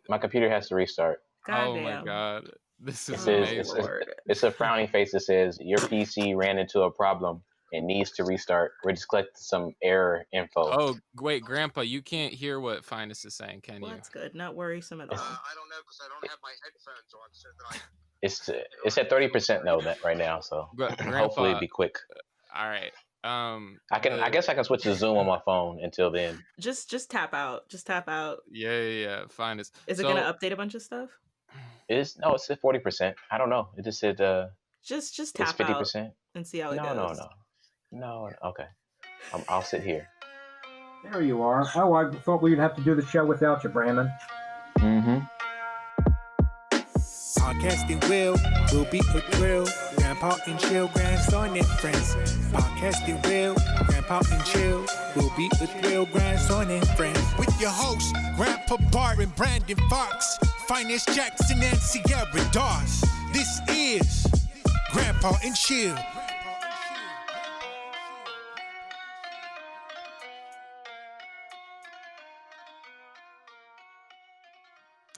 My computer has to restart. Oh my Goddamn. god, this It is says amazing. it's a frowning face that says your PC ran into a problem and needs to restart. We're just collecting some error info. Oh wait, Grandpa, you can't hear what Phines is saying, can Well, you? that's good. Not worrisome at all. I don't know because I don't have my headphones on, so that I. It's at 30% though right now, so hopefully it'll be quick. All right. I guess I can switch to Zoom on my phone until then. Just tap out. Just tap out. Yeah. Phines. Is it gonna update a bunch of stuff? It's at 40%. I don't know. It just said just tap 50% out and see how it goes. No. Okay, I'll sit here. There you are. Oh, I thought we'd have to do the show without you, Brandon. Mm-hmm. Podcasting will be a thrill. Grandpa and chill, grandson and friends. Podcasting Grandpa and chill will be a thrill, grandson and friends. With your hosts, Grandpa Barton, Brandon Fox, Phines Jackson, and Sierra Dawes. This is Grandpa and Chill.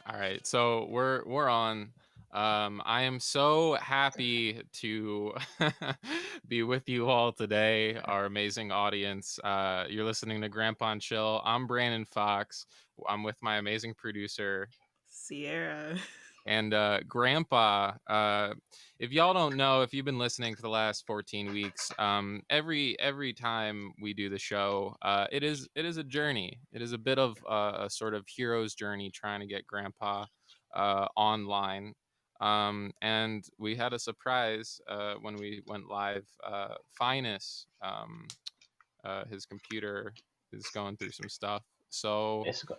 All right, so we're on. I am so happy to be with you all today, our amazing audience. You're listening to Grandpa and Chill. I'm Brandon Fox. I'm with my amazing producer, Sierra. And Grandpa, if y'all don't know, if you've been listening for the last 14 weeks, every time we do the show, it is a journey. It is a bit of a sort of hero's journey trying to get Grandpa online. And we had a surprise when we went live. Phines, his computer is going through some stuff. So It's good.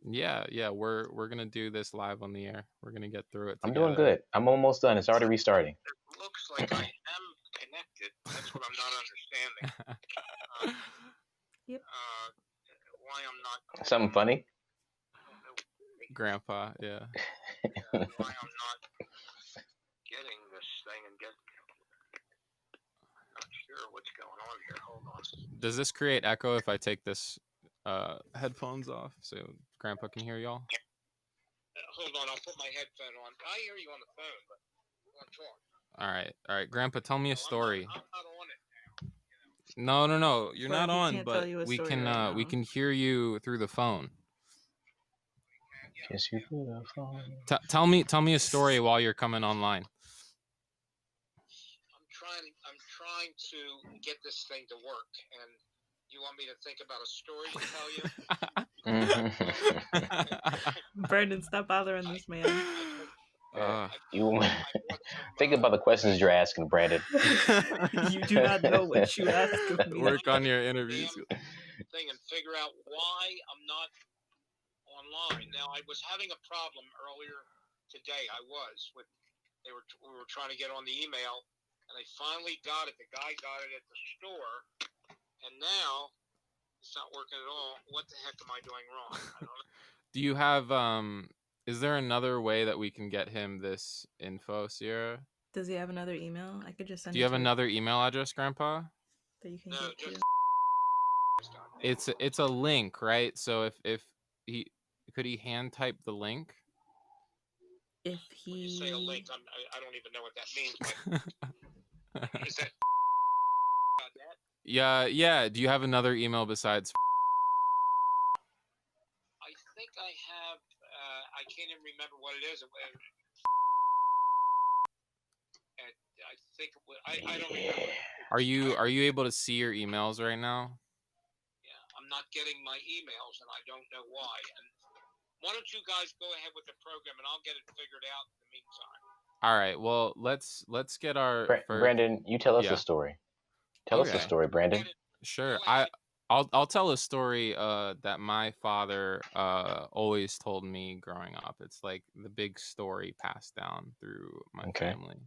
Yeah, we're gonna do this live on the air. We're gonna get through it together. I'm doing good. I'm almost done. It's already restarting. It looks like I am connected. That's what I'm not understanding. Yep. Why I'm not. Something funny? Grandpa, yeah. Why I'm not getting this thing and not sure what's going on here. Hold on. Does this create echo if I take this headphones off so Grandpa can hear y'all? Hold on, I'll put my headphone on. I hear you on the phone, but I want to talk. All right, Grandpa, tell me a story. I'm not on it now. No, you're But not he on, can't but tell you a we story can right now. we can hear you through the phone. Yes, you through the phone. Tell me a story while you're coming online. I'm trying to get this thing to work, and you want me to think about a story to tell you? Brandon, stop bothering this man. You think about the questions you're asking, Brandon. You do not know what you ask of me. Work on your interviews. Thing and figure out why I'm not online. Now, I was having a problem earlier today. We were trying to get on the email, and they finally got it. The guy got it at the store, and now it's not working at all. What the heck am I doing wrong? I don't know. Do you have is there another way that we can get him this info, Sierra? Does he have another email? I could just send. Do you have another email address, Grandpa? That you can No, get just to. It's a link, right? So if he could he hand type the link? If when you say a link, I don't even know what that means. But is that? Yeah. Do you have another email besides? I think I have. I can't even remember what it is. I think I don't remember. Are you able to see your emails right now? Yeah, I'm not getting my emails, and I don't know why. And why don't you guys go ahead with the program, and I'll get it figured out in the meantime. All right. Well, let's get our Brandon. You tell us a story. Tell us a story, Brandon. Sure. I'll tell a story that my father always told me growing up. It's like the big story passed down through my family.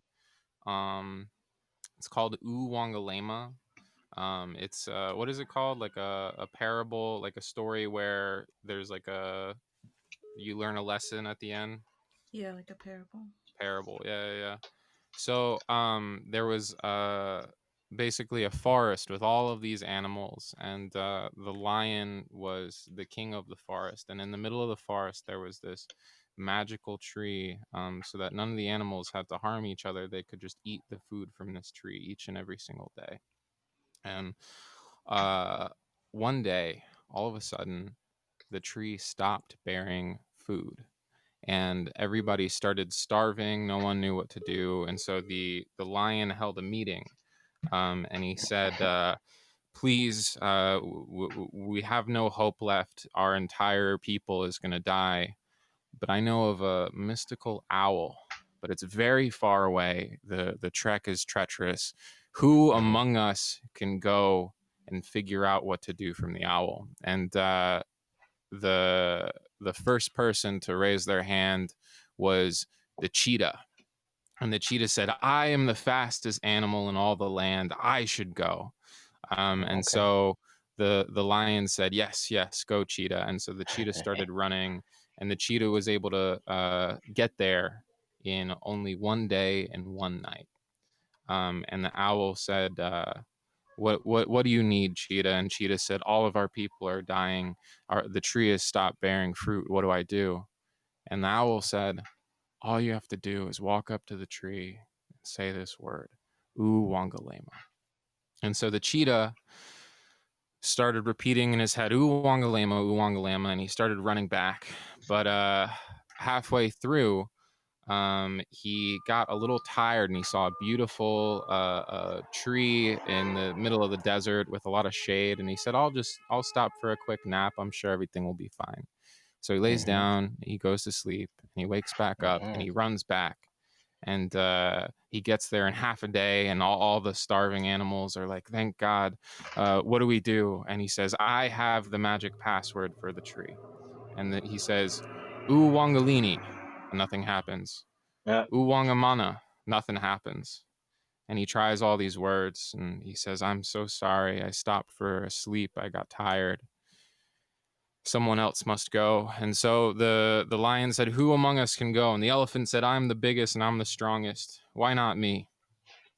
It's called Uwangalema. It's what is it called? Like a parable, like a story where there's like you learn a lesson at the end. Yeah, like a parable. Parable. Yeah. So there was basically a forest with all of these animals, and the lion was the king of the forest. And in the middle of the forest, there was this magical tree, so that none of the animals had to harm each other. They could just eat the food from this tree each and every single day. And uh, one day, all of a sudden, the tree stopped bearing food, and everybody started starving. No one knew what to do, and so the lion held a meeting, and he said, "Please, we have no hope left. Our entire people is going to die. But I know of a mystical owl, but it's very far away. The trek is treacherous. Who among us can go and figure out what to do from the owl?" And the first person to raise their hand was the cheetah. And the cheetah said, "I am the fastest animal in all the land. I should go." And Okay. so the lion said, "Yes, yes, go, cheetah." And so the cheetah started running, and the cheetah was able to get there in only one day and one night. And the owl said, what do you need, cheetah?" And cheetah said, "All of our people are dying. The tree has stopped bearing fruit. What do I do?" And the owl said, "All you have to do is walk up to the tree and say this word, Ooh Wangalema." And so the cheetah started repeating in his head, Ooh Wangalema, and he started running back. But halfway through, he got a little tired, and he saw a beautiful tree in the middle of the desert with a lot of shade. And he said, I'll stop for a quick nap. I'm sure everything will be fine. So he lays down, he goes to sleep, and he wakes back up, and he runs back. And he gets there in half a day, and all the starving animals are like, "Thank God, what do we do?" And he says, "I have the magic password for the tree." And he says, "Ooh Wangalini," and nothing happens. Yeah. "Ooh Wangamana," nothing happens. And he tries all these words, and he says, "I'm so sorry. I stopped for a sleep. I got tired. Someone else must go." And so the lion said, "Who among us can go?" And the elephant said, "I'm the biggest and I'm the strongest. Why not me?"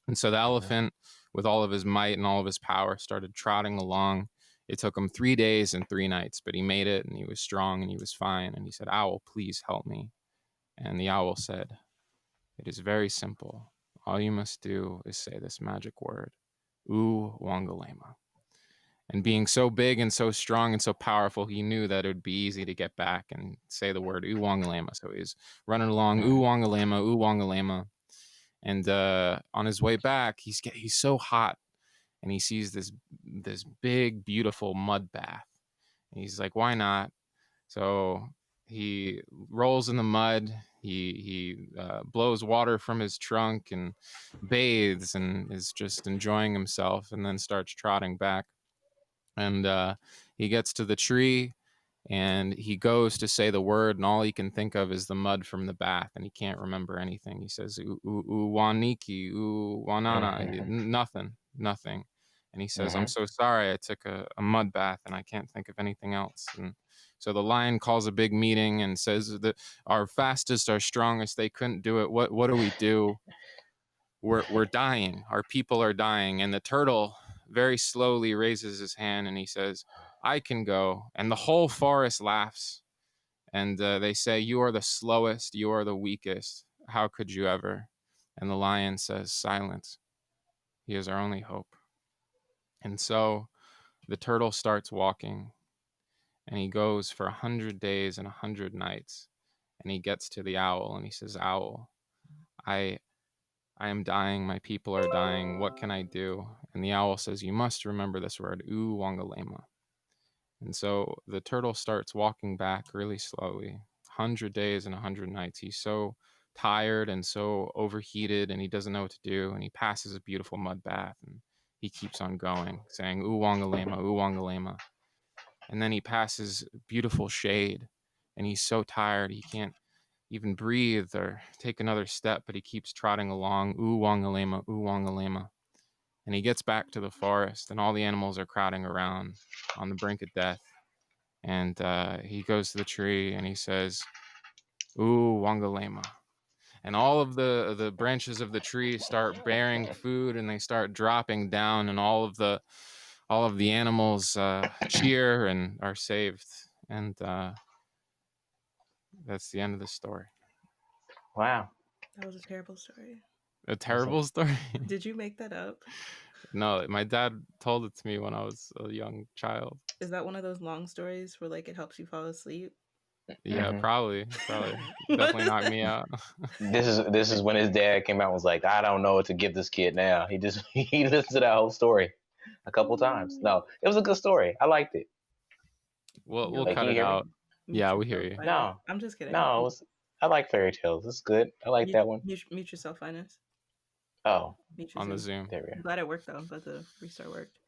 And so the elephant, with all of his might and all of his power, started trotting along. It took him 3 days and 3 nights, but he made it, and he was strong, and he was fine. And he said, "Owl, please help me." And the owl said, "It is very simple. All you must do is say this magic word, Ooh Wangalema." And being so big and so strong and so powerful, he knew that it would be easy to get back and say the word Ooh Wangalema. So he's running along, Ooh Wangalema, Ooh Wangalema. And on his way back, he's so hot, and he sees this big, beautiful mud bath. And he's like, why not? So he rolls in the mud. He blows water from his trunk and bathes and is just enjoying himself, and then starts trotting back. And he gets to the tree, and he goes to say the word, and all he can think of is the mud from the bath, and he can't remember anything. He says, "Ooh waniki, ooh wanana," nothing. And he says, "I'm so sorry. I took a mud bath, and I can't think of anything else." And so the lion calls a big meeting and says that our fastest, our strongest, they couldn't do it. What do we do? We're dying. Our people are dying. And the turtle very slowly raises his hand, and he says, "I can go." And the whole forest laughs, and they say, "You are the slowest. You are the weakest. How could you ever?" And the lion says, "Silence. He is our only hope." And so the turtle starts walking, and he goes for 100 days and 100 nights, and he gets to the owl, and he says, "Owl, I am dying. My people are dying. What can I do?" And the owl says, "You must remember this word, Ooh Wangalema." And so the turtle starts walking back really slowly, 100 days and 100 nights. He's so tired and so overheated, and he doesn't know what to do. And he passes a beautiful mud bath, and he keeps on going, saying, Ooh Wangalema, Ooh Wangalema. And then he passes beautiful shade, and he's so tired he can't even breathe or take another step, but he keeps trotting along, Ooh Wangalema, Ooh Wangalema. And he gets back to the forest, and all the animals are crowding around on the brink of death. And he goes to the tree, and he says, Ooh Wangalema. and all of the branches of the tree start bearing food, and they start dropping down, and all of the animals cheer and are saved, and that's the end of the story. Wow. That was a terrible story. A terrible story? Did you make that up? No, my dad told it to me when I was a young child. Is that one of those long stories where like it helps you fall asleep? Yeah, Mhm. probably. Definitely knocked me out. This is when his dad came out and was like, I don't know what to give this kid now. He just he listened to that whole story a couple times. No, it was a good story. I liked it. We'll Like, cut can you it hear me? out. Yeah, we hear you. Finest. No. I'm just kidding. No, it was, I like fairy tales. It's good. I like that one. Mute yourself, Finest. Oh, Mute your On the Zoom. Zoom. there we I'm glad it worked though. I'm glad the restart worked.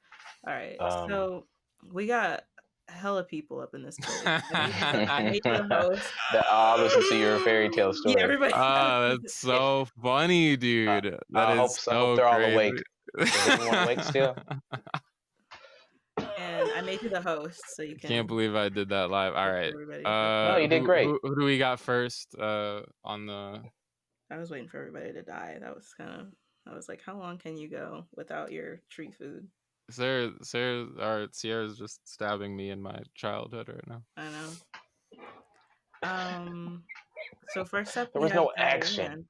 All right. Um, So we got hella people up in this place. I made you the host. I'll listen to your fairy tale story. Yeah, everybody. Oh, that's so funny, dude. That I is hope so they're all crazy. awake. Is anyone awake still? And I made you the host, so you can. Can't believe I did that live. All right. Everybody. No, you did great. Who do we got first on the... I was waiting for everybody to die. That was kind of. I was like, how long can you go without your tree food? Sierra's just stabbing me in my childhood right now. I know. So first up, There we was have no Diane. action.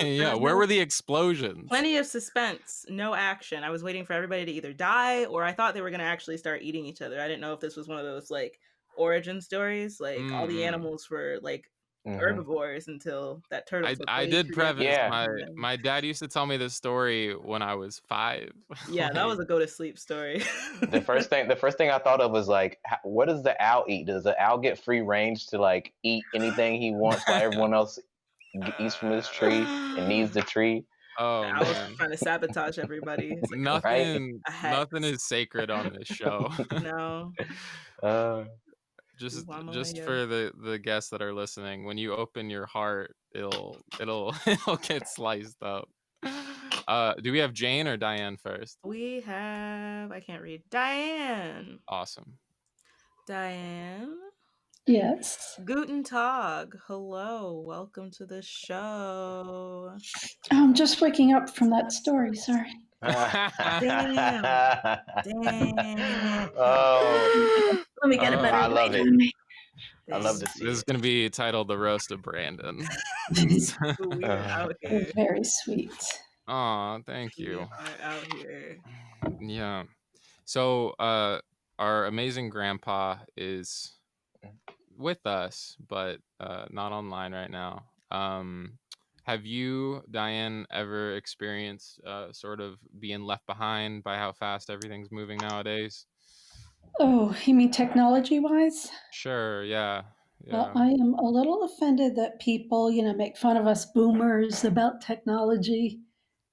Yeah, where were the explosions? Plenty of suspense, no action. I was waiting for everybody to either die, or I thought they were going to actually start eating each other. I didn't know if this was one of those like origin stories, like all the animals were like herbivores until that turtle. I did preface Yeah. my dad used to tell me this story when I was 5. Yeah, that was a go to sleep story. The first thing I thought of was like, what does the owl eat? Does the owl get free range to like eat anything he wants while everyone else eats from his tree and needs the tree? Oh, I was man. trying to sabotage everybody. It's like, Nothing is sacred on this show. No. Just for the guests that are listening, when you open your heart, it'll get sliced up. Do we have Jane or Diane first? We have, I can't read, Diane. Awesome. Diane. Yes. Guten Tag. Hello. Welcome to the show. I'm just waking up from that story. Sorry. Damn. Oh, Let me get a better I love light it. on me. I love to see This is it. going to be titled The Roast of Brandon. We are out here. Very sweet. Aw, thank We you. are out here. Yeah. So our amazing grandpa is with us, but not online right now. Have you, Diane, ever experienced sort of being left behind by how fast everything's moving nowadays? Oh, you mean technology-wise? Sure, yeah. Well, I am a little offended that people, make fun of us boomers about technology,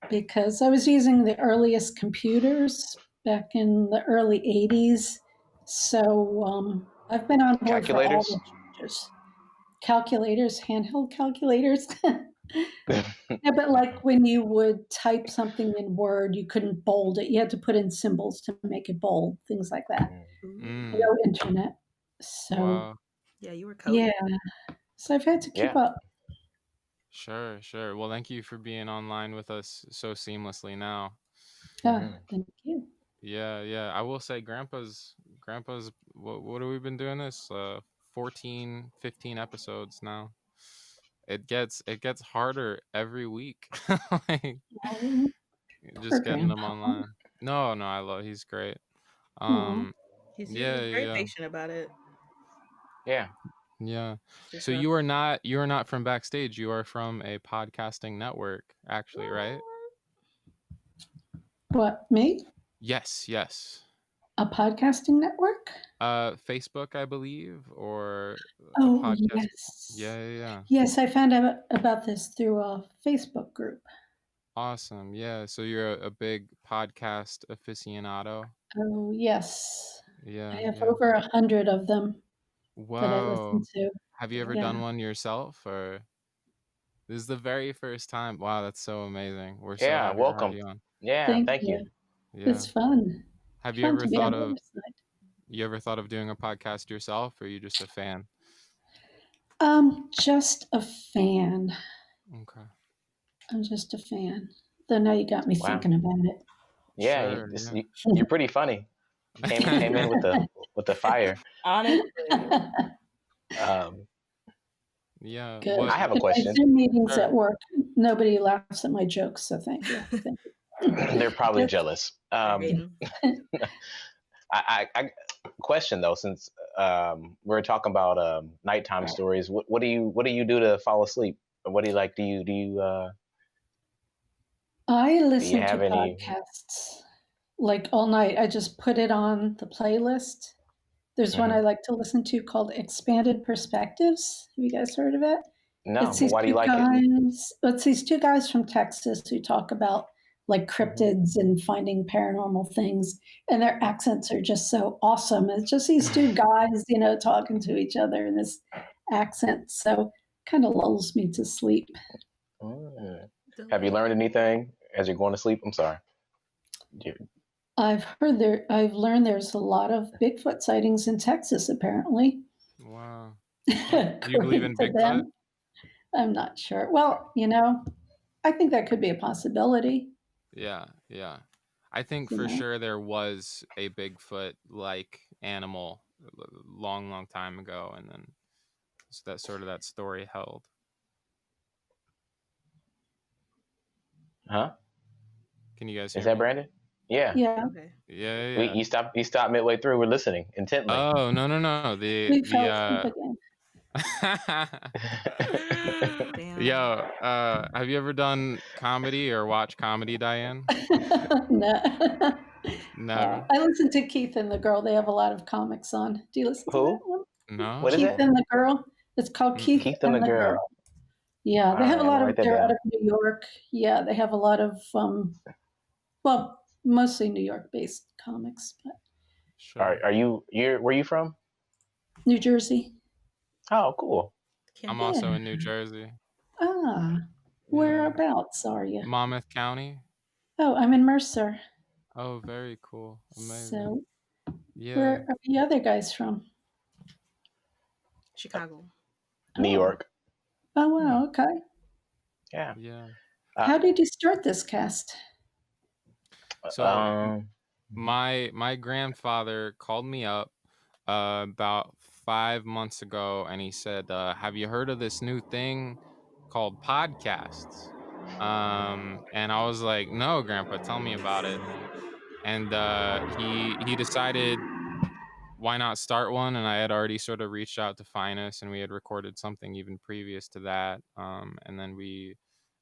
because I was using the earliest computers back in the early 80s. So I've been on board for all Calculators? the changes. Calculators, handheld calculators. Yeah, but like when you would type something in Word, you couldn't bold it. You had to put in symbols to make it bold, things like that. No internet. So, Wow. Yeah, you were coding. yeah. So I've had to keep Yeah. up. Sure. Well, thank you for being online with us so seamlessly now. Thank you. Yeah. I will say Grandpa's, what have we been doing this? 14, 15 episodes now. It gets harder every week. Like, just getting them online. No, he's great. He's very patient about it. Yeah. Yeah. So you are not from Backstage. You are from a podcasting network, actually, right? What, me? Yes. A podcasting network? Facebook, I believe, or Oh, podcast. yes. Yeah. Yes, I found out about this through a Facebook group. Awesome. Yeah. So you're a big podcast aficionado. Oh, yes. Yeah. I have over 100 of them that I Whoa. listen to. Have you ever done one yourself, or this is the very first time? Wow, that's so amazing. We're so happy to have welcome. you on. Yeah, thank you. Yeah. It's fun. Have you ever thought of doing a podcast yourself, or are you just a fan? Just a fan. Okay. I'm just a fan. Though now you got me Wow. thinking about it. Yeah, Sure. you're pretty funny. You came in with the fire. Honestly. Um, Yeah. Good. What? I have a In my question. Zoom meetings Sure. at work, nobody laughs at my jokes, so thank you. Thank you. They're probably Just- jealous. Hayden. I question though, since we're talking about nighttime stories. What do you do to fall asleep? Or what do you like? Do you I listen to have any? podcasts like all night. I just put it on the playlist. There's one I Mhm. like to listen to called Expanded Perspectives. Have you guys heard of it? No, It's but these why do you two like it? guys. It's these two guys from Texas who talk about like Mhm. cryptids and finding paranormal things, and their accents are just so awesome. It's just these two guys, talking to each other in this accent. So kind of lulls me to sleep. Mm. Have you learned anything as you're going to sleep? I'm sorry. You- I've learned there's a lot of Bigfoot sightings in Texas, apparently. Wow. Do you believe in According to Bigfoot? them. I'm not sure. Well, I think that could be a possibility. Yeah. Yeah. I think You for know. sure there was a Bigfoot-like animal long, long time ago, and then that sort of that story held. Huh? Can you guys Is hear that me? Brandon? Yeah. Yeah, Okay. Yeah. You stopped midway through. We're listening intently. Oh, no. we fell asleep again. Damn. Yo, have you ever done comedy or watched comedy, Diane? No. Never. I listen to Keith and the Girl. They have a lot of comics on. Do you listen to that Who? one? No. What is Keith that? and the Girl. It's called Keith Keith and and the the Girl. Girl. Yeah, they All have a right, I'm lot gonna of. write that They're out down. of New York. Yeah, they have a lot of. Well, mostly New York-based comics, but Sure. All right, where are you from? New Jersey. Oh, cool. I'm also in New Jersey. Ah, Yeah. whereabouts are you? Monmouth County. Oh, I'm in Mercer. Oh, very cool. Amazing. So, Yeah. where are the other guys from? Chicago. New Oh. York. Oh, wow. Okay. Yeah. Yeah. How did you start this cast? So my grandfather called me up about 5 months ago, and he said, "Have you heard of this new thing called podcasts?" And I was like, "No, Grandpa, tell me about it." And he decided, why not start one? And I had already sort of reached out to Phines, and we had recorded something even previous to that. And then we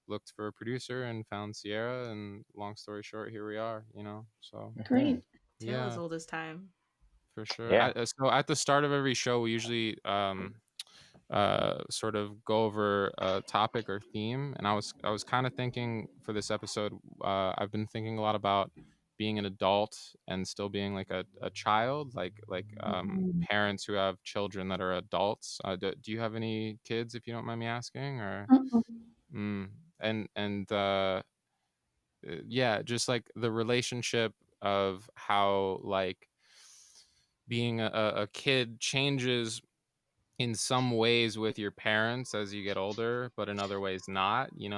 looked for a producer and found Sierra, and long story short, here we are, so Great. Tale as yeah, old as time. for sure. Yeah. So at the start of every show, we usually sort of go over a topic or theme, and I was kind of thinking for this episode, I've been thinking a lot about being an adult and still being like a child, like parents who have children that are adults. Do you have any kids, if you don't mind me asking? Or yeah, just like the relationship of how like being a kid changes in some ways with your parents as you get older, but in other ways not, and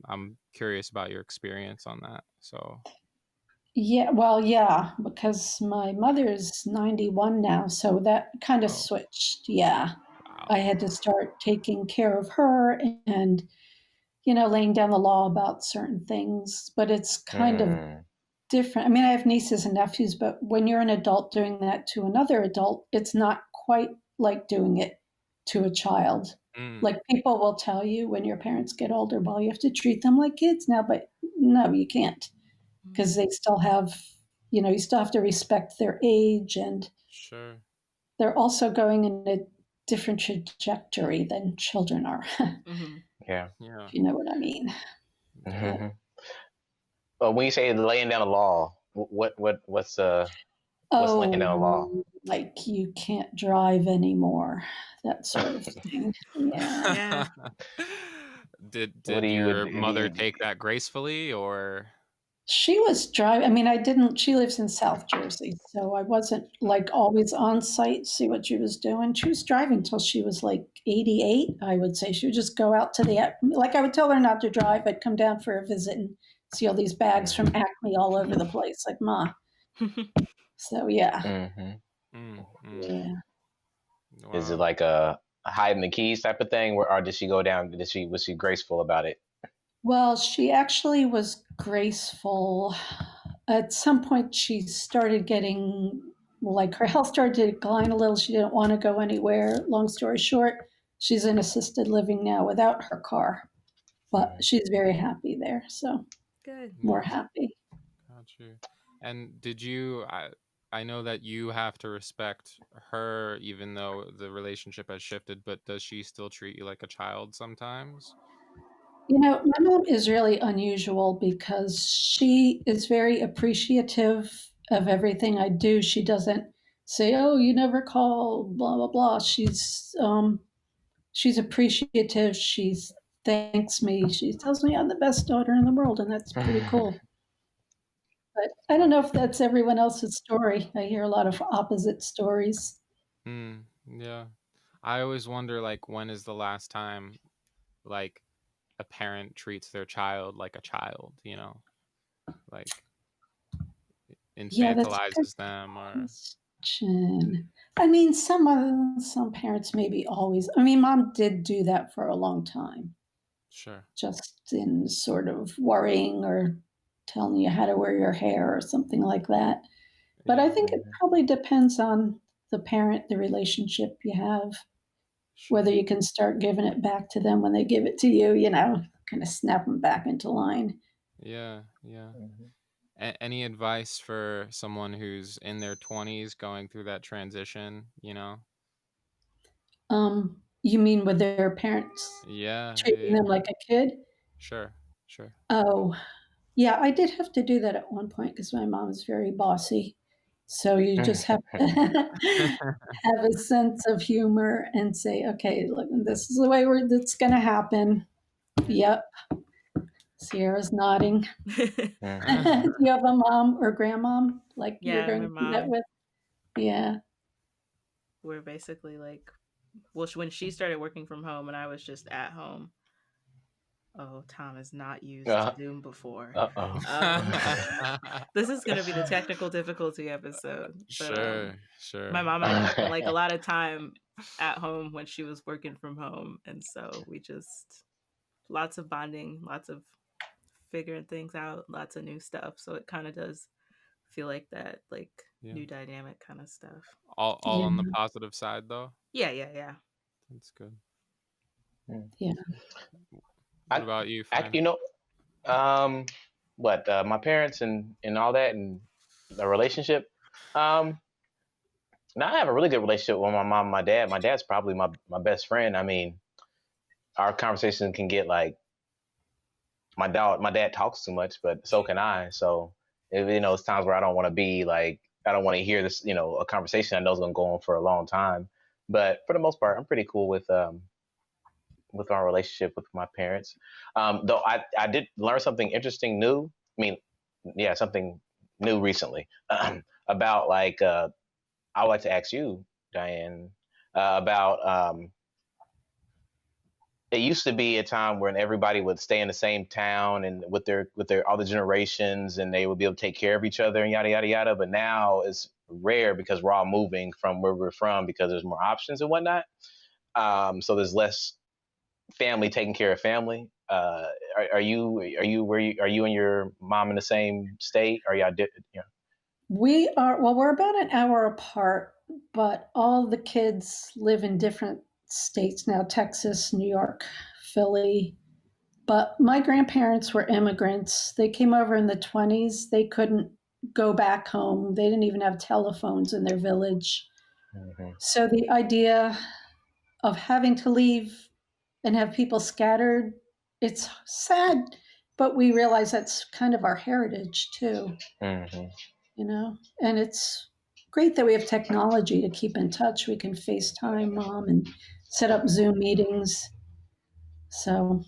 I'm curious about your experience on that. So Yeah, because my mother's 91 now, so that kind of oh, switched. Yeah. I wow. had to start taking care of her and, laying down the law about certain things, but it's kind of different. I mean, I have nieces and nephews, but when you're an adult doing that to another adult, it's not quite like doing it to a child. Like people will tell you when your parents get older, well, you have to treat them like kids now, but no, you can't, because they still have, you still have to respect their age, and Sure. they're also going in a different trajectory than children are. Yeah. If you know what I mean. Mm-hmm. When you say laying down a law, what's laying down a law? Like you can't drive anymore, that sort of thing. Yeah. Yeah. Did What do your you mother take that gracefully, or? She was driving. I mean, she lives in South Jersey, so I wasn't like always on site, see what she was doing. She was driving till she was like 88, I would say. She would just go out to like I would tell her not to drive. I'd come down for a visit and see all these bags from Acme all over the place, like, Ma. So, yeah. Yeah. Wow. Is it like a hiding the keys type of thing, or did she go down? Was she graceful about it? Well, she actually was graceful. At some point, she started getting, like, her health started to decline a little. She didn't want to go anywhere. Long story short, she's in assisted living now without her car, but she's very happy there. So Good. more happy. Got you. And did you? I know that you have to respect her, even though the relationship has shifted. But does she still treat you like a child sometimes? You know, my mom is really unusual because she is very appreciative of everything I do. She doesn't say, "Oh, you never call," blah blah blah. She's appreciative. She thanks me. She tells me I'm the best daughter in the world, and that's pretty cool. But I don't know if that's everyone else's story. I hear a lot of opposite stories. Yeah. I always wonder, like, when is the last time, like, a parent treats their child like a child, like Yeah, that's a good infantilizes them, or question. I mean, some parents maybe always. I mean, Mom did do that for a long time, sure. just in sort of worrying or telling you how to wear your hair or something like that. But I think it probably depends on the parent, the relationship you have, whether you can start giving it back to them when they give it to you, kind of snap them back into line. Yeah. Any advice for someone who's in their 20s going through that transition, You mean with their parents Yeah. treating them like a kid? Sure. Oh, yeah, I did have to do that at one point because my mom is very bossy. So you just have to have a sense of humor and say, okay, look, this is the way that's going to happen. Yep. Sierra's nodding. Do you have a mom or grandmom like you're going to do that with? Yeah. We're basically like, well, when she started working from home and I was just at home. Oh, Tom has not used Zoom before. This is going to be the technical difficulty episode. But, Sure. My mom and I spent like a lot of time at home when she was working from home. And so we just, lots of bonding, lots of figuring things out, lots of new stuff. So it kind of does feel like that, like new dynamic kind of stuff. All on the positive side, though? Yeah. That's good. Yeah. What about you, Phines? My parents and all that and the relationship. Now I have a really good relationship with my mom and my dad. My dad's probably my best friend. I mean, our conversation can get like, my dad talks too much, but so can I. So, it's times where I don't want to be like, I don't want to hear this, a conversation I know is going to go on for a long time. But for the most part, I'm pretty cool with our relationship with my parents. Though I did learn something interesting new. Something new recently about like, I would like to ask you, Diane, about it used to be a time when everybody would stay in the same town and with their all the generations, and they would be able to take care of each other and yada yada yada. But now it's rare because we're all moving from where we're from because there's more options and whatnot. So there's less family taking care of family. Are you and your mom in the same state? Are y'all We're about an hour apart, but all the kids live in different states now, Texas, New York, Philly. But my grandparents were immigrants. They came over in the 1920s. They couldn't go back home. They didn't even have telephones in their village. So the idea of having to leave and have people scattered, it's sad, but we realize that's kind of our heritage too. And it's great that we have technology to keep in touch. We can FaceTime Mom and set up Zoom meetings. So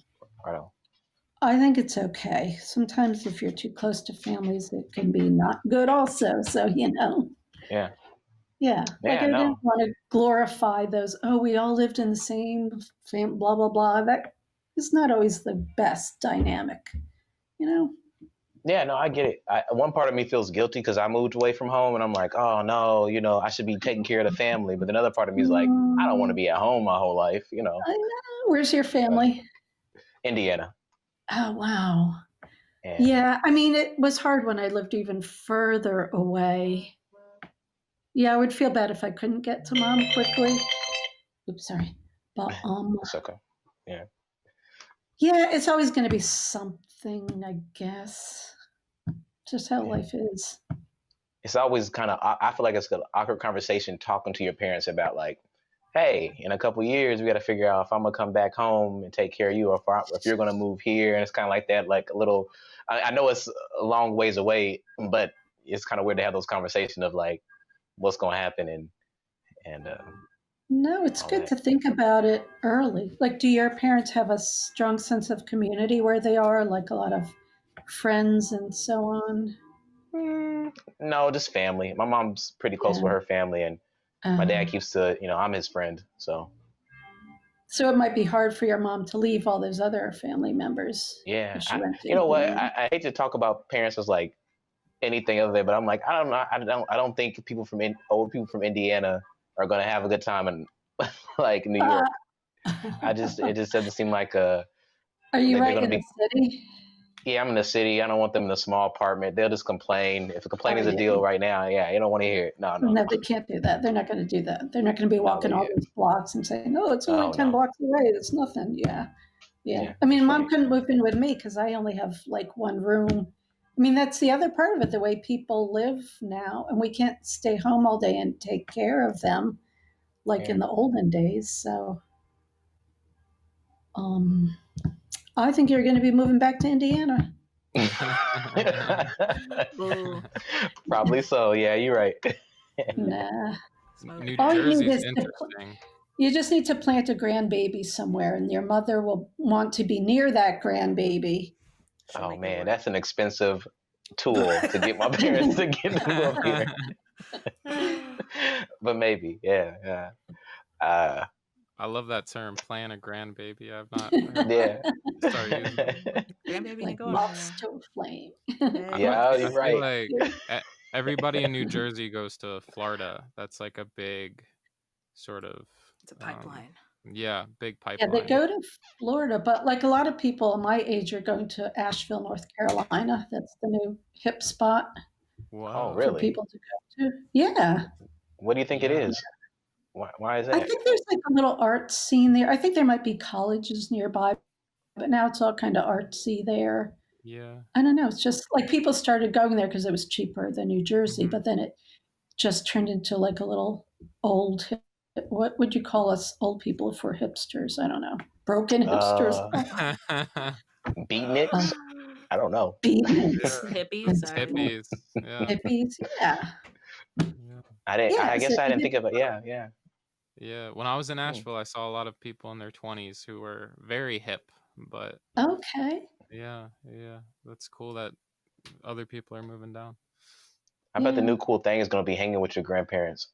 I think it's okay. Sometimes if you're too close to families, it can be not good also. So, Yeah. yeah. Like Yeah. I didn't No. want to glorify those, oh, we all lived in the same blah, blah, blah. That is not always the best dynamic, you know? Yeah. No. I get it. One part of me feels guilty because I moved away from home, and I'm like, oh no, I should be taking care of the family. But another part of me is like, I don't want to Mm, be at home my whole life. I know. Where's your But family? Indiana. Oh, wow. Yeah. Yeah. I mean, it was hard when I lived even further away. Yeah, I would feel bad if I couldn't get to mom quickly. Oops, sorry. But It's okay. Yeah. yeah, it's always going to be something, I guess. Just how Yeah. life is. It's always kind of. I feel like it's an awkward conversation talking to your parents about like, hey, in a couple of years we got to figure out if I'm gonna come back home and take care of you, or if you're gonna move here. And it's kind of like that, like a little. I know it's a long ways away, but it's kind of weird to have those conversations of like what's gonna happen and No, it's all good that. to think about it early. Like, do your parents have a strong sense of community where they are, like a lot of friends and so on? No, just family. My mom's pretty close Yeah. with her family, and my dad keeps to, I'm his friend. So So it might be hard for your mom to leave all those other family members yeah, if she went to you know what? Indiana. I hate to talk about parents as like anything other than, but I'm like, I don't know. I don't think old people from Indiana are gonna have a good time in like New York. It just doesn't seem like Are you like they're right gonna in the be. city? Yeah, I'm in the city. I don't want them in a small apartment. They'll just complain. If a complaint Oh, is a yeah. deal right now, yeah, you don't want to hear it. No, no, No, they can't do that. They're not going to do that. They're not going to be no, walking all yeah. those blocks and saying, "No, it's only Oh 10 no, blocks away. It's nothing." Yeah. Yeah. yeah, I that's mean, mom funny. couldn't move in with me because I only have like one room. I mean, that's the other part of it, the way people live now. And we can't stay home all day and take care of them like Yeah. in the olden days. So um, I think you're going to be moving back to Indiana. Boo. Probably so. Yeah, you're right. Nah. New All you need Jersey's is interesting. you just need to plant a grandbaby somewhere, and your mother will want to be near that grandbaby. She'll Oh make it man, work. that's an expensive tool to get my parents to get to move up here. But maybe, yeah, yeah. I love that term, plan a grandbaby. I've not heard Yeah. that. Start using it. Grandbaby Like ain't going moths nowhere. to a flame. Yeah, oh, I you're feel right. like everybody in New Jersey goes to Florida. That's like a big sort of It's a pipeline. yeah, big Yeah, they pipeline. go to Florida, but like a lot of people my age are going to Asheville, North Carolina. That's the new hip spot Oh, Whoa. for really? people to go to. Yeah. What do you think it Yeah. is? Why is I that? think there's like a little art scene there. I think there might be colleges nearby, but now it's all kind of artsy there. Yeah. I don't know. It's just like people started going there because it was cheaper than New Jersey, but then it just turned into like a little old, what would you call us old people if we're hipsters? I don't know. Broken hipsters. Beatniks? I don't know. Beatniks. Hippies. Sorry. Hippies. Yeah. Hippies. Yeah. Yeah. I So guess I you didn't did, think of it. Yeah, yeah. Yeah. When I was in Hmm. Nashville, I saw a lot of people in their 20s who were very hip, but okay. yeah, that's cool that other people are moving down. I bet the Yeah. new cool thing is going to be hanging with your grandparents.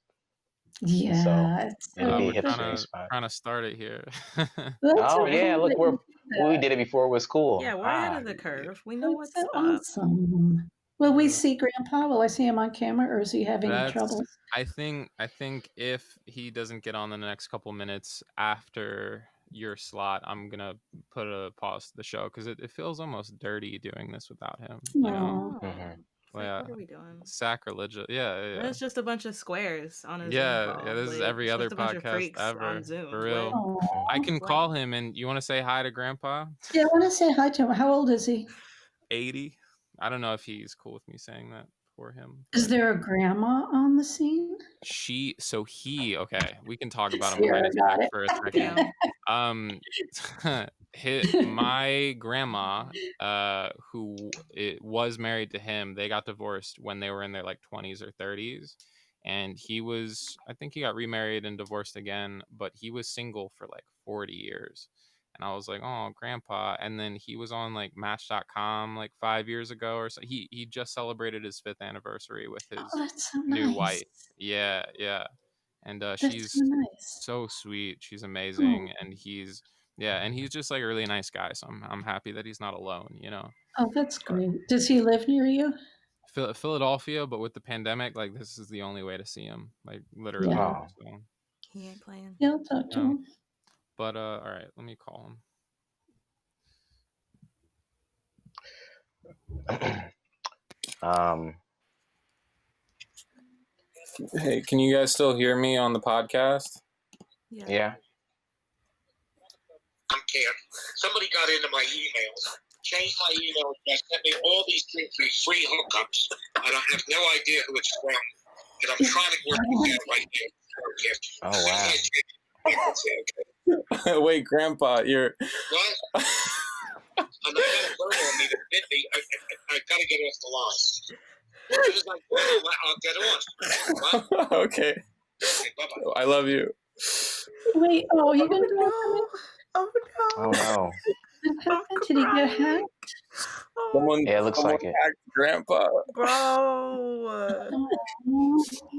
So Yeah. It's it'll be a We're hipster spot. trying to start it here. That's Oh so yeah, cool look, that you do we that. did it before it was cool. Yeah, we're ahead of the curve. We know That's what's so up. awesome. Will we Yeah. see Grandpa? Will I see him on camera, or is he having That's trouble? I think if he doesn't get on in the next couple minutes after your slot, I'm gonna put a pause to the show because it feels almost dirty doing this without him. You know, Aw. Mhm. It's like, yeah, what are we doing? sacrilegious. Yeah. It's just a bunch of squares on a Zoom Yeah, call. this is Like, every it's other just a bunch of podcast freaks ever, on Zoom. for real. Aw. I can Like, call him, and you want to say hi to Grandpa? Yeah, I want to say hi to him. How old is he? 80. I don't know if he's cool with me saying that for him. Is But there a grandma on the scene? okay, we can talk about him Sierra behind his got back it. for a second. My grandma, who was married to him, they got divorced when they were in their like 20s or 30s, and I think he got remarried and divorced again, but he was single for like 40 years, And I was like, oh, Grandpa. And then he was on like Match.com like 5 years ago or so. He just celebrated his 5th anniversary with his Oh, that's so new nice. wife. Yeah. And That's she's so nice. so sweet. She's Oh, amazing. And he's just like a really nice guy. So I'm happy that he's not alone, you know. oh, that's But great. Does he live near you? Philadelphia, but with the pandemic, like this is the only way to see him, like literally. Yeah. Oh. So, He ain't playing. Yeah, I'll talk to him. but all right, let me call him. Hey, can you guys still hear me on the podcast? Yeah. I can't. Somebody got into my emails, changed my email address, sent me all these things for free hookups, and I have no idea who it's from. And I'm trying to work it out right now. Oh, wow. Wait, Grandpa, you're... What? And I got a bird on me that bit me. I got to get off the line. As soon as I get on, I'll get on. What? Okay. Okay, bye-bye. I love you. Wait, oh, you gonna do No. it? Oh no. Oh, no. What happened? Did he get hacked? Someone, Yeah, it looks someone like it. hacked Grandpa. Bro. Oh,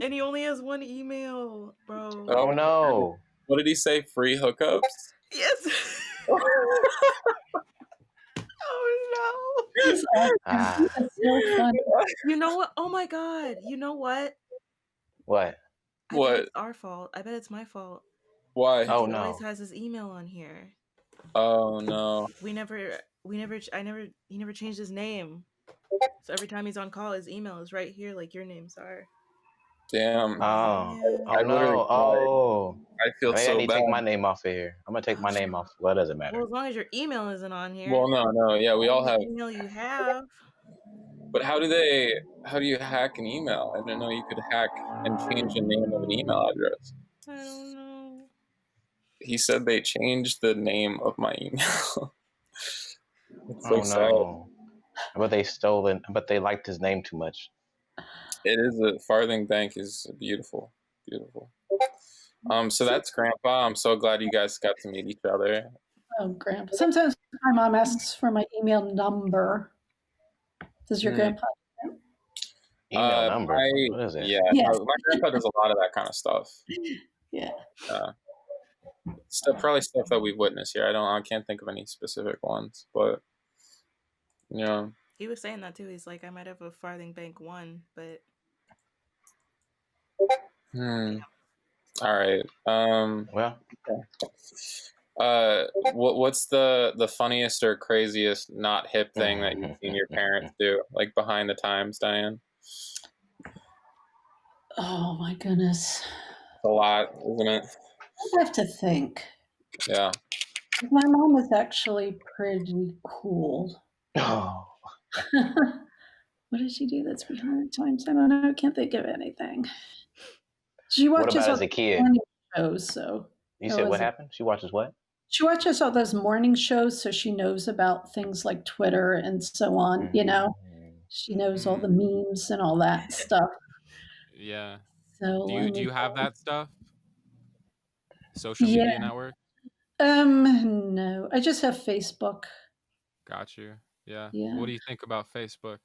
And he only has one email, bro. Oh, no. What did he say? Free hookups? Yes. Oh no. that's awesome. Ah. That's so funny. You know what? Oh my god. You know what? What? I bet What? it's our fault. I bet it's my fault. Why? Oh, He no. always has his email on here. Oh no. He never changed his name. So every time he's on call, his email is right here, like your names are. Damn. Oh. Yeah. Oh, I literally no. Oh. I feel Maybe I so need to bad. take my name off of here. I'm going to take my name off. Well, it doesn't matter. Well, as long as your email isn't on here. Well, no. Yeah, we all the have. email you have. But how do you hack an email? I didn't know you could hack and change the name of an email address. I don't know. He said they changed the name of my email. It's so Oh, sad. no. But they stole it. But they liked his name too much. It is a Farthing Bank is beautiful. So that's Grandpa. I'm so glad you guys got to meet each other. Oh, Grandpa. Sometimes my mom asks for my email number. Does your grandpa? Email number. What is it? Yeah, Yes. my grandpa does a lot of that kind of stuff. Yeah. Probably stuff that we've witnessed here. I can't think of any specific ones, but yeah. He was saying that too. He's like, I might have a Farthing Bank 1, but All right. Well, what's the funniest or craziest not hip thing that you've seen your parents do, like behind the times, Diane? Oh my goodness. A lot, isn't it? I have to think. Yeah. My mom was actually pretty cool. oh, What did she do that's behind the times? I don't know. I can't think of anything. She what watches about all as a the kid? morning shows, so You it said what wasn't- happened? She watches what? She watches all those morning shows, so she knows about things like Twitter and so on. You know, she knows all the memes and all that stuff. Yeah. So Do you have that stuff? Social media network? No, I just have Facebook. Got you. Yeah. Yeah. What do you think about Facebook?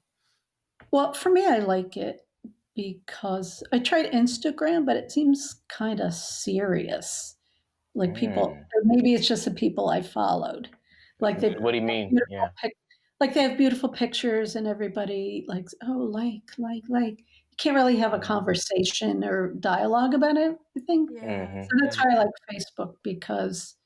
Well, for me, I like it because I tried Instagram, but it seems kind of serious. Like people, or maybe it's just the people I followed. Like they, What do you mean? beautiful Yeah. like they have beautiful pictures, and everybody likes, oh, like. You can't really have a conversation or dialogue about everything. yeah. So that's why I like Facebook, because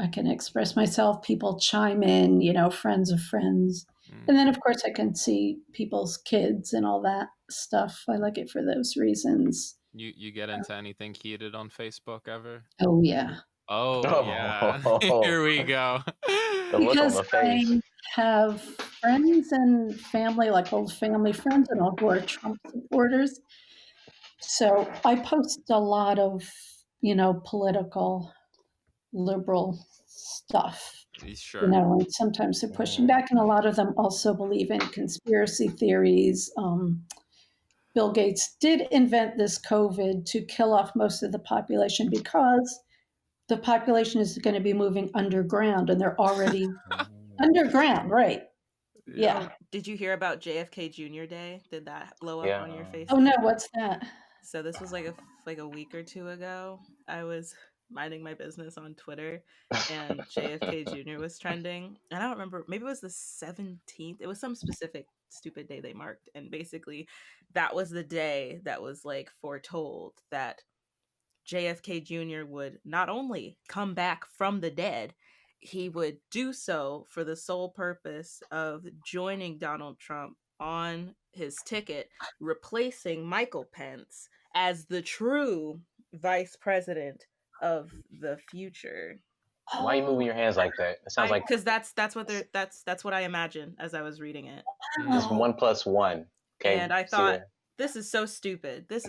I can express myself. People chime in, friends of friends. And then, of course, I can see people's kids and all that stuff. I like it for those reasons. You get into anything heated on Facebook ever? Oh, yeah. Oh, yeah. Here we go. The look on Because the face. I have friends and family, like old family friends and all, who are Trump supporters. So I post a lot of, political, liberal stuff. Sure. And sometimes they're pushing back, and a lot of them also believe in conspiracy theories. Bill Gates did invent this COVID to kill off most of the population because the population is going to be moving underground, and they're already underground, right? Yeah. Oh, did you hear about JFK Jr. Day? Did that blow up Yeah. on your Facebook? Oh no, what's that? So this was like a week or two ago. I was minding my business on Twitter, and JFK Jr. was trending. And I don't remember, maybe it was the 17th. It was some specific stupid day they marked, and basically that was the day that was like foretold that JFK Jr. would not only come back from the dead, he would do so for the sole purpose of joining Donald Trump on his ticket, replacing Michael Pence as the true vice president of the future. Why are you moving your hands like that? It sounds like Because that's what I imagined as I was reading it. it's 1+1. Okay. And I See thought, there? this is so stupid. This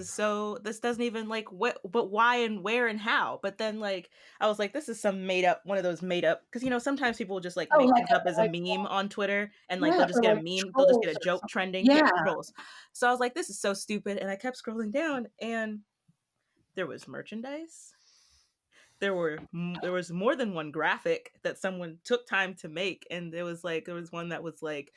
doesn't even like what, but why and where and how. But then like I was like, this is some made up, one of those made up, because sometimes people will just like make like things up as a meme on Twitter, and like yeah, they'll just or get a like meme, they'll just get a trolls or joke something. trending. Yeah. Trolls. So I was like, this is so stupid, and I kept scrolling down, and there was merchandise. There was more than one graphic that someone took time to make, and there was one that was like,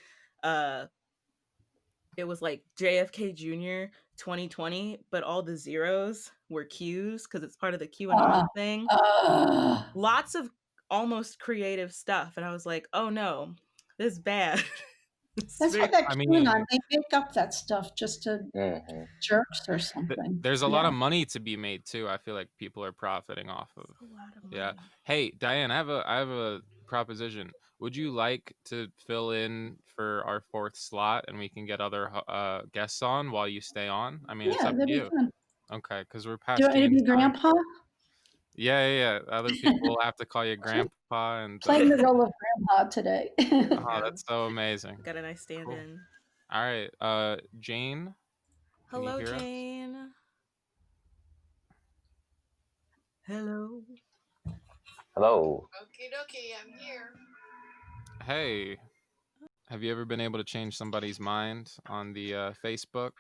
it was like JFK Jr. 2020, but all the zeros were Q's because it's part of the QAnon thing. Lots of almost creative stuff, and I was like, oh no, this is bad. That's what that I mean, QAnon, they make up that stuff just to jerks or something. There's a lot of money to be made too. I feel like people are profiting off of. A lot of money. Yeah. Hey, Diane, I have a proposition. Would you like to fill in for our fourth slot, and we can get other guests on while you stay on? I mean, it's up that'd to be you. fun. Okay, because we're past. Do you want me to be Jane's time. grandpa? Yeah. Other people will have to call you grandpa and Playing the role of grandpa today. Oh, that's so amazing. Got a nice stand-in. All right, Jane. Hello, Jane. Hello. Hello. Okie dokie, I'm here. Hey, have you ever been able to change somebody's mind on the Facebook?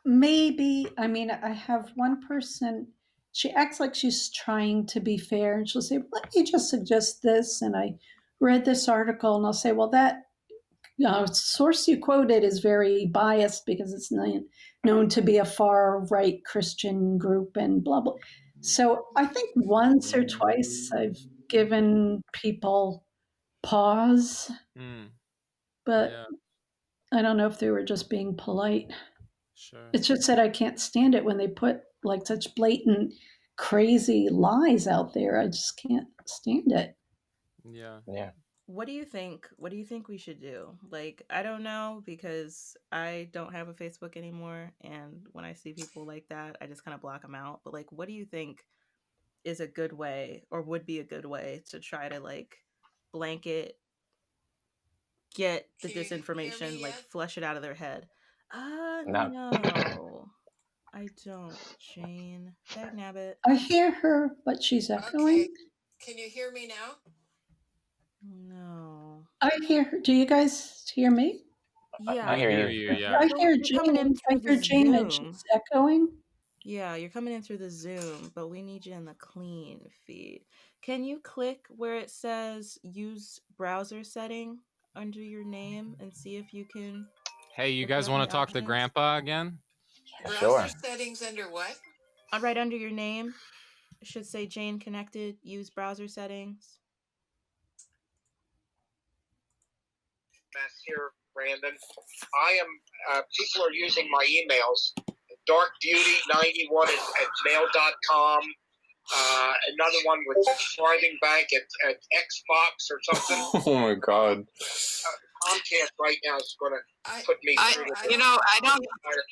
Maybe. I mean, I have one person, she acts like she's trying to be fair, and she'll say, let me just suggest this. And I read this article, and I'll say, well, that source you quoted is very biased because it's known to be a far right Christian group and blah, blah. So I think once or twice I've given people pause, but I don't know if they were just being polite. Sure. It's just that I can't stand it when they put like such blatant, crazy lies out there. I just can't stand it. Yeah. What do you think? What do you think we should do? Like, I don't know, because I don't have a Facebook anymore, and when I see people like that, I just kind of block them out. But like, what do you think is a good way, or would be a good way, to try to like blanket get the disinformation, like flush it out of their head? No, I don't, Jane. Dag nabbit. I hear her, but she's echoing. Okay. Can you hear me now? No. I hear her. Do you guys hear me? Yeah, I hear you. Yeah. I hear Jane. I hear Jane, and she's echoing. Yeah, you're coming in through the Zoom, but we need you in the clean feed. Can you click where it says use browser setting under your name and see if you can... Hey, you guys want to talk to Grandpa again? Browser settings under what? Right under your name. It should say Jane Connected, use browser settings. Mess here, Brandon. I am, people are using my emails, darkbeauty91 at mail.com, another one with Thriving Bank at Xbox or something. Oh my God. Comcast right now is going to put me through the higher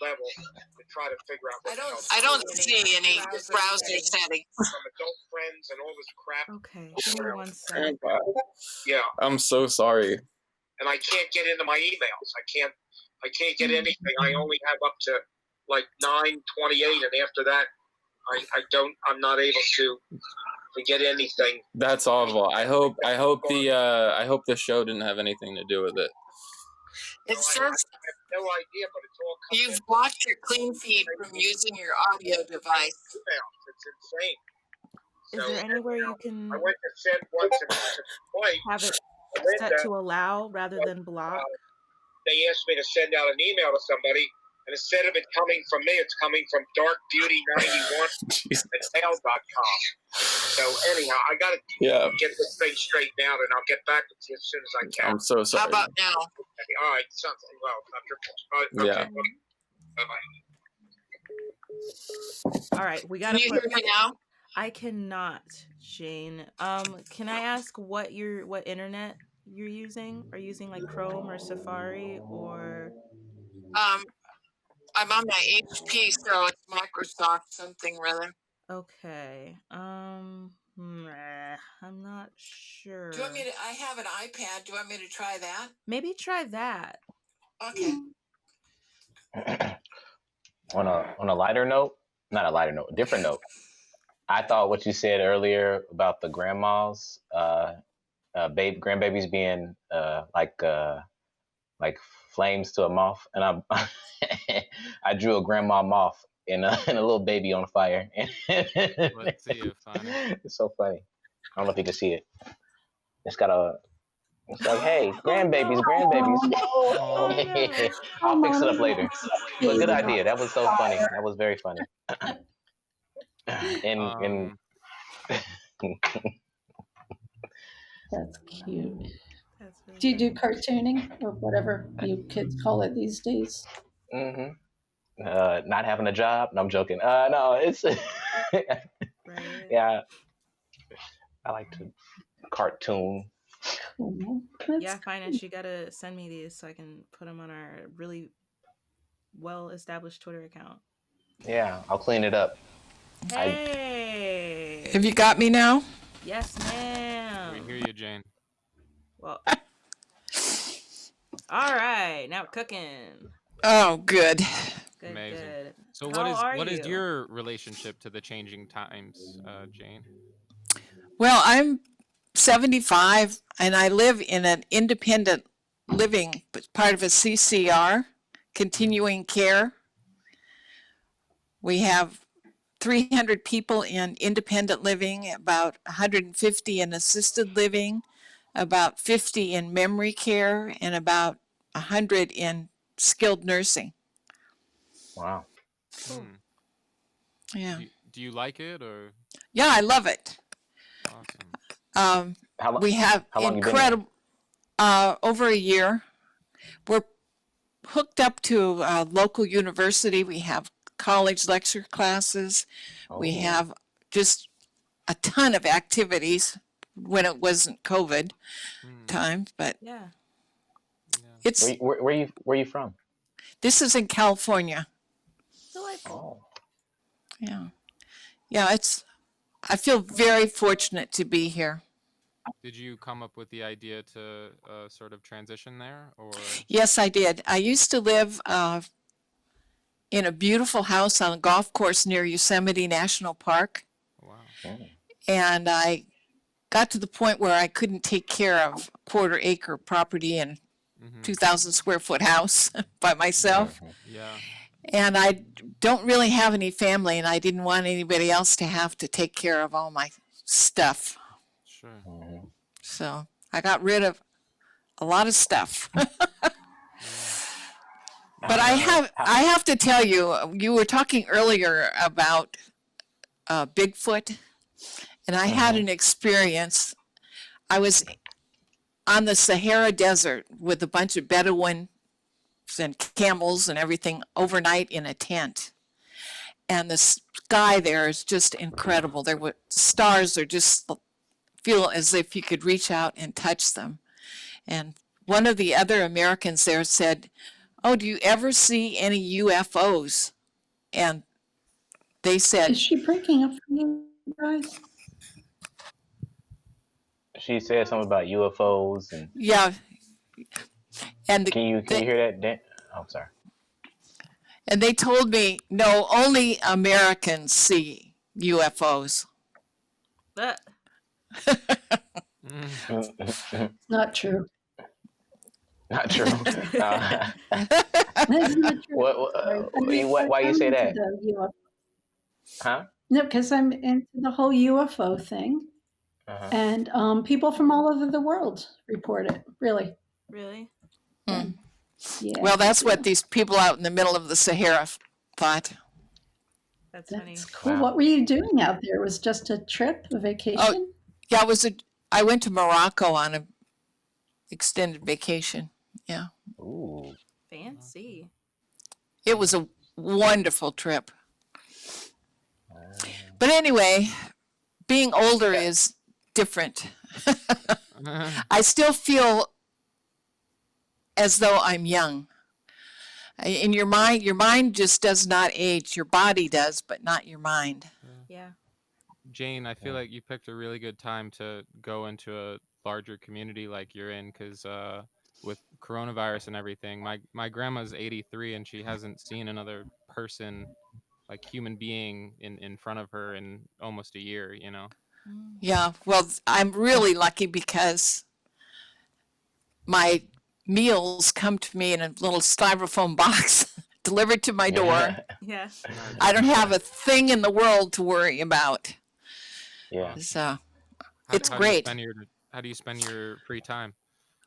level to try to figure out what I don't see any browser settings. From adult friends and all this crap. Okay, give me 1 second. Yeah. I'm so sorry. And I can't get into my emails. I can't get anything. I only have up to like 9:28, and after that, I'm not able to get anything. That's awful. I hope the show didn't have anything to do with it. It says I have no idea, but it's all coming you've blocked your clean feed from using your audio device. It's insane. Is there anywhere you I can went to send once and twice. have it Linda, set to allow rather than block? they asked me to send out an email to somebody, and instead of it coming from me, it's coming from darkbeauty91 at mail.com. So anyhow, I got to get this thing straightened out, and I'll get back to you as soon as I can. I'm so sorry. How about now? All right, sounds well. Not your fault. Yeah. Okay. Bye-bye. All right, we got Can to you hear me now? I cannot, Jane. Can I ask what internet you're using? Are you using like Chrome or Safari or? I'm on my HP, so it's Microsoft something rather. Okay. I'm not sure. Do you want me to? I have an iPad. Do you want me to try that? Maybe try that. Okay. On a lighter note, not a lighter note, a different note. I thought what you said earlier about the grandmas, grandbabies being like flames to a moth, and I drew a grandma moth and a little baby on fire. Let's see if it's so funny. I don't know if you can see it. It's like, hey, grandbabies. Oh, no. I'll fix it up later. But good idea. That was so funny. That was very funny. And That's cute. That's really Do you do cute. cartooning or whatever you kids call it these days? mm-hmm. Not having a job? No, I'm joking. No, it's Right. yeah. I like to cartoon. Cool. That's Yeah, Phines, you gotta send me these so I can put them on our really well-established Twitter account. Yeah, I'll clean it up. Hey. Have you got me now? Yes, ma'am. we hear you, Jane. Well. All right, now we're cooking. Oh, good. Good, Amazing. good. So How what is you? your relationship to the changing times, Jane? Well, I'm 75 and I live in an independent living, part of a CCR, continuing care. We have 300 people in independent living, about 150 in assisted living, about 50 in memory care, and about 100 in skilled nursing. Wow. Cool. Yeah. Do you like it or? Yeah, I love it. Awesome. We have incredible, over a year. We're hooked up to a local university. We have college lecture classes. We have just a ton of activities when it wasn't COVID time, but Yeah. it's. Where you from? This is in California. Delightful. Yeah. Yeah, I feel very fortunate to be here. Did you come up with the idea to sort of transition there, or? Yes, I did. I used to live in a beautiful house on a golf course near Yosemite National Park. Wow. And I got to the point where I couldn't take care of a quarter-acre property and 2,000 square foot house by myself. Yeah. And I don't really have any family, and I didn't want anybody else to have to take care of all my stuff. Sure. So I got rid of a lot of stuff. But I have to tell you, you were talking earlier about Bigfoot, and I had an experience. I was on the Sahara Desert with a bunch of Bedouins and camels and everything overnight in a tent. And the sky there is just incredible. There were stars are just feel as if you could reach out and touch them. And one of the other Americans there said, "Oh, do you ever see any UFOs?" And they said, Is she breaking up for you guys? She said something about UFOs and yeah. And can you hear that, Dan? Oh, sorry. And they told me, no, only Americans see UFOs. Not true. Mm-hmm. It's not true. Well, It's not true. they, It's not true. Not true. That's not true. Why you I'm say into that? the UFO. Huh? No, because I'm into the whole UFO thing, Uh-huh. and people from all over the world report it. Really, Really? Hmm. yeah. Well, that's they what do. these people out in the middle of the Sahara thought. That's funny. That's cool. Wow. What were you doing out there? It was just a trip, a Oh, vacation? yeah, I went to Morocco on an extended vacation. Yeah, Ooh. Fancy. it was a wonderful trip. But anyway, being older is different. I still feel as though I'm young. In your mind just does not age. Your body does, but not your mind. Yeah. Jane, I feel like you picked a really good time to go into a larger community like you're in, because with coronavirus and everything, my grandma's 83 and she hasn't seen another person, like human being, in front of her in almost a year. Yeah, well, I'm really lucky because my meals come to me in a little styrofoam box delivered to my door. Yeah. I don't have a thing in the world to worry about. Yeah. So How great. How do you spend your free time?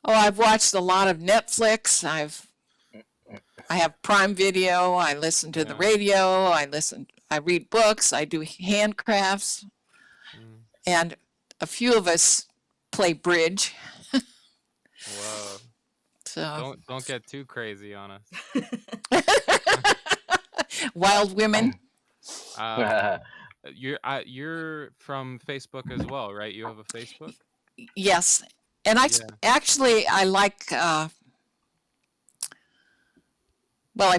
Oh, I've watched a lot of Netflix. I have Prime Video. I listen to the radio. I read books. I do handcrafts. And a few of us play bridge. Whoa. So Don't get too crazy on us. Wild women. You're from Facebook as well, right? You have a Facebook? Yes. And I like I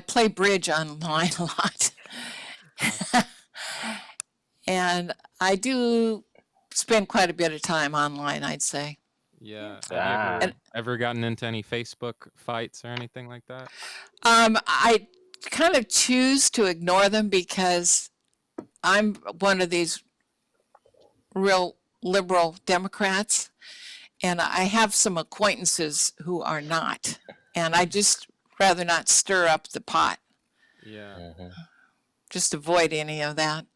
play bridge online a lot. And I do spend quite a bit of time online, I'd say. Yeah. Have you ever gotten into any Facebook fights or anything like that? I kind of choose to ignore them because I'm one of these real liberal Democrats, and I have some acquaintances who are not, and I just rather not stir up the pot. Yeah. Just avoid any of that.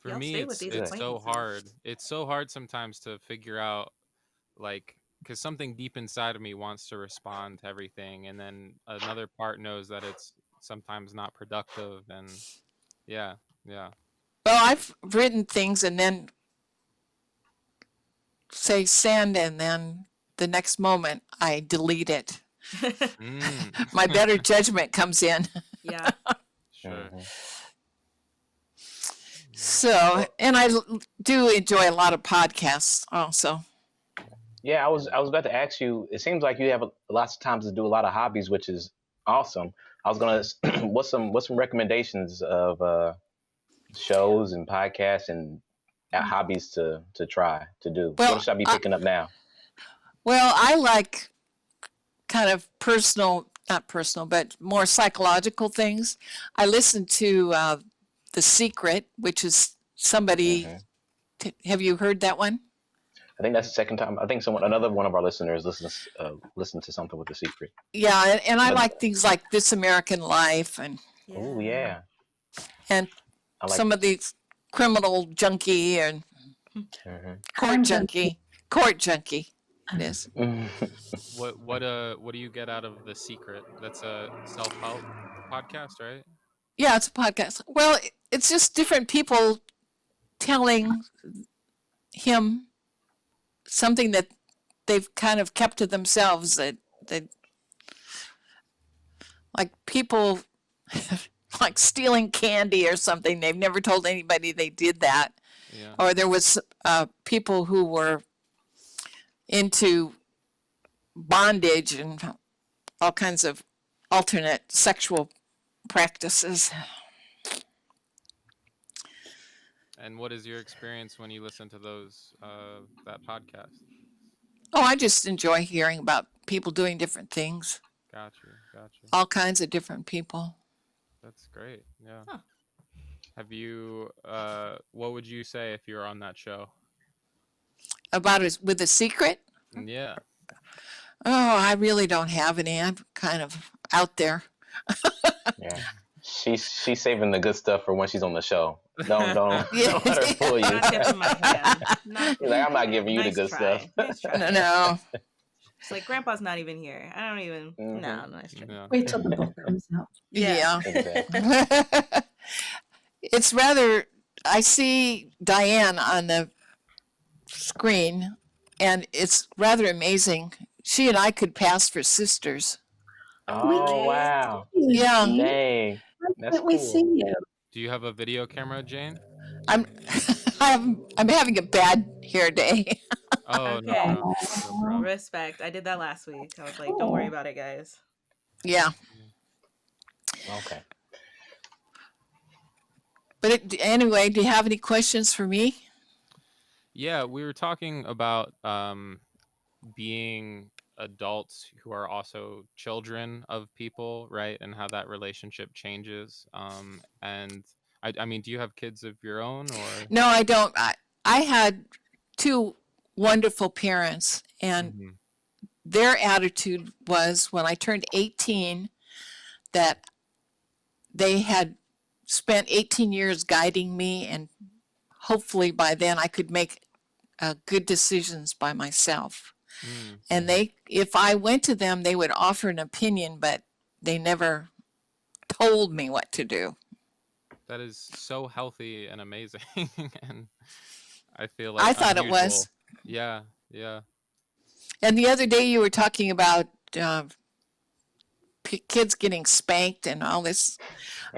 For me, it's so hard. It's so hard sometimes to figure out, like, because something deep inside of me wants to respond to everything, and then another part knows that it's sometimes not productive, and yeah. Well, I've written things and then say send, and then the next moment I delete it. My better judgment comes in. Yeah. Sure. So, and I do enjoy a lot of podcasts also. Yeah, I was about to ask you. It seems like you have lots of times to do a lot of hobbies, which is awesome. I was gonna, what's some recommendations of shows and podcasts and hobbies to try to do? Well, what should I be picking up now? Well, I like kind of not personal, but more psychological things. I listen to The Secret, which is somebody. Have you heard that one? I think that's the second time. I think another one of our listeners listened to something with The Secret. Yeah, and I like things like This American Life and oh yeah, and some of these Criminal Junkie and Court Junkie. It is. What do you get out of The Secret? That's a self-help podcast, right? Yeah, it's a podcast. Well, it's just different people telling him something that they've kind of kept to themselves, that like people like stealing candy or something. They've never told anybody they did that. Yeah. Or there was people who were into bondage and all kinds of alternate sexual practices. And what is your experience when you listen to that podcast? Oh, I just enjoy hearing about people doing different things. Gotcha. All kinds of different people. That's great. Yeah. Huh. Have you? What would you say if you were on that show? About it with The Secret? Yeah. Oh, I really don't have any. I'm kind of out there. Yeah. She's saving the good stuff for when she's on the show. Don't Yeah. don't let her fool you. Not tipping my hand. Not He's like, I'm not giving you the nice good try. stuff. Nice try. No. She's like, Grandpa's not even here. I don't even. Mhm. No, nice try. Yeah. Wait till the book comes out. Yeah. Exactly. It's rather, I see Diane on the screen, and it's rather amazing. She and I could pass for sisters. Oh really? wow. Yeah. Dang. That's Can't we cool. see you? Do you have a video camera, Jane? I'm I'm having a bad hair day. Oh, Okay. no problem. No problem. Respect. I did that last week. I was like, don't worry about it, guys. Yeah. Okay. But anyway, do you have any questions for me? Yeah, we were talking about being adults who are also children of people, right? And how that relationship changes. And I mean, do you have kids of your own or? No, I don't. I had two wonderful parents, and Mhm. their attitude was when I turned 18 that they had spent 18 years guiding me, and hopefully by then I could make good decisions by myself. Mm. And if I went to them, they would offer an opinion, but they never told me what to do. That is so healthy and amazing. And I feel I like thought it was. Yeah, yeah. And the other day you were talking about kids getting spanked and all this.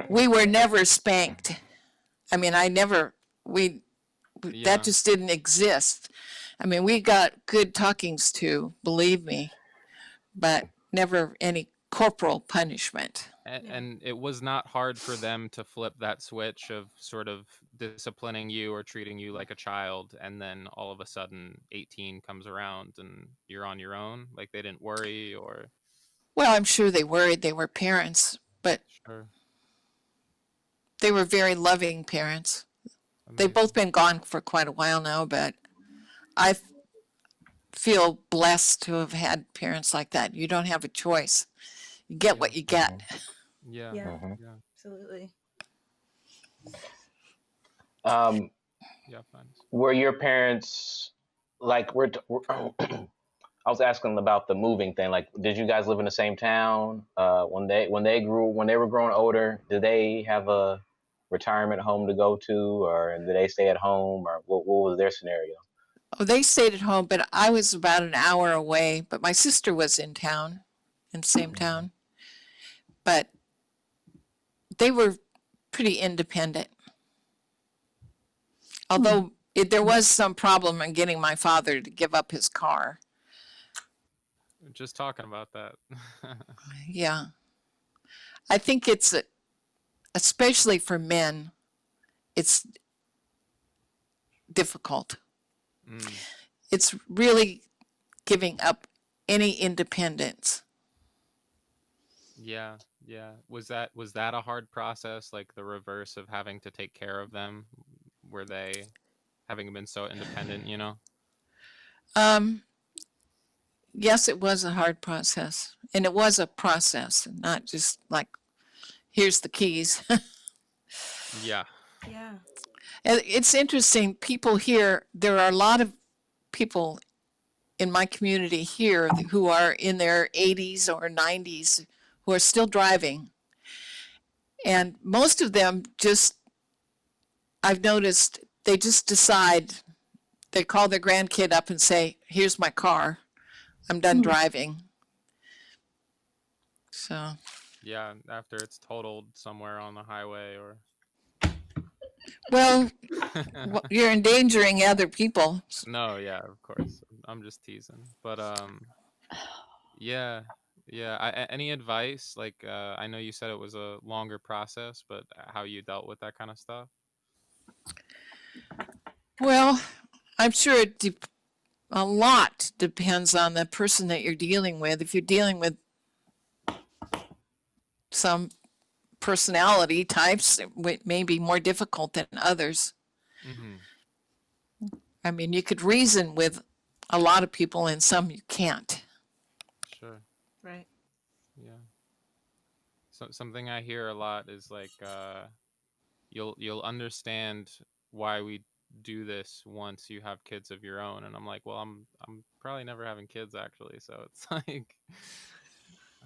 We were never spanked. I mean, Yeah. that just didn't exist. I mean, we got good talkings to, believe me, but never any corporal punishment. And it was not hard for them to flip that switch of sort of disciplining you or treating you like a child, and then all of a sudden 18 comes around and you're on your own. Like they didn't worry or. Well, I'm sure they worried. They were parents, but Sure. they were very loving parents. They've both been gone for quite a while now, but I feel blessed to have had parents like that. You don't have a choice. You get what you get. Yeah. Yeah. Mhm. Yeah. Absolutely. Yeah. Fine. Were your parents like I was asking about the moving thing. Like, did you guys live in the same town? When they were growing older, did they have a retirement home to go to, or did they stay at home, or what was their scenario? Oh, they stayed at home, but I was about an hour away. But my sister was in town, in the same town. But they were pretty independent. Although there was some problem in getting my father to give up his car. Just talking about that. Yeah. I think it's, especially for men, it's difficult. Mm. It's really giving up any independence. Yeah. Yeah. Was that a hard process? Like the reverse of having to take care of them? Were they having been so independent, you know? Yes, it was a hard process. And it was a process, not just like, here's the keys. Yeah. Yeah. And it's interesting, people here, there are a lot of people in my community here who are in their 80s or 90s who are still driving. And most of them I've noticed, they just decide, they call their grandkid up and say, here's my car, I'm done driving. So. Yeah. After it's totaled somewhere on the highway or. Well, you're endangering other people. No, yeah, of course. I'm just teasing. But yeah. Any advice? Like I know you said it was a longer process, but how you dealt with that kind of stuff? Well, I'm sure a lot depends on the person that you're dealing with. If you're dealing with some personality types, it may be more difficult than others. Mm-hmm. I mean, you could reason with a lot of people and some you can't. something I hear a lot is like you'll understand why we do this once you have kids of your own. And I'm like, well, I'm probably never having kids actually, so it's like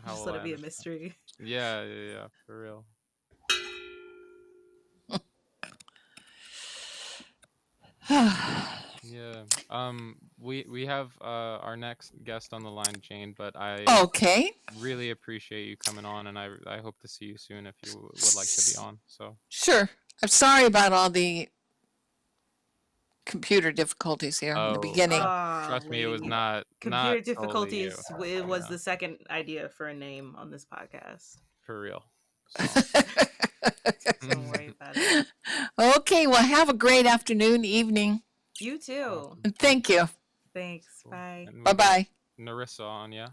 how Just will let I it be a understand? mystery. Yeah, for real. Yeah. We have our next guest on the line, Jane, but I Okay. really appreciate you coming on, and I hope to see you soon if you would like to be on. So Sure. I'm sorry about all the computer difficulties here in the beginning. Trust me, it was Lady. not Computer totally you. difficulties. It was Yeah, the second idea for a name on this podcast. for real. So Don't worry about it. Okay, well, have a great afternoon, evening, You too. awesome. and thank you. Thanks. Cool. Bye. And we Bye got bye. Narissa on, yeah.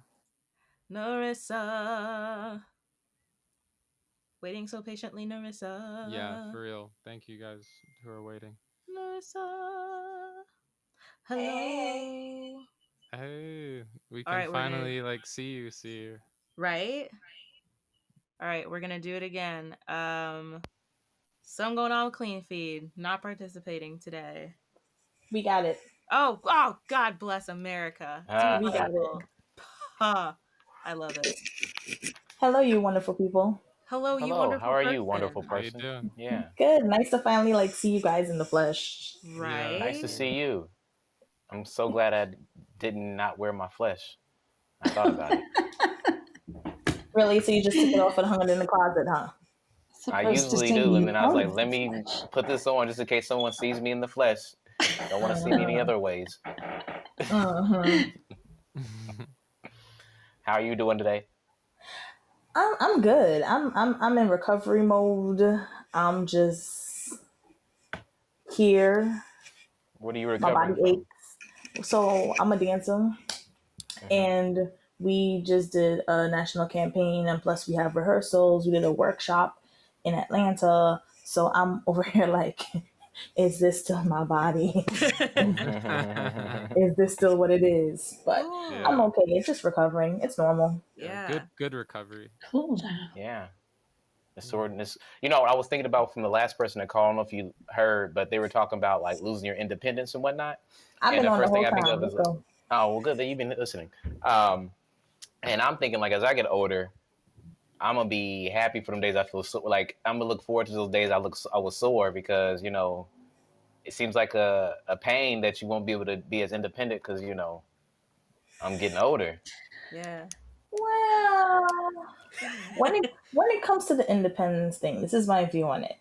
Narissa. Waiting so patiently, Narissa. Yeah, for real. Thank you guys who are waiting. Narissa. Hello. Hey, we All can right, we're gonna- finally like see you. Right? All right, we're gonna do it again. Some going on with Clean Feed, not participating today. We got it. Oh, God bless America. Ah. We got it. Huh. I love it. Hello, you wonderful people. Hello, you Hello, wonderful how are person. you, wonderful How you person? doing? Yeah, Good. Nice to finally see you guys in the flesh. Right? nice to see you. I'm so glad I didn't not wear my flesh. I thought about it. Really? So you just took it off and hung it in the closet, huh? I Supposed to usually say do, and you then I was out like, of let the me flesh. put this on just in case someone sees me in the flesh. Don't want to see me any other ways. Mm-hmm. How are you doing today? I'm good. I'm in recovery mode. I'm just here. What are you My recovering body from? aches. So I'm a dancer, and we just did a national campaign, and plus we have rehearsals. We did a workshop in Atlanta. So I'm over here like, is this still my body? Is this still what it is? But Ooh. I'm okay. It's just recovering. It's normal. Yeah. Good recovery. Cool down. Yeah. The soreness. You know, I was thinking about from the last person that called. I don't know if you heard, but they were talking about like losing your independence and whatnot. I've And been the on the first thing whole I think time. of Let's is, go. oh, well, good that you've been listening. And I'm thinking like as I get older, I'm gonna be happy for them days I feel so like I'm gonna look forward to those days I was sore because you know it seems like a pain that you won't be able to be as independent because you know I'm getting older. Yeah. Well, when it comes to the independence thing, this is my view on it.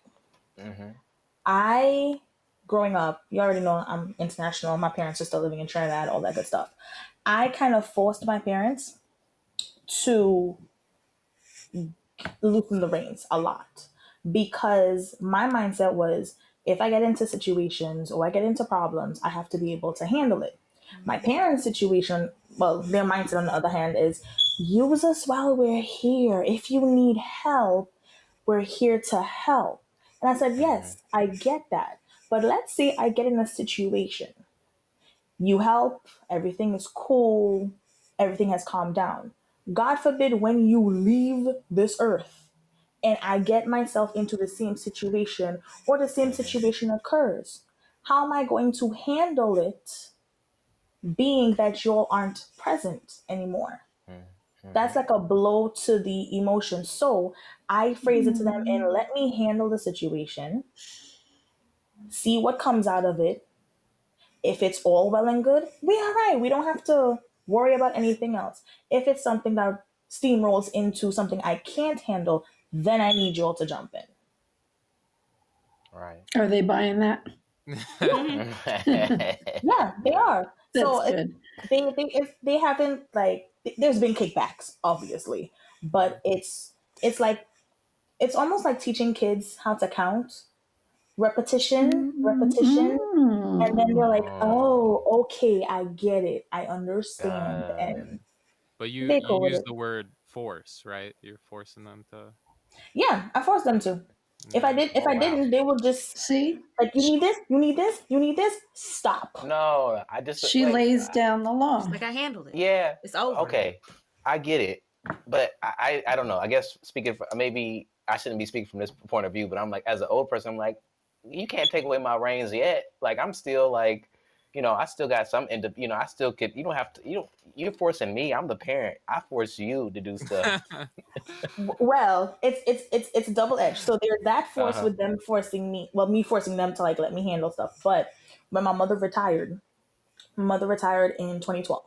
I, growing up, you already know I'm international. My parents are still living in Trinidad, all that good stuff. I kind of forced my parents to loosen the reins a lot because my mindset was if I get into situations or I get into problems, I have to be able to handle it. My parents' situation, well, their mindset on the other hand is use us while we're here. If you need help, we're here to help. And I said, yes, I get that. But let's say I get in a situation. You help, everything is cool, everything has calmed down. God forbid when you leave this earth and I get myself into the same situation or the same situation occurs. How am I going to handle it being that you all aren't present anymore? That's like a blow to the emotion. So I phrase it to them and let me handle the situation, see what comes out of it. If it's all well and good, we all right. We don't have to worry about anything else. If it's something that steamrolls into something I can't handle, then I need you all to jump in. Right. Are they buying that? Yeah, they are. That's So good. if they haven't like, there's been kickbacks, obviously, but it's like it's almost like teaching kids how to count. Repetition, and then they're like, oh, okay, I get it, I understand, and But you they cool with use it. the word force, right? You're forcing them to. Yeah, I forced them to. If I didn't, they would just See, like, you need this, you need this, you need this. Stop. No, I just she like lays down the law. She's like, I handled it. yeah. It's over. Okay, I get it, but I don't know. I guess maybe I shouldn't be speaking from this point of view, but I'm like, as an old person, I'm like, you can't take away my reins yet. Like, I'm still like, I still got some I still could. You don't have to. You're forcing me. I'm the parent. I force you to do stuff. Well, it's double edged. So there's that force Uh-huh. with them forcing me. Well, me forcing them to like let me handle stuff. But when my mother retired in 2012.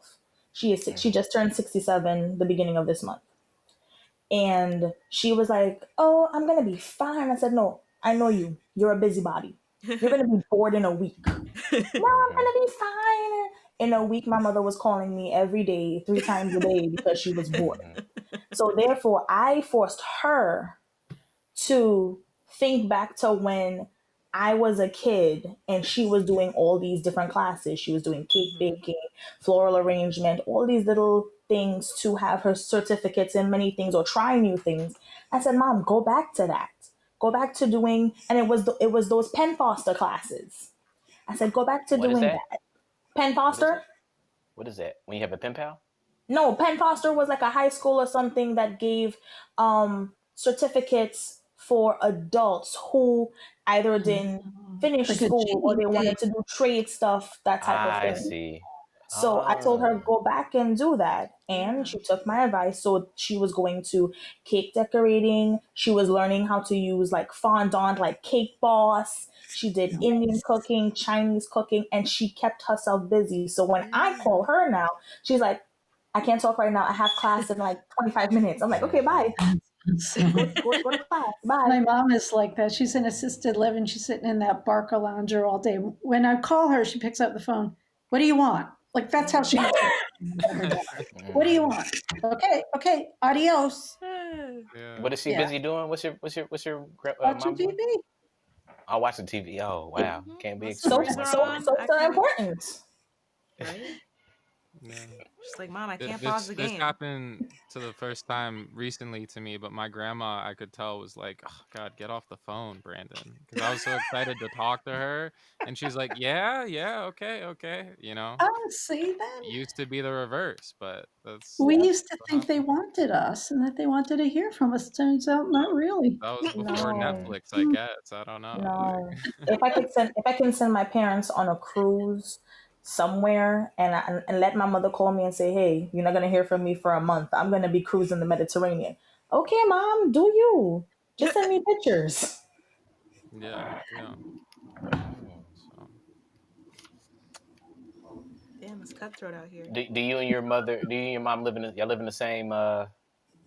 She just turned 67 the beginning of this month. And she was like, "Oh, I'm gonna be fine." I said, "No, I know you. You're a busybody. You're gonna be bored in a week." "No, I'm gonna be fine." In a week, my mother was calling me every day, 3 times a day, because she was bored. So therefore, I forced her to think back to when I was a kid and she was doing all these different classes. She was doing cake baking, floral arrangement, all these little things to have her certificates in many things or try new things. I said, "Mom, go back to that. Go back to doing," and it was those pen foster classes. I said, "Go back to What is doing that? that." Pen What is foster? that? What is that? When you have a pen pal? No, Penn Foster was like a high school or something that gave certificates for adults who either didn't finish Like a school or they GED. wanted to do trade stuff, that type of I thing. see. So I told her, Oh. go back and do that. And she took my advice. So she was going to cake decorating. She was learning how to use like fondant, like Cake Boss. She did Indian cooking, Chinese cooking, and she kept herself busy. So when I call her now, she's like, "I can't talk right now. I have class in like 25 minutes. I'm like, "Okay, bye. Go to class. Bye." My mom is like that. She's in assisted living. She's sitting in that Barker lounger all day. When I call her, she picks up the phone. "What do you want?" Like, that's how she answers. "What do you want?" Okay, adios. Yeah. What is she Yeah. busy doing? What's your Watching mom doing? TV. I'll watch the TV. Oh wow, can't be My experienced stories much are of on. that. Soaps are important. Right? Yeah. She's like, "Mom, I can't This pause the this game." happened to the first time recently to me, but my grandma, I could tell, was like, "Oh God, get off the phone, Brandon," because I was so excited to talk to her, and she's like, "Yeah, okay," Oh, see then? Used to be the reverse, but that's We Yep. used to what think they happened. wanted us and that they wanted to hear from us. Turns out not really. That was before No. Netflix, I guess. I don't know. No. Like, If I can send my parents on a cruise somewhere and let my mother call me and say, "Hey, you're not gonna hear from me for a month. I'm gonna be cruising the Mediterranean." "Okay, mom, do you? Just send me pictures." yeah. So Damn, it's cutthroat out here. Do you and your mom y'all live in the same area?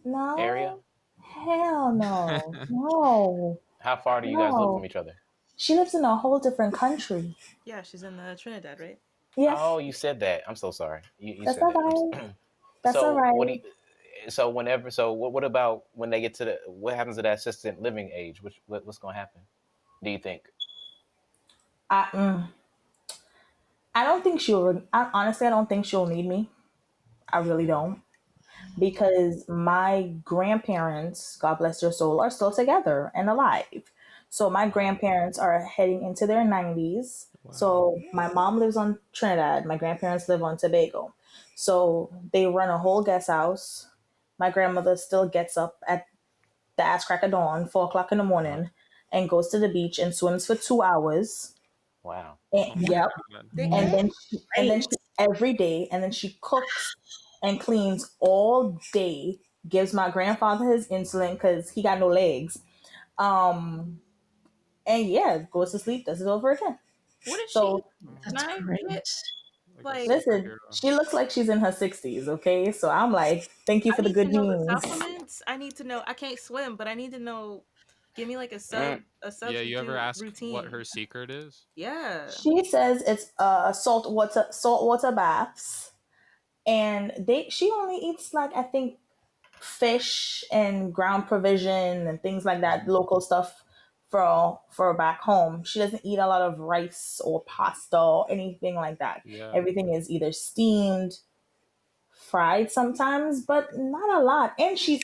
No. Hell no. No. How far do you guys live from No. each other? She lives in a whole different country. Yeah, she's in the Trinidad, right? Yes. Oh, you said that. I'm so sorry. You That's said all that. right. That's all So what do right. you, so whenever so what about when they get to what happens to that assistant living age? What's going to happen? Do you think? I I don't think honestly, I don't think she'll need me. I really don't. Because my grandparents, God bless their soul, are still together and alive. So my Wow. grandparents are heading into their 90s. wow. So my mom lives on Trinidad, my grandparents live on Tobago. So they run a whole guest house. My grandmother still gets up at the ass crack of dawn, 4 o'clock in the Uh-huh. morning, and goes to the beach and swims for 2 hours. Wow. And, Oh my yep. God. And then Great. every day, and then she cooks and cleans all day, gives my grandfather his insulin because he got no legs. And yeah, goes to sleep, does it over again. What is she? So Can That's I great. get Like a like? listen, superhero. she looks like she's in her 60s, okay? So I'm like, thank you I for the need to good know the genes. supplements. I need to know. I can't swim, but I need to know. Give me like a Mm. Yeah, you ever substitute ask what routine. her secret is? Yeah. She says it's saltwater baths, and she only eats like I think fish and ground provision and things like that, local stuff for back home. She doesn't eat a lot of rice or pasta or anything like that. Yeah. Everything is either steamed, fried sometimes, but not a lot. And she's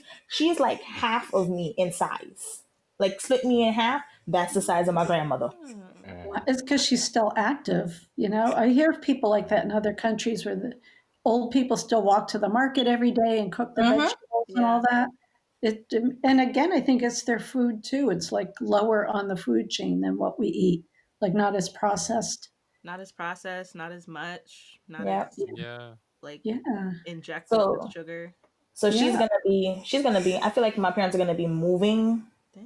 like half of me in size. Like split me in half, that's the size of my grandmother. Mm. It's because she's still active. I hear of people like that in other countries where the old people still walk to the market every day and cook the Mm-hmm. vegetables. and all that. And again, I think it's their food too. It's like lower on the food chain than what we eat, like not as processed. Not as processed, not as much, not Yeah. as Yeah. like Yeah, injected with So sugar. so yeah. she's gonna be I feel like my parents are gonna be moving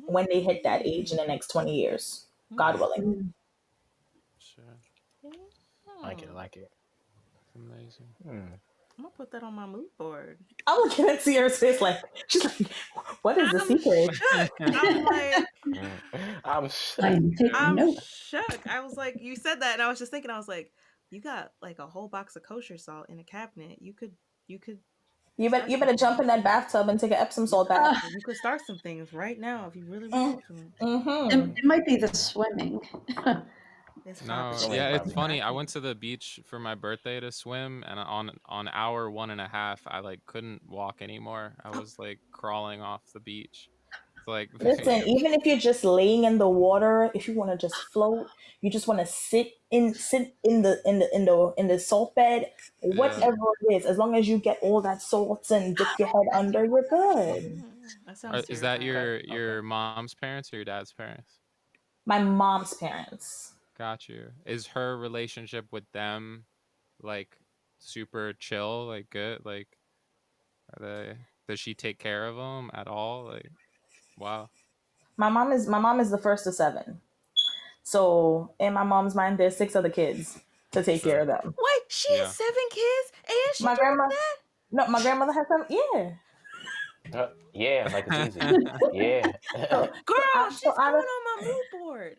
when they hit that age in Dang. the next 20 years, God willing. Mm. Sure. I like it. I like it. It's amazing. I'm gonna put that on my mood board. I'm looking at Sierra's face like she's like, what is the I'm secret? shook. I'm like, I'm I'm taking I'm notes. shook. I was like, you said that, and I was just thinking, I was like, you got like a whole box of kosher salt in a cabinet. You could You start you better some jump in things. that bathtub and take an Epsom You salt could, bath. you could start some things right now if you really Mm, wanted to. mm-hmm. It might be the swimming. It's No, probably yeah, it's probably. funny. I went to the beach for my birthday to swim, and on hour 1.5, I like couldn't walk anymore. I was like crawling off the beach. It's like, Listen, even if you're just laying in the water, if you want to just float, you just want to sit in the salt bed, yeah. whatever it is, as long as you get all that salt and dip your head under, you're good. that sounds Is that terrifying. your mom's parents or your dad's parents? My mom's parents. Got you. Is her relationship with them like super chill, like good? Like, are they? Does she take care of them at all? Like, wow. My mom is the first of seven. So in my mom's mind, there's six other kids to take care Sure. of them. Wait, she has Yeah. 7 kids, and she My doing grandma, that? no, my grandmother has some. Yeah. Yeah, like it's easy. Yeah. Girl, So she's out going of on my mood board.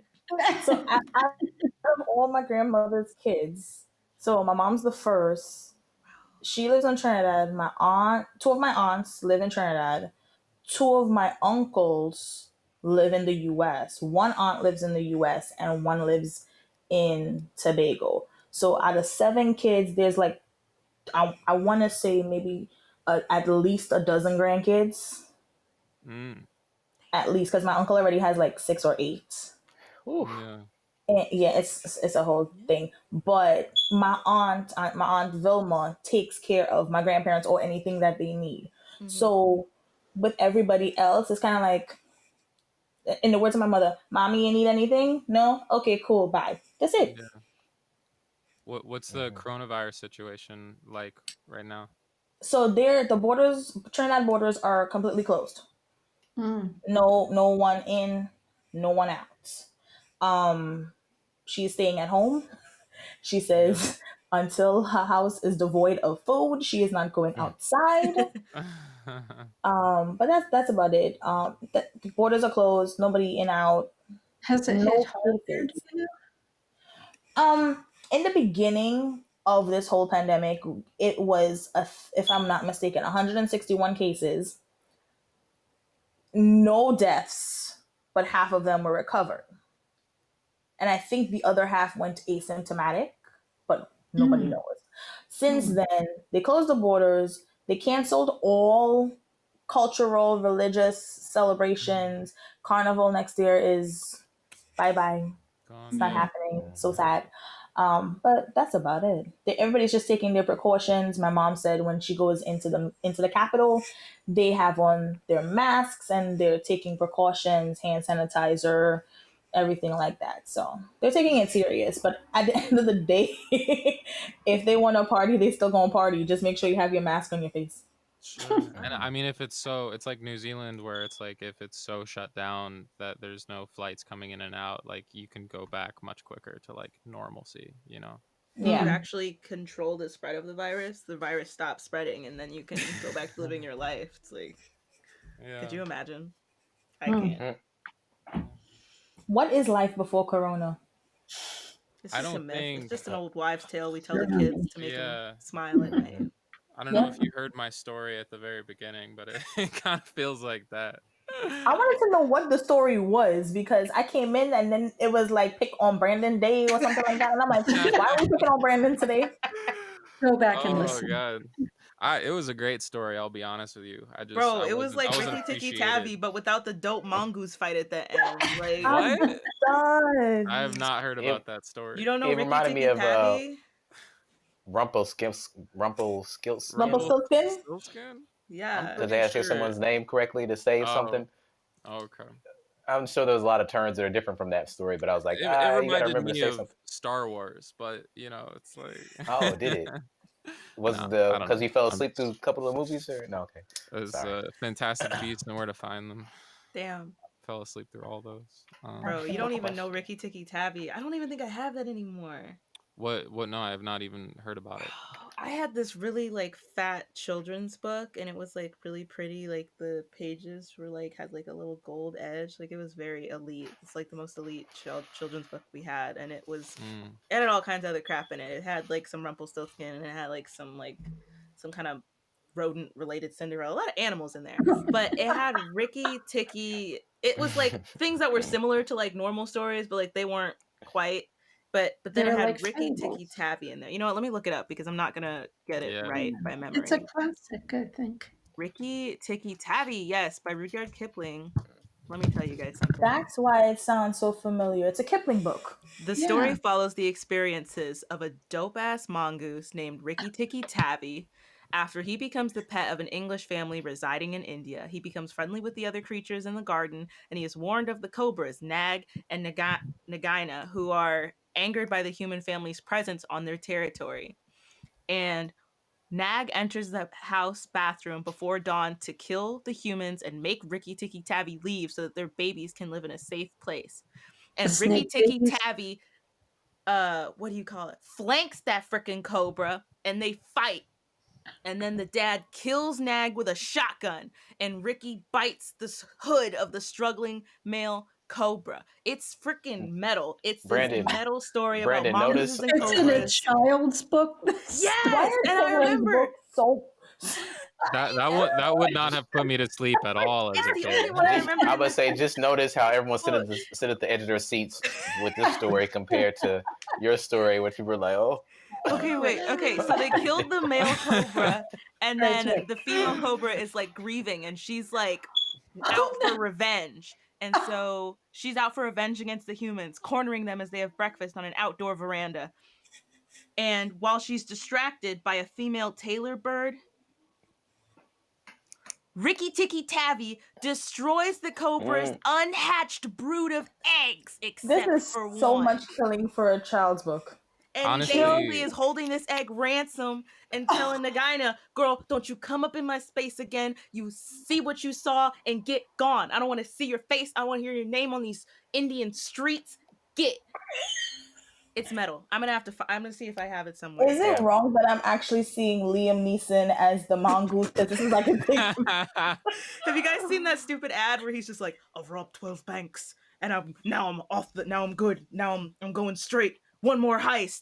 out of all my grandmother's kids, so my mom's the first. She lives in Trinidad. Two of my aunts live in Trinidad. Two of my uncles live in the U.S. One aunt lives in the U.S. and one lives in Tobago. So out of 7 kids, there's like I want to say maybe at least a dozen grandkids. Mm, At least because my uncle already has like 6 or 8. Oof. yeah. And yeah, it's a whole thing. But my aunt Vilma takes care of my grandparents or anything that they need. So with everybody else, it's kind of like, in the words of my mother, "Mommy, you need anything? No? Okay, cool, bye." That's it. Yeah. What's the coronavirus situation like right now? So Trinidad borders are completely closed. Mm. No one in, no one out. She's staying at home. She says until her house is devoid of food, she is not going outside. But that's about it. The borders are closed. Nobody in out. Has it hit No harder to cases. you? In the beginning of this whole pandemic, it was if I'm not mistaken, 161 cases, no deaths, but half of them were recovered. And I think the other half went asymptomatic, but nobody knows. Since then, they closed the borders, they canceled all cultural, religious celebrations. Carnival next year is bye bye. It's Gone, not yeah. happening. So sad. But that's about it. Everybody's just taking their precautions. My mom said when she goes into the Capitol, they have on their masks and they're taking precautions, hand sanitizer, everything like that. So they're taking it serious. But at the end of the day, if they want to party, they still gonna party. Just make sure you have your mask on your face. Sure. And I mean, if it's like New Zealand where it's like if it's so shut down that there's no flights coming in and out, like you can go back much quicker to like normalcy, you know? If you Yeah. actually control the spread of the virus stops spreading, and then you can go back to living your life. It's like, Yeah. could you imagine? I can't. What is life before Corona? It's I just a don't myth. think- It's just an old wives' tale we tell the kids to make them smile at night. I don't know if you heard my story at the very beginning, but it kind of feels like that. I wanted to know what the story was because I came in and then it was like pick on Brandon Day or something like that. And I'm like, why are we picking on Brandon today? Go back and Oh listen. god. It was a great story, I'll be honest with you. Bro, I it was wasn't- like I wasn't Ricky Tikki appreciated. Tavi, but without the dope mongoose fight at the end. Like, I'm What? done. I have not heard about that story. you don't know It Ricky reminded me Tikki of Tavi? Rumpelstiltskin. Rumpelstiltskin? Rumpelstiltskin? Yeah. Because they had to say someone's name correctly to say something. Okay. I'm sure there was a lot of turns that are different from that story, but I was like, It you gotta reminded remember to me say of something. Star Wars, but it's like. Oh, did it? Was No, the I don't because know. he fell asleep through a couple of movies or no? Okay, It was sorry. Fantastic Beasts and Where to Find Them. Damn. Fell asleep through all those. Bro, you don't even know Ricky Tikki Tavi. I don't even think I have that anymore. What? No, I have not even heard about it. I had this really like fat children's book, and it was like really pretty. Like the pages were like had like a little gold edge. Like it was very elite. It's like the most elite children's book we had, and it was it had all kinds of other crap in it. It had like some Rumpelstiltskin, and it had like some kind of rodent related Cinderella. A lot of animals in there, but it had Ricky Tikki. It was like things that were similar to like normal stories, but like they weren't quite. But then it had like Ricky fables. Tikki Tavi in there. You know what? Let me look it up because I'm not gonna get it right by memory. It's a classic, I think. Ricky Tikki Tavi, yes, by Rudyard Kipling. Let me tell you guys something. That's why it sounds so familiar. It's a Kipling book. The story follows the experiences of a dope-ass mongoose named Ricky Tikki Tavi. After he becomes the pet of an English family residing in India, he becomes friendly with the other creatures in the garden, and he is warned of the cobras, Nag and Nagaina, who are angered by the human family's presence on their territory. And Nag enters the house bathroom before dawn to kill the humans and make Ricky Tikki Tavi leave so that their babies can live in a safe place. And Ricky Tikki Tavi, what do you call it? Flanks that freaking cobra, and they fight. And then the dad kills Nag with a shotgun, and Ricky bites the hood of the struggling male cobra. It's freaking metal. It's this metal story about mongooses and cobras. It's in a child's book. Yes, and I remember that would not have put me to sleep at all as a kid. I would say just notice how everyone sit at the edge of their seats with this story compared to your story, which you were like, oh. Okay, wait. Okay, so they killed the male cobra, and then the female cobra is like grieving, and she's like out for revenge. And so she's out for revenge against the humans, cornering them as they have breakfast on an outdoor veranda. And while she's distracted by a female tailor bird, Ricky Tikki Tavi destroys the cobra's unhatched brood of eggs, except this is for so one. much killing for a child's book. And honestly, he basically is holding this egg ransom and telling Nagaina, girl, don't you come up in my space again. You see what you saw and get gone. I don't want to see your face. I don't want to hear your name on these Indian streets. Get. It's metal. I'm gonna see if I have it somewhere. Is it wrong that I'm actually seeing Liam Neeson as the mongoose? Because this is like a thing. Have you guys seen that stupid ad where he's just like, I've robbed 12 banks and I'm good. Now I'm going straight. One more heist.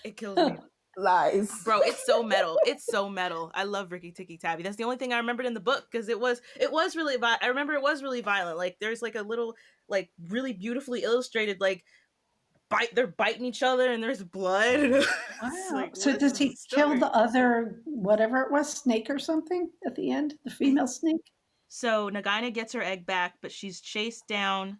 It kills me. Lies. Bro, it's so metal. It's so metal. I love Ricky Tikki Tavi. That's the only thing I remembered in the book because it was really I remember it was really violent. Like there's like a little like really beautifully illustrated like they're biting each other and there's blood. Wow. Like, so does he kill the other whatever it was, snake or something at the end? The female snake? So Nagaina gets her egg back, but she's chased down.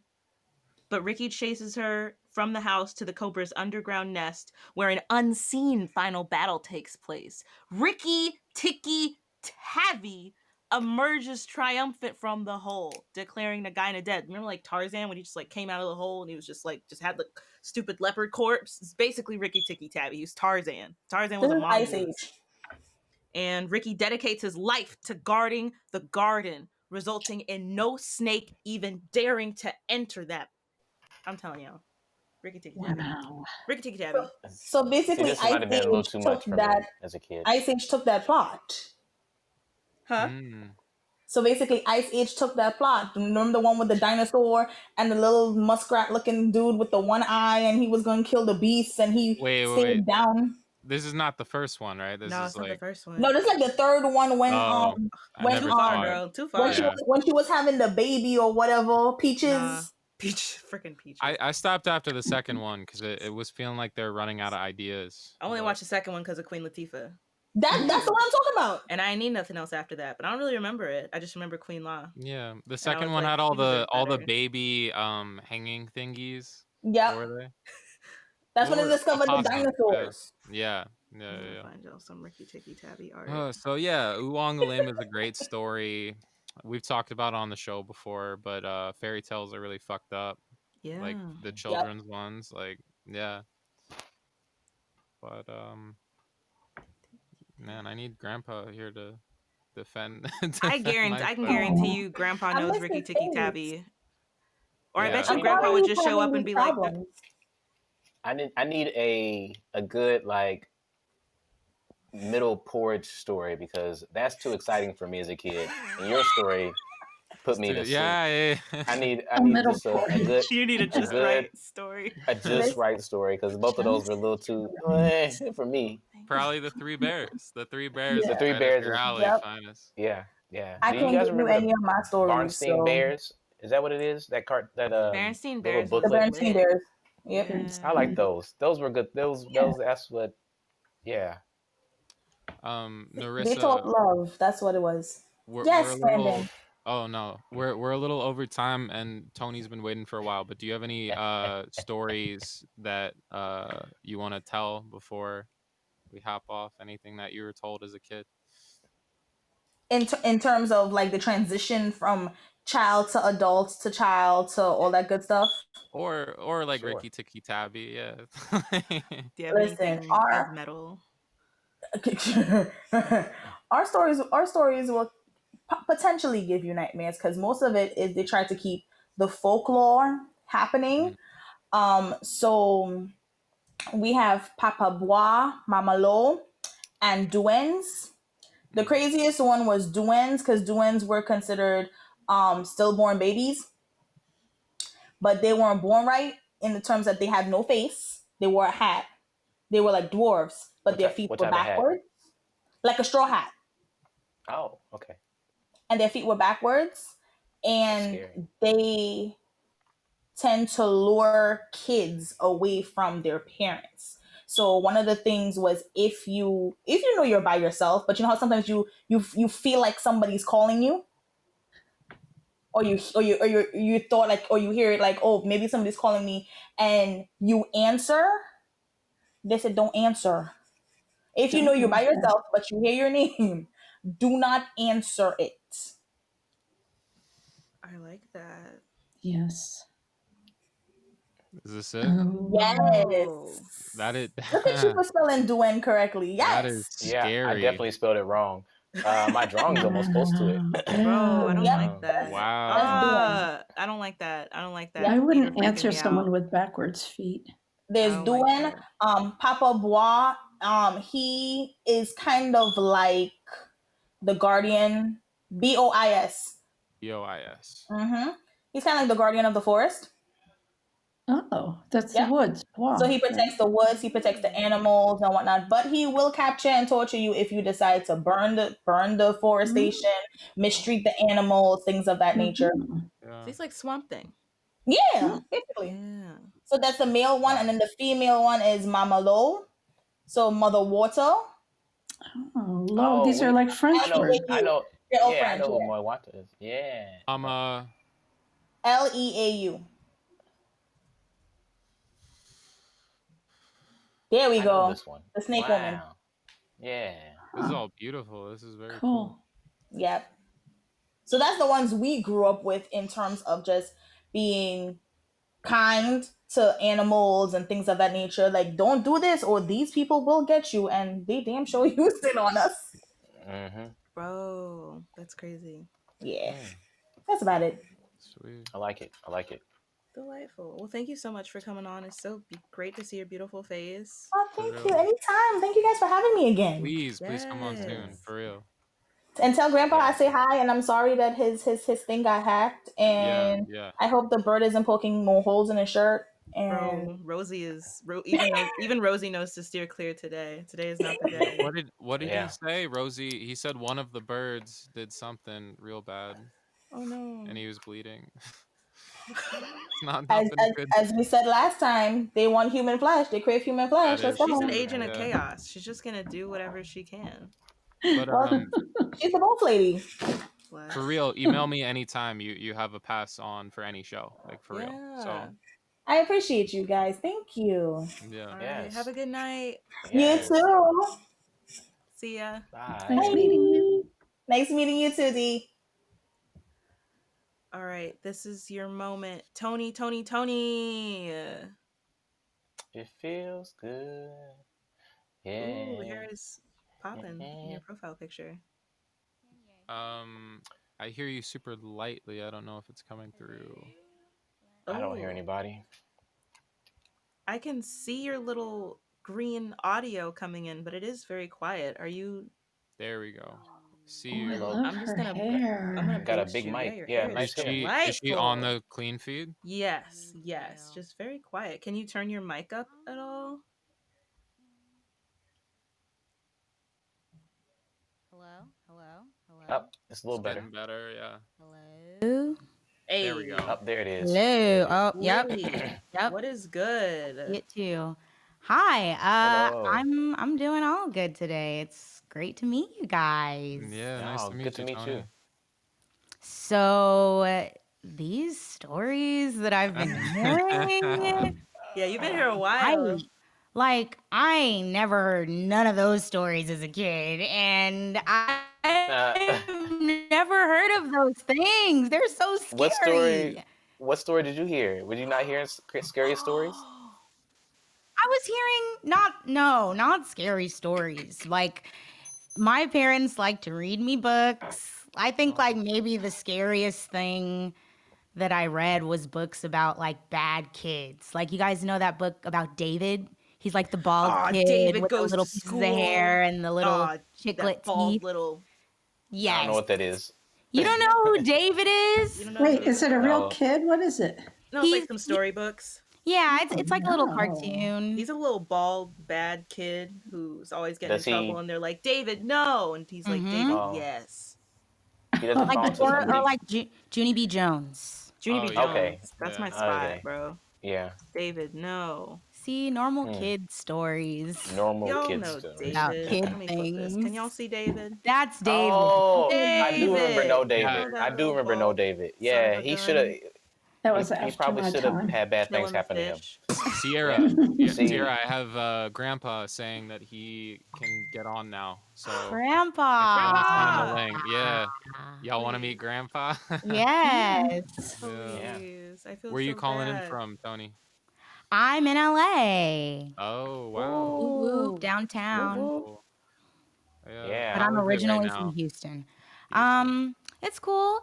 But Ricky chases her from the house to the cobra's underground nest, where an unseen final battle takes place. Ricky Tikki Tavi emerges triumphant from the hole, declaring Nagaina dead. Remember like Tarzan when he just like came out of the hole and he was just had the stupid leopard corpse? It's basically Ricky Tikki Tavi. He was Tarzan. Tarzan was a mongoose. Ice Age. And Ricky dedicates his life to guarding the garden, resulting in no snake even daring to enter that. I'm telling y'all. Ricky Tikki Tavi. Wow. Ricky Tikki Tavi. So basically, this might have been a little too much for me as a kid. Ice Age took that plot. Huh? So basically, Ice Age took that plot. Remember the one with the dinosaur and the little muskrat-looking dude with the one eye, and he was going to kill the beasts, and he stayed down. This is not the first one, right? This is it's not the first one. No, this is like the third one when too far. When she was having the baby or whatever, Peaches. Freaking Peaches. I stopped after the second one because it was feeling like they're running out of ideas. I only watched the second one because of Queen Latifah. That's the one I'm talking about. And I need nothing else after that, but I don't really remember it. I just remember Queen Law. Yeah, the second one had all the baby hanging thingies. Yeah. Were they? That's when they discovered the dinosaurs. Yeah, Yeah, I'm gonna yeah. find y'all some Ricky Tikki Tabby art. So yeah, Oolong Lim is a great story. We've talked about it on the show before, but fairy tales are really fucked up. Yeah. Like the children's ones, like yeah. But man, I need Grandpa here to defend. I defend my can story. guarantee you, Grandpa I knows miss Ricky his Tikki face. Tabby. Or I Yeah, bet I you need Grandpa like would He's just show having up and these be like, problems. I need a good like middle porridge story because that's too exciting for me as a kid. And your story put me to sleep. Yeah. I need middle just a porridge. good you need a just good right story. a just right story because both of those were a little too for me. Probably the Three Bears. The Three Bears The is Three right up Bears your is alley, Yep. Phines. yeah. I Do you can't guys give you remember any the of my stories. Barnstein So Bears? Is that what it is? That Bernstein little Bears was the booklet. Bernstein lit. Bears. Yep. Yeah. I like those. Those were good. Those that's what. Yeah. They taught Narissa, love. That's what it was. we're a Yes, little. Brandon. Oh no, we're a little over time, and Tony's been waiting for a while. But do you have any stories that you want to tell before we hop off? Anything that you were told as a kid? In terms of like the transition from child to adult to child to all that good stuff. Or like Sure. Ricky Tikki Tabby, yeah. Do you have Listen, anything as metal? our stories will potentially give you nightmares because most of it is they try to keep the folklore happening. So we have Papa Bois, Mama Lo, and Duens. The craziest one was Duens because Duens were considered stillborn babies, but they weren't born right in the terms that they had no face. They wore a hat. They were like dwarves, but their feet What were type of hat? backwards, like a straw hat, Oh, okay. and their feet were backwards, That's and scary. they tend to lure kids away from their parents. So one of the things was if you know you're by yourself, but you know how sometimes you feel like somebody's calling you, or you thought like, or you hear it like, oh, maybe somebody's calling me, and you answer. They said don't answer. If you know you're by yourself but you hear your name, do not answer it. I like that. Yes. Is this it? Oh, Yes. That it. Look at you for spelling Duen correctly. Yes. That is Yeah, scary. I definitely spelled it wrong. My drawing's almost close to it. Bro, I don't Yep. like that. Wow. I don't like that. I don't like that. Yeah. I Feet are wouldn't freaking answer me someone out. with backwards feet. There's I don't like Duen. that. Papa Bois. He is kind of like the guardian. BOIS. BOIS. He's kind of like the guardian of the forest. Oh, that's Yep. the woods. Wow. So he protects the woods, he protects the animals and whatnot. But he will capture and torture you if you decide to burn the forestation, mistreat the animals, things of that nature. Yeah. So he's like Swamp Thing. Yeah, basically. Yeah. So that's the male one, and then the female one is Mama Lo. So Mother Water. Oh, Lo. These are like French words. I know. They're all Yeah, French, I know yeah. what Moiwata is. Yeah. Leau. There we I go. know this one. The snake Wow. woman. Yeah. This is all beautiful. This is very Cool. Yep. So that's the ones we grew up with in terms of just being kind to animals and things of that nature. Like, don't do this or these people will get you, and they damn sure used it on us. Bro, that's crazy. Yeah. That's about it. Sweet. I like it. Delightful. Well, thank you so much for coming on. It's so great to see your beautiful face. Oh, thank you. Anytime. Thank you guys for having me again. Please come on soon. Yes. For real. And tell Grandpa I say hi, and I'm sorry that his thing got hacked. And Yeah. I hope the bird isn't poking more holes in his shirt. And Bro, Rosie is even Rosie knows to steer clear today. Today is not the day. What did he say, Rosie? He said one of the birds did something real bad. Oh no. And he was bleeding. It's not as, nothing as, good. as we said last time, they want human flesh. They crave human flesh. Let's go. She's an agent of chaos. She's just gonna do whatever she can. But she's the boss lady. For real, email me anytime you have a pass on for any show, like for real. So I appreciate you guys. Thank you. Yeah. All right. Yes. Have a good night. You Yes. too. See ya. Bye. Nice meeting you. Bye. Nice meeting you too, D. All right. This is your moment. Tony, Tony, Tony. It feels good. Ooh, the Yeah. hair is popping in your profile picture. I hear you super lightly. I don't know if it's coming through. I don't hear Oh. anybody. I can see your little green audio coming in, but it is very quiet. Are you? There we go. See Oh, I you. love I'm just her gonna. hair. I'm gonna Got a boost big you. mic. Yeah, your Yeah, hair nice is hair. Is she on delightful. the clean feed? Yes, yes. Just very quiet. Can you turn your mic up at all? Up. It's a little It's better. getting better. Yeah. Hello. Hey, There we go. Up there it is. Hello. There it is. Oh, yep. Lee, Yep. what is good? It too. Hi. Hello. I'm doing all good today. It's great to meet you guys. Yeah. Nice Oh, to good meet to you, meet Tony. you. So these stories that I've been hearing, Yeah, you've been here a while. I never heard none of those stories as a kid, and I've never heard of those things. They're so scary. What story did you hear? Were you not hearing scary stories? I was hearing not scary stories. Like my parents like to read me books. I think like maybe the scariest thing that I read was books about like bad kids. Like you guys know that book about David? He's like the bald Aw, kid David with the goes little to pieces of hair school. and the little Aw, chiclet that bald teeth. little. I don't know Yes. what that is. You don't know who David You is? don't know Wait, who is it a real No. kid? What is it? No, it's like He's some storybooks. yeah, it's like a little no. cartoon. He's a little bald, bad kid who's always getting Does in he- trouble, and they're like, "David, no!" And he's like, "David, Oh. yes." He doesn't fall Like into or somebody. like Junie B. Jones. Junie Oh, B. yeah. Jones. Okay. That's Yeah. my spot, Okay. bro. Yeah. David, no. See, normal kid stories. Normal Y'all kids know stories. About David. kid Let me flip this. Can things. y'all see David? That's David. Oh, I do remember David! No You David. know I that do little remember No bald David. son Yeah, of a he gun should have. That was He after probably my should have time. had bad things killing the happen to him. fish. Sierra, See- Sierra, I have Grandpa saying that he can get on now. So Grandpa. send him a link. Yeah, y'all want to meet Grandpa? Yes. Yeah. Please. I feel Where are you so calling bad. in from, Tony? I'm in LA. Oh wow. Whoop, whoop, downtown. Cool. Yeah. But how I'm is it right originally now? from Houston. Houston. It's cool.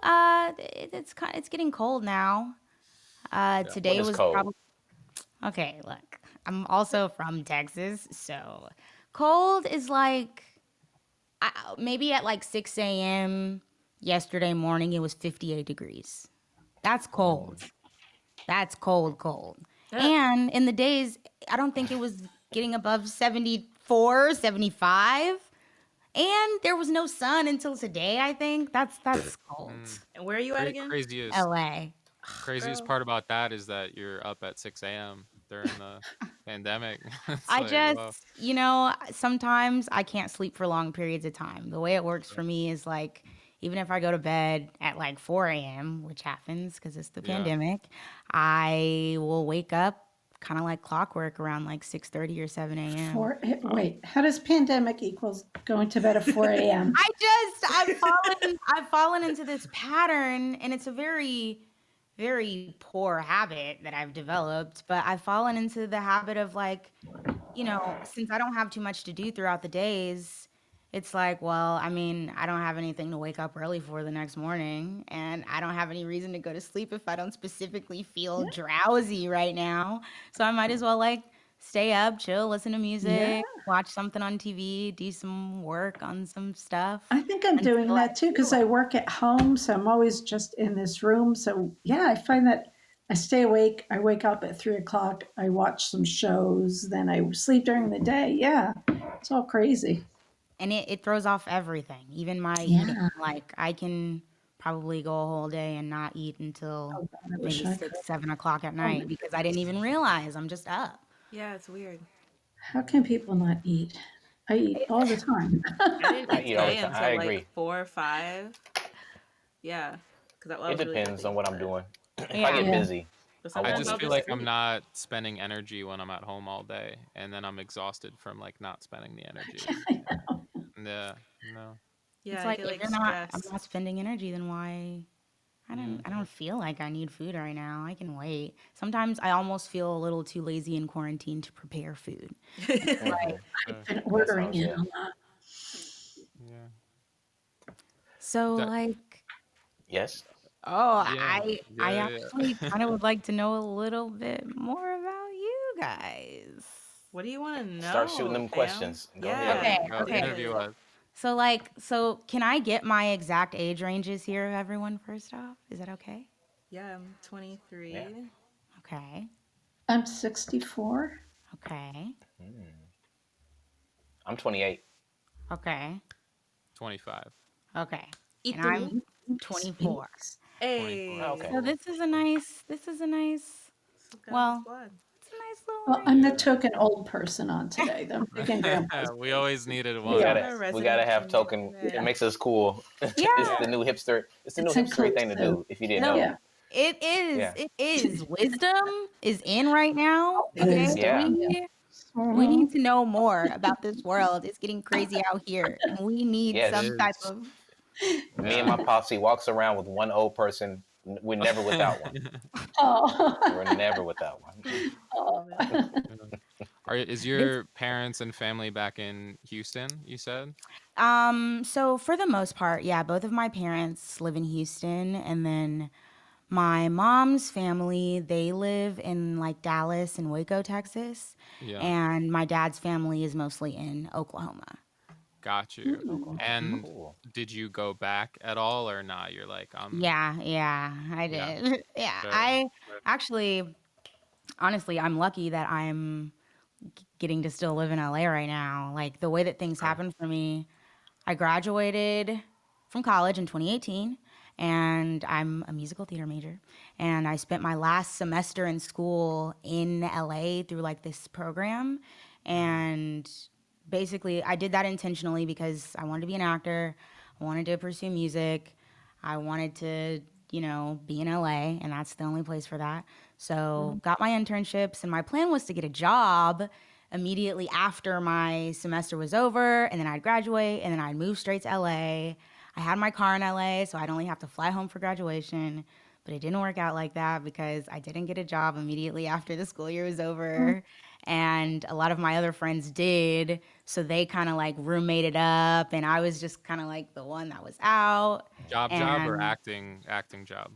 It's getting cold now. Today What is was cold? probably okay. Look, I'm also from Texas, so cold is like maybe at like 6 a.m. yesterday morning it was 58 degrees. That's cold. That's cold. Yeah. And in the days, I don't think it was getting above 74, 75. And there was no sun until today, I think. That's cold. And where are you at again? Craziest LA. Girl. part about that is that you're up at 6 a.m. during the pandemic. It's I like, just, whoa. sometimes I can't sleep for long periods of time. The way it works for me is like, even if I go to bed at like 4 a.m., which happens because it's the Yeah. pandemic, I will wake up kind of like clockwork around like 6:30 or 7 a.m. Wait, how does pandemic equals going to bed at 4 a.m.? I've fallen into this pattern, and it's a very, very poor habit that I've developed, but I've fallen into the habit of like, since I don't have too much to do throughout the days, it's like, well, I mean, I don't have anything to wake up early for the next morning, and I don't have any reason to go to sleep if I don't specifically feel drowsy right now. So I might as well like stay up, chill, listen to music, watch something on TV, do some work on some stuff. I think I'm doing until I that too because I work at home, so I'm always just in this room. So yeah, I find that I stay awake. I wake up at 3 o'clock. I watch some shows, then I sleep during the day. Yeah, it's all crazy. And it throws off everything, even my eating. Like I can probably go a whole day and not eat until maybe wish I 6, 7 o'clock at night because I didn't even realize I'm just up. Yeah, it's weird. How can people not eat? I eat all the time. I didn't I eat eat all the today time. until I like agree. 4 or 5. Yeah, because It depends on what I'm doing. If I Yeah. get Yeah. busy, But I sometimes just I'll feel just like I'm sleep. not spending energy when I'm at home all day, and then I'm exhausted from like not spending the energy. Yeah, no. Yeah, It's I like get if like you're not, I'm stressed. not spending energy, then why? I don't feel like I need food right now. I can wait. Sometimes I almost feel a little too lazy in quarantine to prepare food. Mhm. I've been That ordering sounds it yeah. a lot. Yeah. So That, like, Yes. oh, yeah. I Yeah. actually kind of would like to know a little bit more about you guys. What do you want to Start shooting know, them fam? questions. Go ahead. Okay, Yeah, Go do okay. interview it. us. So can I get my exact age ranges here of everyone first off? Is that okay? Yeah, I'm Yeah. 23. Okay. I'm 64. Okay. Mm. I'm 28. Okay. 25. Okay. Y And tú? I'm 24. Oh, 24. Hey, okay. So this is a nice, some kind of well, squad. it's a nice little Well, I'm the range. Yeah. token old person on today. I'm taking grandpa's We place. always needed We We one. are. gotta The we gotta resident have token. senior. It Yeah. makes us cool. Yeah, It's the new hipster. It's the new It's hipstery thing to inclusive. do. If you didn't no, know. Yeah. it is. Yeah. It is. Wisdom is in right now. Okay. Yeah. Wisdom. We Yes. we Mhm. need to know more about this world. It's getting crazy out here. And we need It Yes. some type is. of Me and Yeah. my posse walks around with one old person. We're never without one. We're Oh. never without one. Oh. Love it. Is this your parents and family back in Houston, you said? so for the most part, yeah, both of my parents live in Houston, and then my mom's family, they live in like Dallas and Waco, Texas, Yeah. and my dad's family is mostly in Oklahoma. Got you. Oklahoma. And Cool. did you go back at all or not? You're like, Yeah, I yeah, did. Yeah, fair. I actually, honestly, I'm lucky that I'm getting to still live in LA right now. Like the way that things Fair. happened for me, I graduated from college in 2018 and I'm a musical theater major. And I spent my last semester in school in LA through like this program. And basically, I did that intentionally because I wanted to be an actor, I wanted to pursue music, I wanted to, be in LA, and that's the only place for that. So, got my internships, and my plan was to get a job immediately after my semester was over, and then I'd graduate, and then I'd move straight to LA. I had my car in LA, so I'd only have to fly home for graduation. But it didn't work out like that because I didn't get a job immediately after the school year was over. And a lot of my other friends did. So they kind of like roommated up, and I was just kind of like the one that was out. Job or And acting job?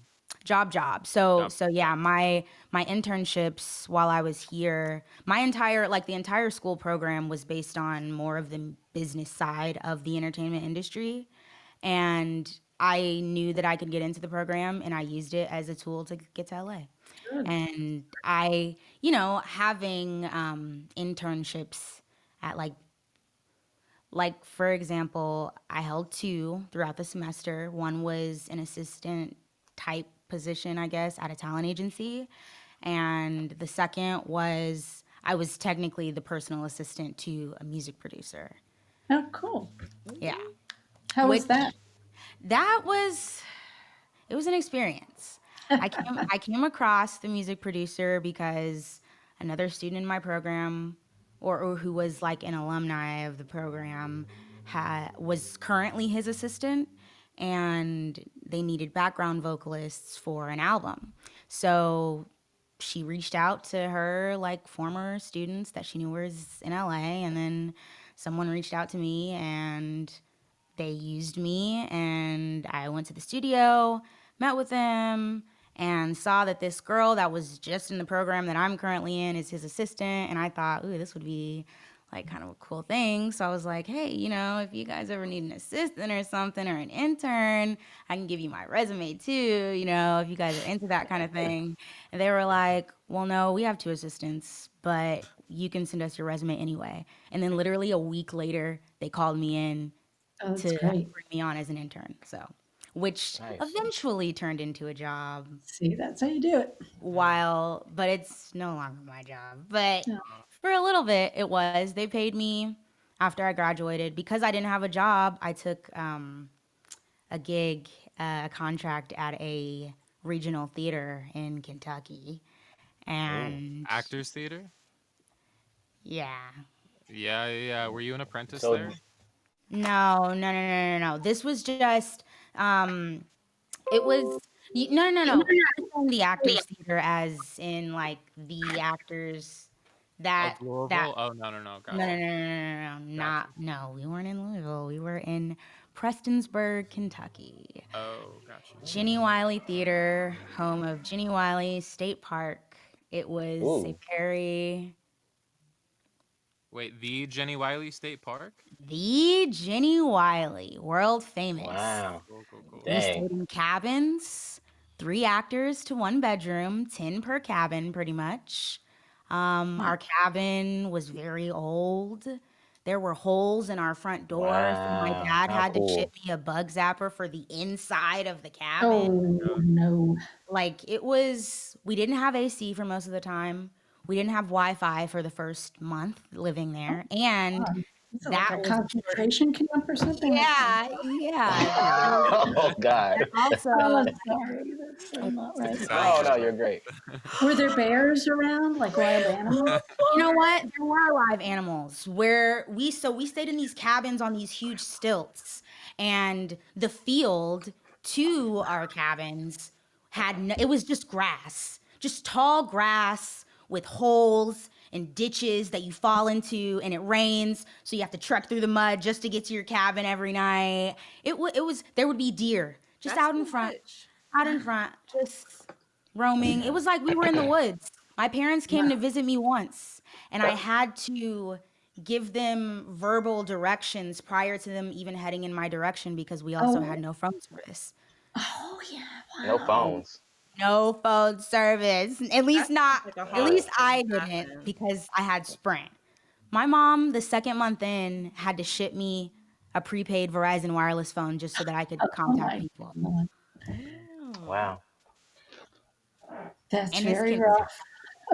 job. So Job. yeah, my internships while I was here, the entire school program was based on more of the business side of the entertainment industry, and I knew that I could get into the program, and I used it as a tool to get to LA. Good. And I, having internships at like for example, I held two throughout the semester. One was an assistant type position, I guess, at a talent agency, and the second was I was technically the personal assistant to a music producer. Oh, cool. Yeah. How Which was that? that was it was an experience. I came across the music producer because another student in my program, or who was like an alumni of the program, was currently his assistant, and they needed background vocalists for an album. So she reached out to her like former students that she knew was in LA, and then someone reached out to me, and they used me, and I went to the studio, met with them, and saw that this girl that was just in the program that I'm currently in is his assistant. And I thought, ooh, this would be like kind of a cool thing. So I was like, hey, if you guys ever need an assistant or something or an intern, I can give you my resume too, if you guys are into that kind of thing. And they were like, well, no, we have two assistants, but you can send us your resume anyway. And then literally a week later, they called me in Oh, that's to great. bring me on as an intern. So, which Nice. eventually turned into a job See, that's how you do it. but it's no longer my job. But No. for a little bit, it was. They paid me after I graduated. Because I didn't have a job, I took a gig, a contract at a regional theater in Kentucky. And Actors Theater? yeah. Yeah. Were you an apprentice So there? No. This was just it was no. I was in the actors theater as in like the actors that Of Louisville? Oh, no. Gotcha. no. We weren't in Louisville. We were in Prestonsburg, Kentucky. Oh, gotcha. Ginny Wiley Theater, home of Ginny Wiley State Park. It was a ooh, very Wait, the Jenny Wiley State Park? the Ginny Wiley, world famous. wow, Cool. We dang, stayed in cabins, 3 actors to 1 bedroom, 10 per cabin, pretty much. Our cabin was very old. There were holes in our front door, so my wow, dad how had to ship cool. me a bug zapper for the inside of the cabin. Oh, no. Like we didn't have AC for most of the time. We didn't have Wi-Fi for the first month living there, and Is it that like a was concentration camp or something? yeah. Oh God. Also, Oh, I'm sorry. That's so not right. Oh no, you're great. Were there bears around, like wild animals? you know what? There were live animals where we stayed in these cabins on these huge stilts, and the field to our cabins it was just grass, just tall grass with holes and ditches that you fall into, and it rains, so you have to trek through the mud just to get to your cabin every night. It was there would be deer just That's out in too front, much. just roaming. It was like we were in the woods. My parents came to visit me once, and I had to give them verbal directions prior to them even heading in my direction because we also had no phone service. Oh, yeah. No Wow. phones. No phone service. At least That sounds like a at hard least thing I to didn't happen. because I had Sprint. My mom, the second month in, had to ship me a prepaid Verizon wireless phone just so that I could Oh, contact my people. God. Wow. That's And this very kid was rough.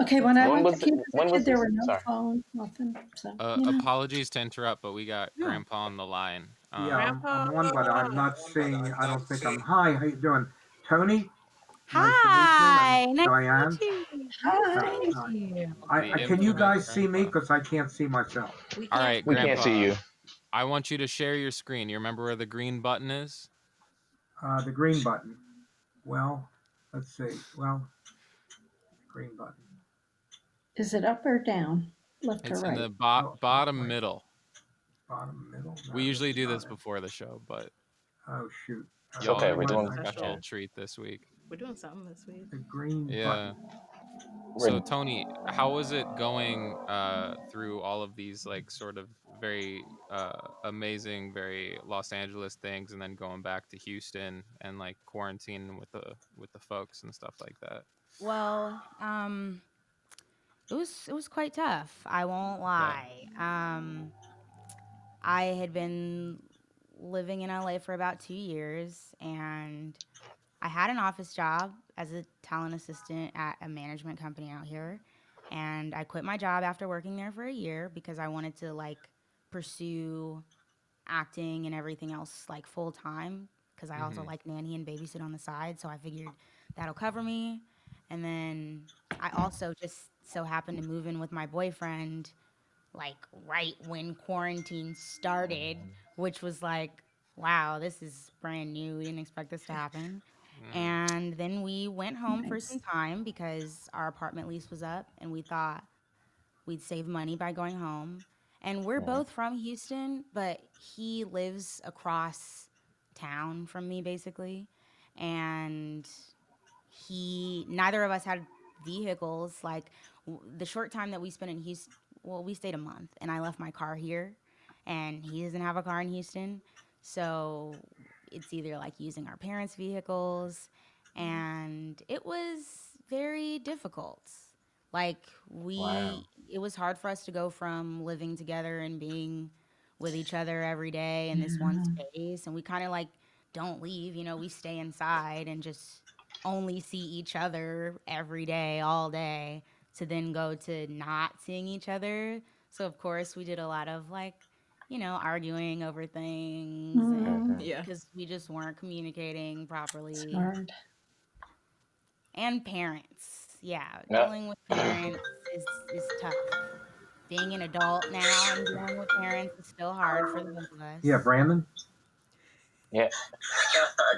Okay, when I When went to was it? camp as When a was kid, there this? were no Sorry. phones, nothing. So, you know. Apologies to interrupt, but we got Grandpa on the line. Yeah, Grandpa. I'm one, but I'm not seeing. I don't think I'm. Hi, how you doing, Tony? Nice Hi, to meet nice you. to And Diane. meet you. Hi. Nice to meet you. The Can you infamous guys see me? Grandpa. Because I can't see myself. We All can't right, We can't see Grandpa. you. I want you to share your screen. You remember where the green button is? The green button. Well, let's see. Well, green button. Is it up or down? Left or It's in the right? bottom Right. middle. Bottom middle. No, We usually that's do not this it. before the show, but Oh shoot. It's okay, y'all we're get doing- a special Yeah. treat this week. We're doing something this week. The green Yeah. button. So Tony, how was it going through all of these like sort of very amazing, very Los Angeles things, and then going back to Houston and like quarantining with the folks and stuff like that? Well, it was quite tough. I won't lie. I had been living in LA for about 2 years, and I had an office job as a talent assistant at a management company out here. And I quit my job after working there for a year because I wanted to like pursue acting and everything else like full time because I also like nanny and babysit on the side. So I figured that'll cover me. And then I also just so happened to move in with my boyfriend like right when quarantine started, which was like, wow, this is brand new. We didn't expect this to happen. And then we went home for some time because our apartment lease was up and we thought we'd save money by going home. And we're both from Houston, but he lives across town from me basically. And neither of us had vehicles. Like the short time that we spent in Houston, well, we stayed a month and I left my car here and he doesn't have a car in Houston. So it's either like using our parents' vehicles, and it was very difficult. Like it was hard for us to go from living together and being with each other every day in this one space, and we kind of like don't leave, we stay inside and just only see each other every day, all day, to then go to not seeing each other. So of course we did a lot of like, arguing over things Yeah. because we just weren't communicating properly. Smart. And parents, dealing with parents is tough. Being an adult now and dealing with parents is still hard for the both of us. Yeah, Brandon? Yeah.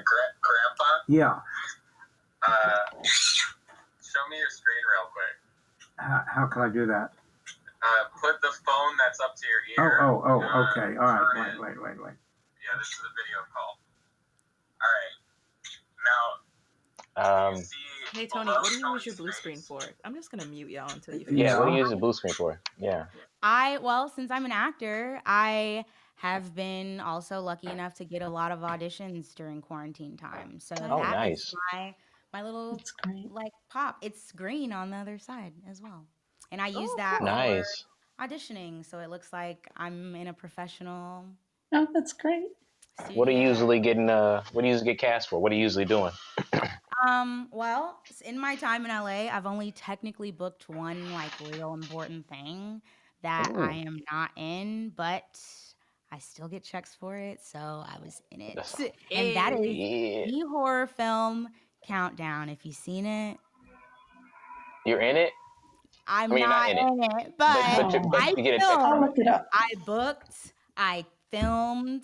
Grandpa? Yeah. Show me your screen real quick. How can I do that? Put the phone that's up to your ear. Okay. All right. Wait. Yeah, this is a video call. All right. Now, you see Hey Tony, what do you use your blue screen for? I'm just gonna mute y'all until you. Yeah, what do you use the blue screen for? Yeah. Well, since I'm an actor, I have been also lucky enough to get a lot of auditions during quarantine time. So Oh, that nice. is my little That's great. like pop. It's green on the other side as well. And I use that Nice. for auditioning, so it looks like I'm in a professional Oh, that's great. studio. What do you usually get cast for? What are you usually doing? Well, in my time in LA, I've only technically booked one like real important thing that I am not in, but I still get checks for it, so I was in it. And that is the horror film Countdown. If you've seen it, You're in it? I'm I mean, not you're not in in it, but you get a check I'll from look it up. I booked, I filmed,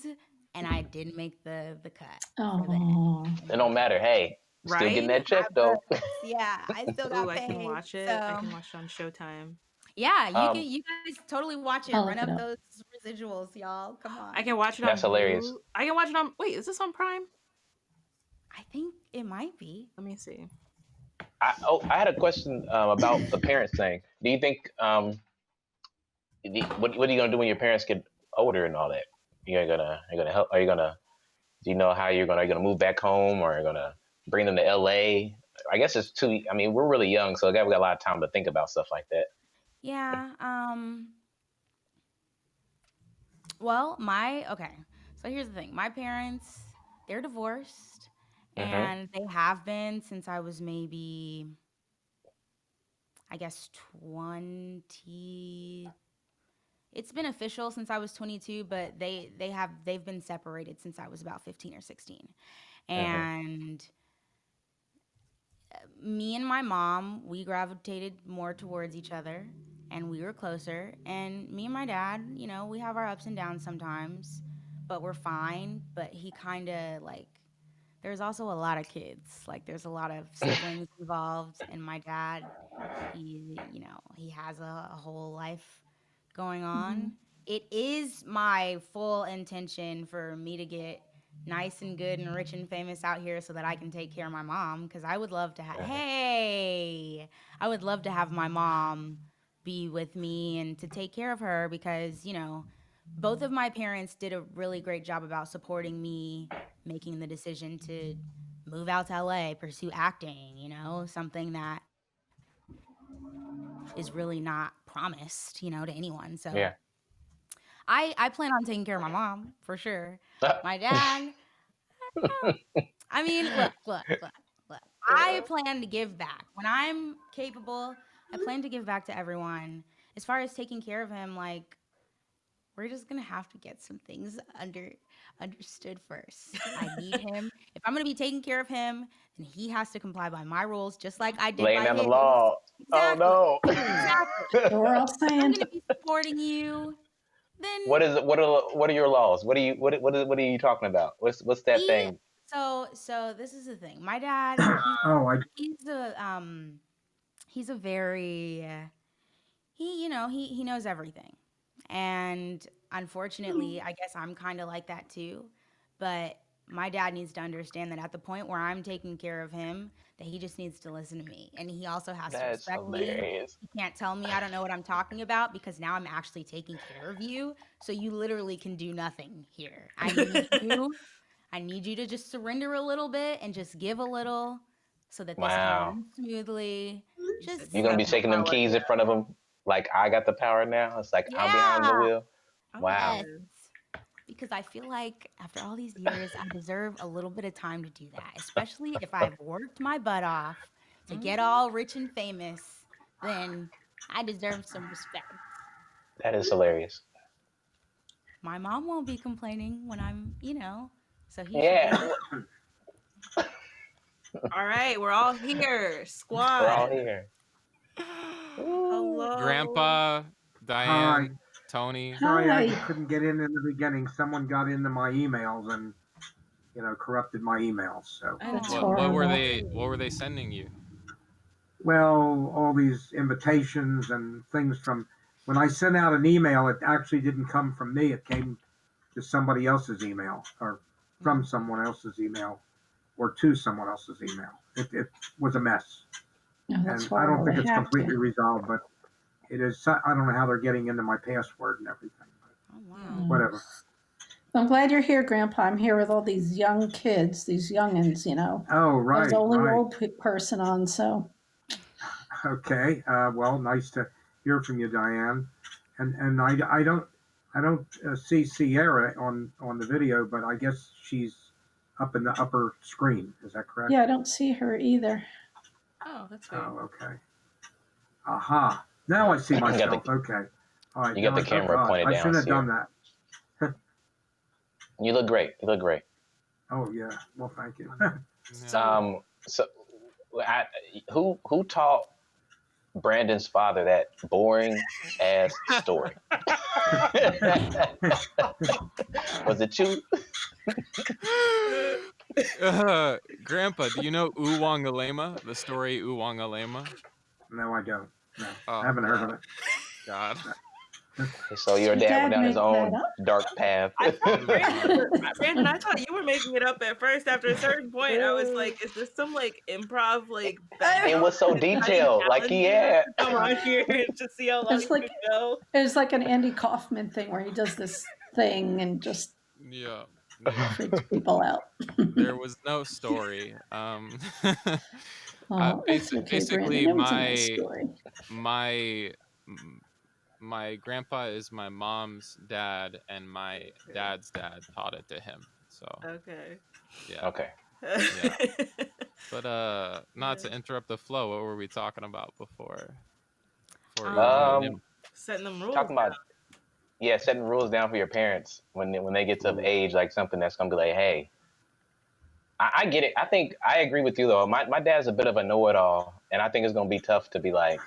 and I didn't make the cut. Oh, It don't matter. Hey, still getting that check though. Yeah, I still got I paid. can watch it. So. I can watch it on Showtime. Yeah, you guys totally watch it. I'll Run look it up up. those residuals, y'all. Come on. I can watch it on. That's hilarious. I can watch it on. Wait, is this on Prime? I think it might be. Let me see. I had a question about the parents thing. Do you think what are you gonna do when your parents get older and all that? You're gonna help? Are you gonna? Do you know how are you gonna move back home, or are you gonna bring them to LA? I guess it's too. I mean, we're really young, so we got a lot of time to think about stuff like that. Yeah. Well, so here's the thing. My parents, they're divorced, and they have been since I was maybe, I guess, 20. It's been official since I was 22, but they've been separated since I was about 15 or 16. And me and my mom, we gravitated more towards each other and we were closer. And me and my dad, we have our ups and downs sometimes, but we're fine. But he kind of there's also a lot of kids. Like there's a lot of siblings involved. And my dad, he has a whole life going on. It is my full intention for me to get nice and good and rich and famous out here so that I can take care of my mom, because I would love to have my mom be with me and to take care of her, because both of my parents did a really great job about supporting me making the decision to move out to LA, pursue acting, something that is really not promised, to anyone. So yeah. I plan on taking care of my mom for sure. My dad, I mean, look. I plan to give back. When I'm capable, I plan to give back to everyone. As far as taking care of him, we're just going to have to get some things understood first. I need him. If I'm going to be taking care of him, then he has to comply by my rules, just like I did Laying by down his. the law. Exactly. Oh no. Exactly. we're all I'm saying. going to be supporting you. Then What are your laws? What are you talking about? What's that thing? So this is the thing. My dad, he's a very he knows everything. And unfortunately, I guess I'm kind of like that too. But my dad needs to understand that at the point where I'm taking care of him, that he just needs to listen to me. And he also has to respect me. He can't tell me I don't know what I'm talking about, because now I'm actually taking care of you. So you literally can do nothing here. I need you to just surrender a little bit and just give a little so that this can run smoothly. You're going to be shaking them keys in front of him like I got the power now? It's like I'm behind the wheel? Wow. Yes. Because I feel like after all these years, I deserve a little bit of time to do that, especially if I've worked my butt off to get all rich and famous, then I deserve some respect. That is hilarious. My mom won't be complaining when I'm, so he All right, we're all here. Squad. We're all here. Hello. Grandpa, Diane, Hi. Tony. Sorry, I Hi. couldn't get in the beginning. Someone got into my emails and corrupted my emails. So, That's What were horrible. What were they sending you? well, all these invitations and things from when I sent out an email, it actually didn't come from me. It came to somebody else's email or from someone else's email or to someone else's email. It was a mess. Oh, that's And I don't horrible. think They it's have completely to. resolved, but it is. I don't know how they're getting into my password and everything. Oh wow. Whatever. I'm glad you're here, Grandpa. I'm here with all these young kids, these youngins, Oh, I was right, the only right. old person on, so. Okay. Well, nice to hear from you, Diane. And I don't see Sierra on the video, but I guess she's up in the upper screen. Is that correct? Yeah, I don't see her either. Oh, that's weird. Oh, okay. Aha. Now I see myself. Okay. All right. You got the camera pointed I down, shouldn't have Sierra. done that. You look great. You look great. Oh yeah. Well, thank you. So who taught Brandon's father that boring ass story? Was it you? Grandpa, do you know Uwangalema? The story Uwangalema? No, I don't. No, Oh, I haven't heard of it. God. So your dad went down his own dark path. Brandon, I thought you were making it up at first. After a certain point, I was like, "Is this some like improv like?" It was so detailed. Like he had. Come on here to see how long It's like, you could go. it's like an Andy Kaufman thing where he does this thing and just Yeah. freaks people out. There was no story. Oh, it's okay, Basically, Brandon. It was a nice story. my grandpa is my mom's dad, and my dad's dad taught it to him. So Okay. yeah. Okay. Yeah. But not to interrupt the flow, what were we talking about before? Setting them rules. Talking about setting rules down for your parents when they get to of age, like something that's gonna be like, hey. I get it. I think I agree with you though. My dad's a bit of a know-it-all, and I think it's gonna be tough to be like,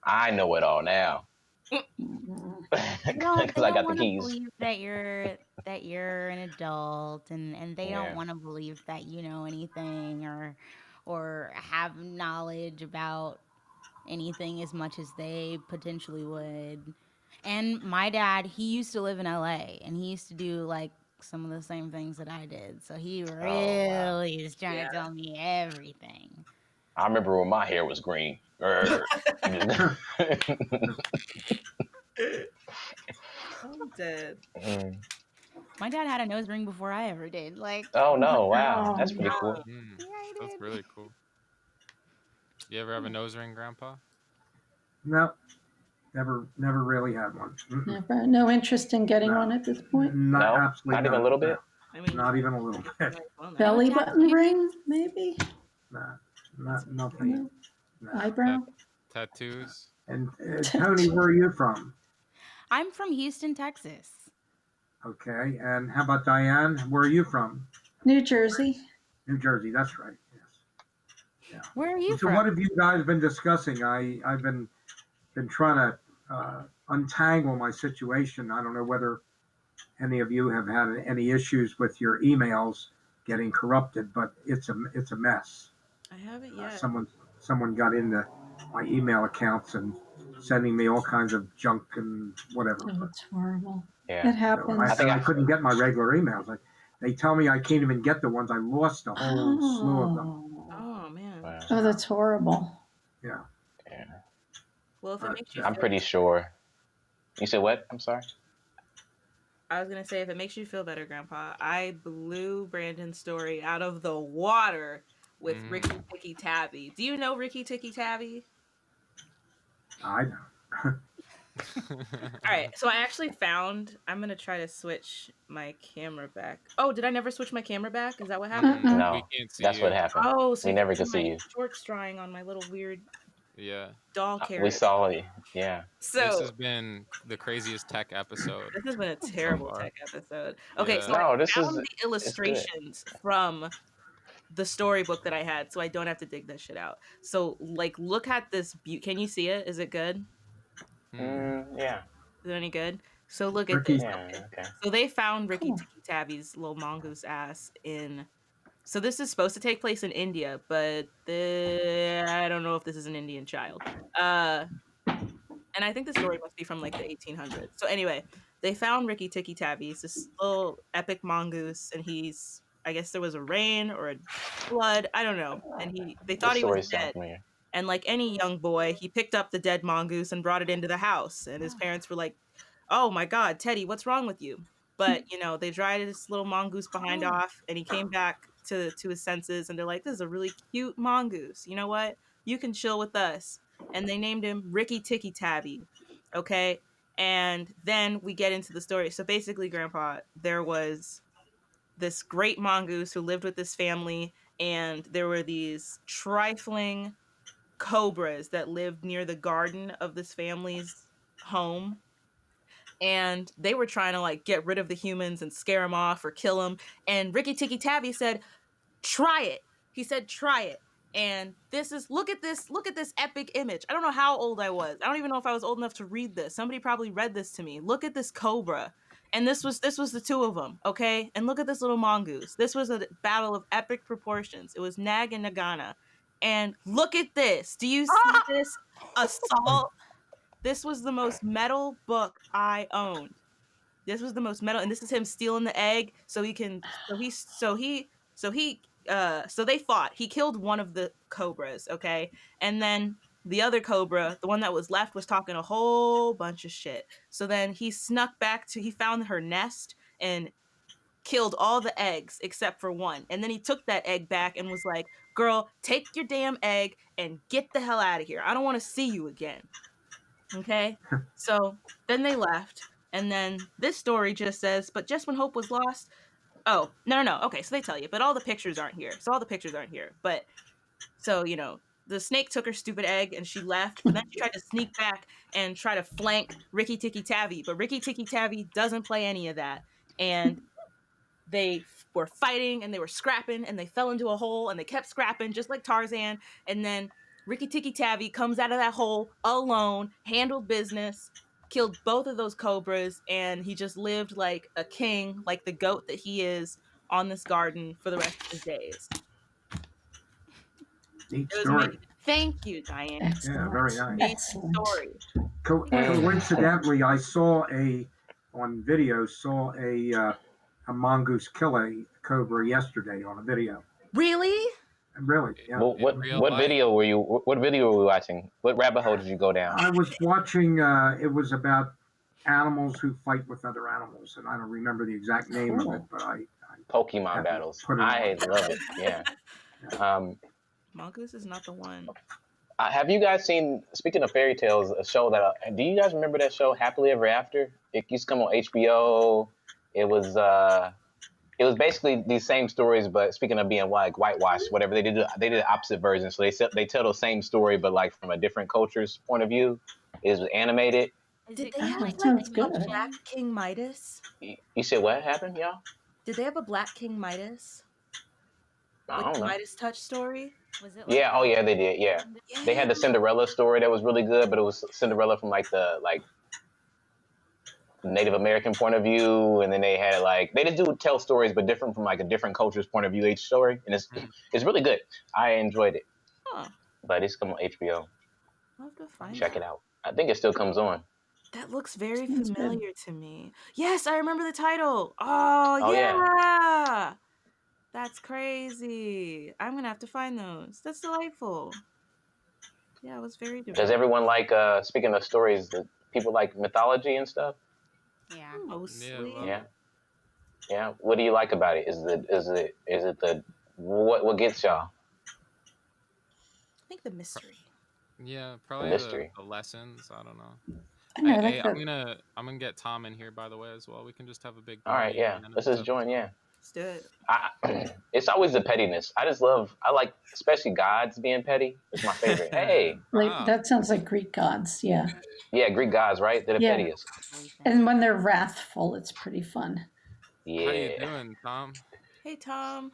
I know it all now. Because I got the keys. Believe that you're an adult, and they don't want to believe that you know anything or have knowledge about anything as much as they potentially would. And my dad, he used to live in LA, and he used to do like some of the same things that I did. So he really is trying to tell me everything. I remember when my hair was green. I'm dead. My dad had a nose ring before I ever did. Like, oh no! Wow, that's pretty cool. That's really cool. You ever have a nose ring, Grandpa? No, never really had one. Never, no interest in getting one at this point. Not even a little bit. I mean, not even a little bit. Belly button ring, maybe. Nothing. No. Eyebrow. Tattoos. And Tony, where are you from? I'm from Houston, Texas. Okay, and how about Diane? Where are you from? New Jersey. New Jersey, that's right. Yes. Yeah. Where are you from? So what have you guys been discussing? I've been trying to untangle my situation. I don't know whether any of you have had any issues with your emails getting corrupted, but it's a mess. I haven't yet. Someone got into my email accounts and sending me all kinds of junk and whatever. Oh, it's horrible. Yeah. It happens. So I couldn't get my regular emails. Like they tell me I can't even get the ones. I lost a whole slew of them. Oh man. Wow. Oh, that's horrible. Yeah. Well, if it makes you I'm pretty sure. You said what? I'm sorry. I was gonna say, if it makes you feel better, Grandpa, I blew Brandon's story out of the water with Ricky Tikki Tavi. Do you know Ricky Tikki Tavi? I know. All right, so I actually found. I'm gonna try to switch my camera back. Oh, did I never switch my camera back? Is that what happened? No, we can't see that's you. what happened. Oh, so we never could see my you. shorts drying on my little weird doll character. We saw it. Yeah. So this has been the craziest tech episode. This has been a terrible tech episode. Okay, Yeah. so I found the illustrations from the storybook that I had, so I don't have to dig that shit out. So like, look at this. Can you see it? Is it good? Yeah. Is it any good? So look at Ricky. this. Yeah. Okay. Okay. So they found Ricky Cool. Tikki Tavi's little mongoose ass in. So this is supposed to take place in India, but I don't know if this is an Indian child. And I think the story must be from like the 1800s. So anyway, they found Ricky Tikki Tavi. He's this little epic mongoose, and I guess there was a rain or a flood, I don't know. And they thought This he was story sounds dead. familiar. And like any young boy, he picked up the dead mongoose and brought it into the house. And his parents were like, "Oh my God, Teddy, what's wrong with you?" But they dried his little mongoose behind off, and he came back to his senses. And they're like, "This is a really cute mongoose. You know what? You can chill with us." And they named him Ricky Tikki Tavi. Okay. And then we get into the story. So basically, Grandpa, there was this great mongoose who lived with this family, and there were these trifling cobras that lived near the garden of this family's home. And they were trying to like get rid of the humans and scare them off or kill them. And Ricky Tikki Tavi said, "Try it." He said, "Try it." And look at this epic image. I don't know how old I was. I don't even know if I was old enough to read this. Somebody probably read this to me. Look at this cobra. And this was the two of them, okay? And look at this little mongoose. This was a battle of epic proportions. It was Nag and Nagana. And look at this. Do you see this assault? This was the most metal book I owned. This was the most metal, and this is him stealing the egg so he can. So they fought. He killed one of the cobras, okay, and then the other cobra, the one that was left, was talking a whole bunch of shit. So then he snuck back he found her nest and killed all the eggs except for one, and then he took that egg back and was like, "Girl, take your damn egg and get the hell out of here. I don't want to see you again." Okay, so then they left. And then this story just says, "But just when hope was lost." Oh, no. Okay, so they tell you, but all the pictures aren't here. But so, the snake took her stupid egg and she left, but then she tried to sneak back and try to flank Ricky Tikki Tavi. But Ricky Tikki Tavi doesn't play any of that. And they were fighting and they were scrapping and they fell into a hole and they kept scrapping just like Tarzan. And then Ricky Tikki Tavi comes out of that hole alone, handled business, killed both of those cobras, and he just lived like a king, like the goat that he is, on this garden for the rest of his days. Neat story. Thank you, Diane. Yeah, very nice. Excellent. Story. Coincidentally, I saw on video a mongoose kill a cobra yesterday on a video. Really? Really? Yeah. Well, what video were you? What video were we watching? What rabbit hole did you go down? I was watching. It was about animals who fight with other animals, and I don't remember the exact name of it, but I Pokemon battles. I love it. Yeah. Mongoose is not the one. Have you guys seen? Speaking of fairy tales, a show that do you guys remember that show Happily Ever After? It used to come on HBO. It was basically these same stories, but speaking of being like whitewashed, whatever, they did the opposite version. So they tell the same story, but like from a different culture's point of view. It was animated. Did they have good. Black King Midas? You said what happened, y'all? Did they have a Black King Midas? I don't know. Midas touch story? Was it? Yeah. Oh yeah, they did. Yeah. They had the Cinderella story that was really good, but it was Cinderella from like the Native American point of view, and then they had they just do tell stories, but different from like a different culture's point of view each story, and it's really good. I enjoyed it. Huh. But it's come on HBO. I'll have to find Check it out. I think it still comes on. That looks very familiar to me. Yes, I remember the title. Oh yeah. Yeah. That's crazy. I'm gonna have to find those. That's delightful. Yeah, it was very different. Does everyone like speaking of stories, people like mythology and stuff? Yeah. Mostly. Yeah. What do you like about it? Is it the what gets y'all? I think the mystery. Yeah, probably mystery. The lessons. I don't know. I know, Hey, I'm gonna get Tom in here by the way as well. We can just have a big. All right, yeah. Let's just join. Yeah. Let's do it. It's always the pettiness. I like, especially gods being petty. It's my favorite. Hey. That sounds like Greek gods, yeah. Yeah, Greek gods, right? They're the pettiest. And when they're wrathful, it's pretty fun. Yeah. How you doing, Tom? Hey, Tom.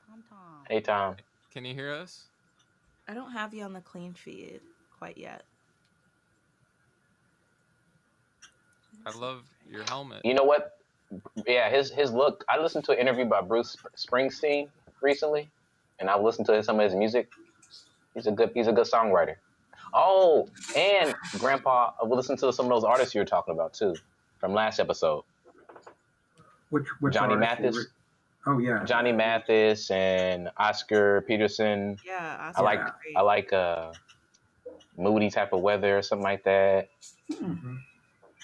Tom. Hey, Tom. Can you hear us? I don't have you on the clean feed quite yet. I love your helmet. You know what? Yeah, his look. I listened to an interview by Bruce Springsteen recently, and I listened to some of his music. He's a good songwriter. Oh, and Grandpa, we listened to some of those artists you were talking about too, from last episode. Which Johnny artist Mathis. Oh yeah, Johnny Mathis and Oscar Peterson. Yeah, I like moody type of weather or something like that. Mm-hmm.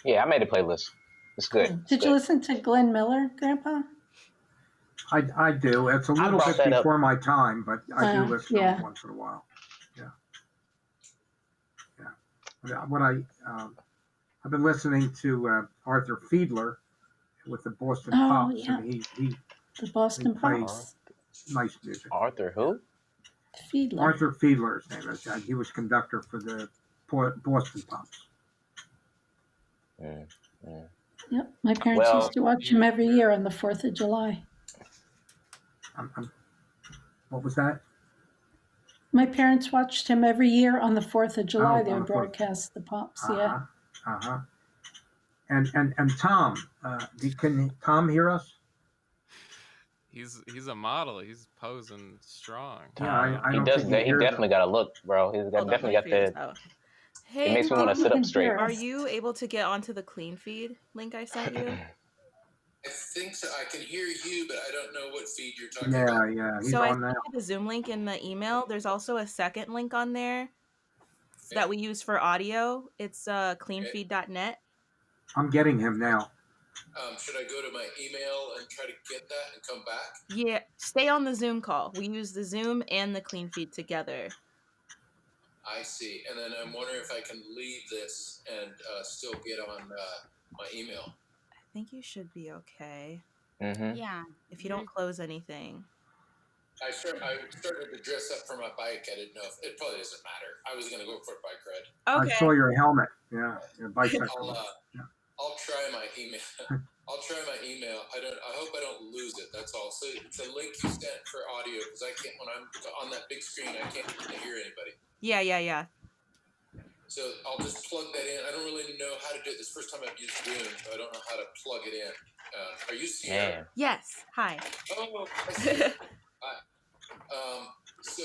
Yeah, I made a playlist. It's good. Did you listen to Glenn Miller, Grandpa? I do. It's a little bit before my time, but I do listen to it once in a while. Yeah. What I've been listening to Arthur Fiedler with the Boston Pops, and he the Boston Pops. Nice music. Arthur who? Fiedler. Arthur Fiedler's name is. He was conductor for the Boston Pops. Yep, my parents used to watch him every year on the 4th of July. What was that? My parents watched him every year on the 4th of July. They would broadcast the Pops. And Tom, can Tom hear us? He's a model. He's posing strong. Yeah, I he don't does. think he definitely got a look, bro. He's definitely got that. Hey, it makes me want to sit up straight. Are you able to get onto the clean feed link I sent you? I think so. I can hear you, but I don't know what feed you're talking about. Yeah. He's So I on sent that. you the Zoom link in the email. There's also a second link on there that we use for audio. It's cleanfeed.net. I'm getting him now. Should I go to my email and try to get that and come back? Yeah, stay on the Zoom call. We use the Zoom and the clean feed together. I see. And then I'm wondering if I can leave this and still get on my email. I think you should be okay. Mm-hmm. Yeah. If you don't close anything. I started to dress up for my bike. I didn't know if it probably doesn't matter. I was going to go for a bike ride. Okay. I saw your helmet. Yeah, your bicycle. I'll try my email. I hope I don't lose it. That's all. So it's a link you sent for audio because I can't, when I'm on that big screen, I can't hear anybody. Yeah. So I'll just plug that in. I don't really know how to do it. This first time I've used Zoom, so I don't know how to plug it in. Are you Sierra? Yes. Hi. Oh, I see. Hi. So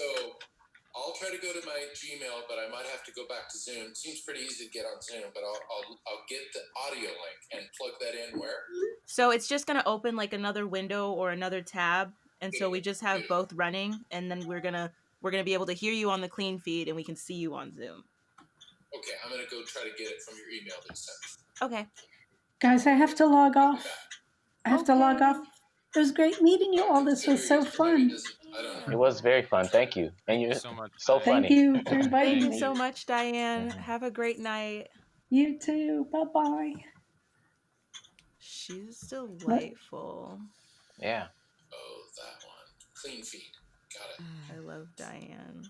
I'll try to go to my Gmail, but I might have to go back to Zoom. It seems pretty easy to get on Zoom, but I'll get the audio link and plug that in where? So it's just gonna open like another window or another tab, and so we just have both running, and then we're gonna be able to hear you on the clean feed, and we can see you on Zoom. Okay, I'm gonna go try to get it from your email that you sent me. Okay. Guys, I have to log off. It was great meeting you all. This was so fun. It was very fun. Thank you. And you're so much. So funny. Thank you for inviting Thank me. you so much, Diane. Have a great night. You too. Bye-bye. She's delightful. Yeah. Oh, that one. Clean feed. Got it. I love Diane.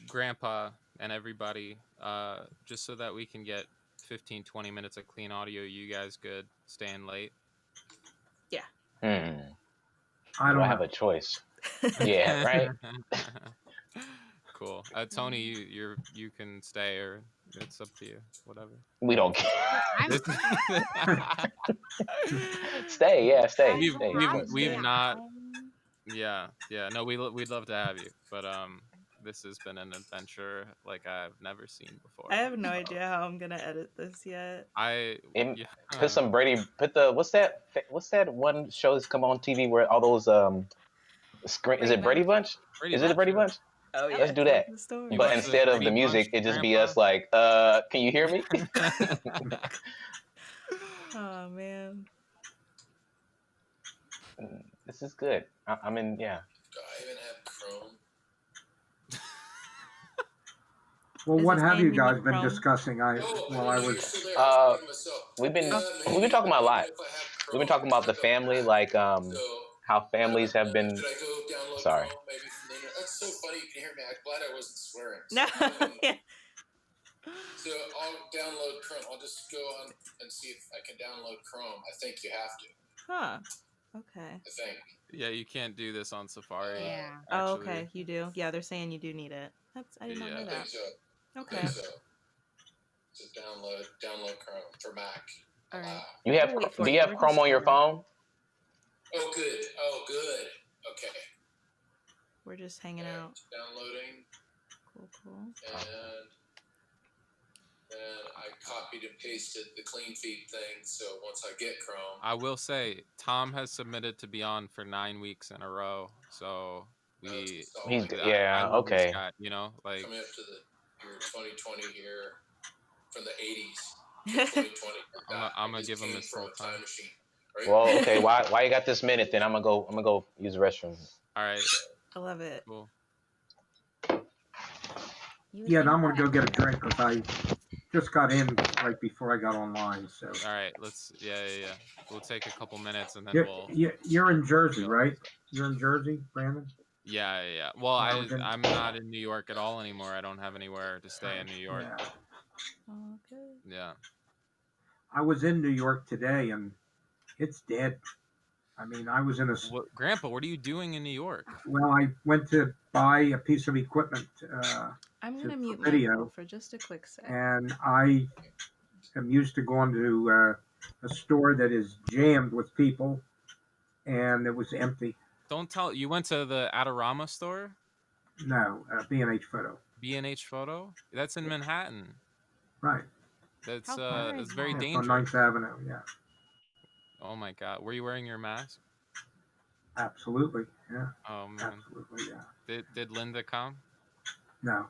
Grandpa and everybody, just so that we can get 15-20 minutes of clean audio, you guys good staying late? Yeah. I don't have a choice. Yeah, right. Cool. Tony, you can stay, or it's up to you. Whatever. We don't care. Stay. We've not. Yeah. No, we'd love to have you, but this has been an adventure like I've never seen before. I have no idea how I'm gonna edit this yet. Put some Brady. Put the what's that one show that's come on TV where all those is it Brady Bunch? Is it a Brady Bunch? Oh yeah. Let's do that. But instead of the music, it just be us like, can you hear me? Oh man. This is good. I'm in. Yeah. Do I even have Chrome? Well, what have you guys been discussing? We've been talking about a lot. We've been talking about the family, like how families have been. Sorry. That's so funny. You can hear me. I'm glad I wasn't swearing. No. So I'll download Chrome. I'll just go on and see if I can download Chrome. I think you have to. Huh. Okay. I think. Yeah, you can't do this on Safari. Yeah. Oh, Actually. okay. You do. Yeah, they're saying you do need it. I did not Yeah. know I that. think so. Okay. I think so. So download Chrome for Mac. All right. You have? We'll wait for Do you. you have We're Chrome just on your hanging out. phone? Oh, good. Oh, good. Okay. We're just hanging out. Downloading. Cool. And then I copied and pasted the clean feed thing. So once I get Chrome, I will say Tom has submitted to be on for 9 weeks in a row. So He's I love this okay. guy, you know, like coming up to the year 2020 here from the 80s. 2020. I'm gonna give him his full time. Machine, right? Well, okay. Why you got this minute? Then I'm gonna go use the restroom. All right. I love it. Cool. Yeah, and I'm gonna go get a drink because I just got in right before I got online. So. All right. Yeah. We'll take a couple minutes and then You're in Jersey, right? You're in Jersey, Brandon? Yeah. Well, I'm not in New York at all anymore. I don't have anywhere to stay in New York. Yeah. Okay. Yeah. I was in New York today, and it's dead. I mean, I was in a. Grandpa, what are you doing in New York? Well, I went to buy a piece of equipment. I'm gonna mute video myself for just a quick sec. And I am used to going to a store that is jammed with people, and it was empty. Don't tell. You went to the Adorama store? No, B&H Photo. B&H Photo? That's in Manhattan. Right. That's very dangerous. On 9th Avenue, yeah. Oh my God, were you wearing your mask? Absolutely, yeah. Oh man. Absolutely, yeah. Did Linda come? No.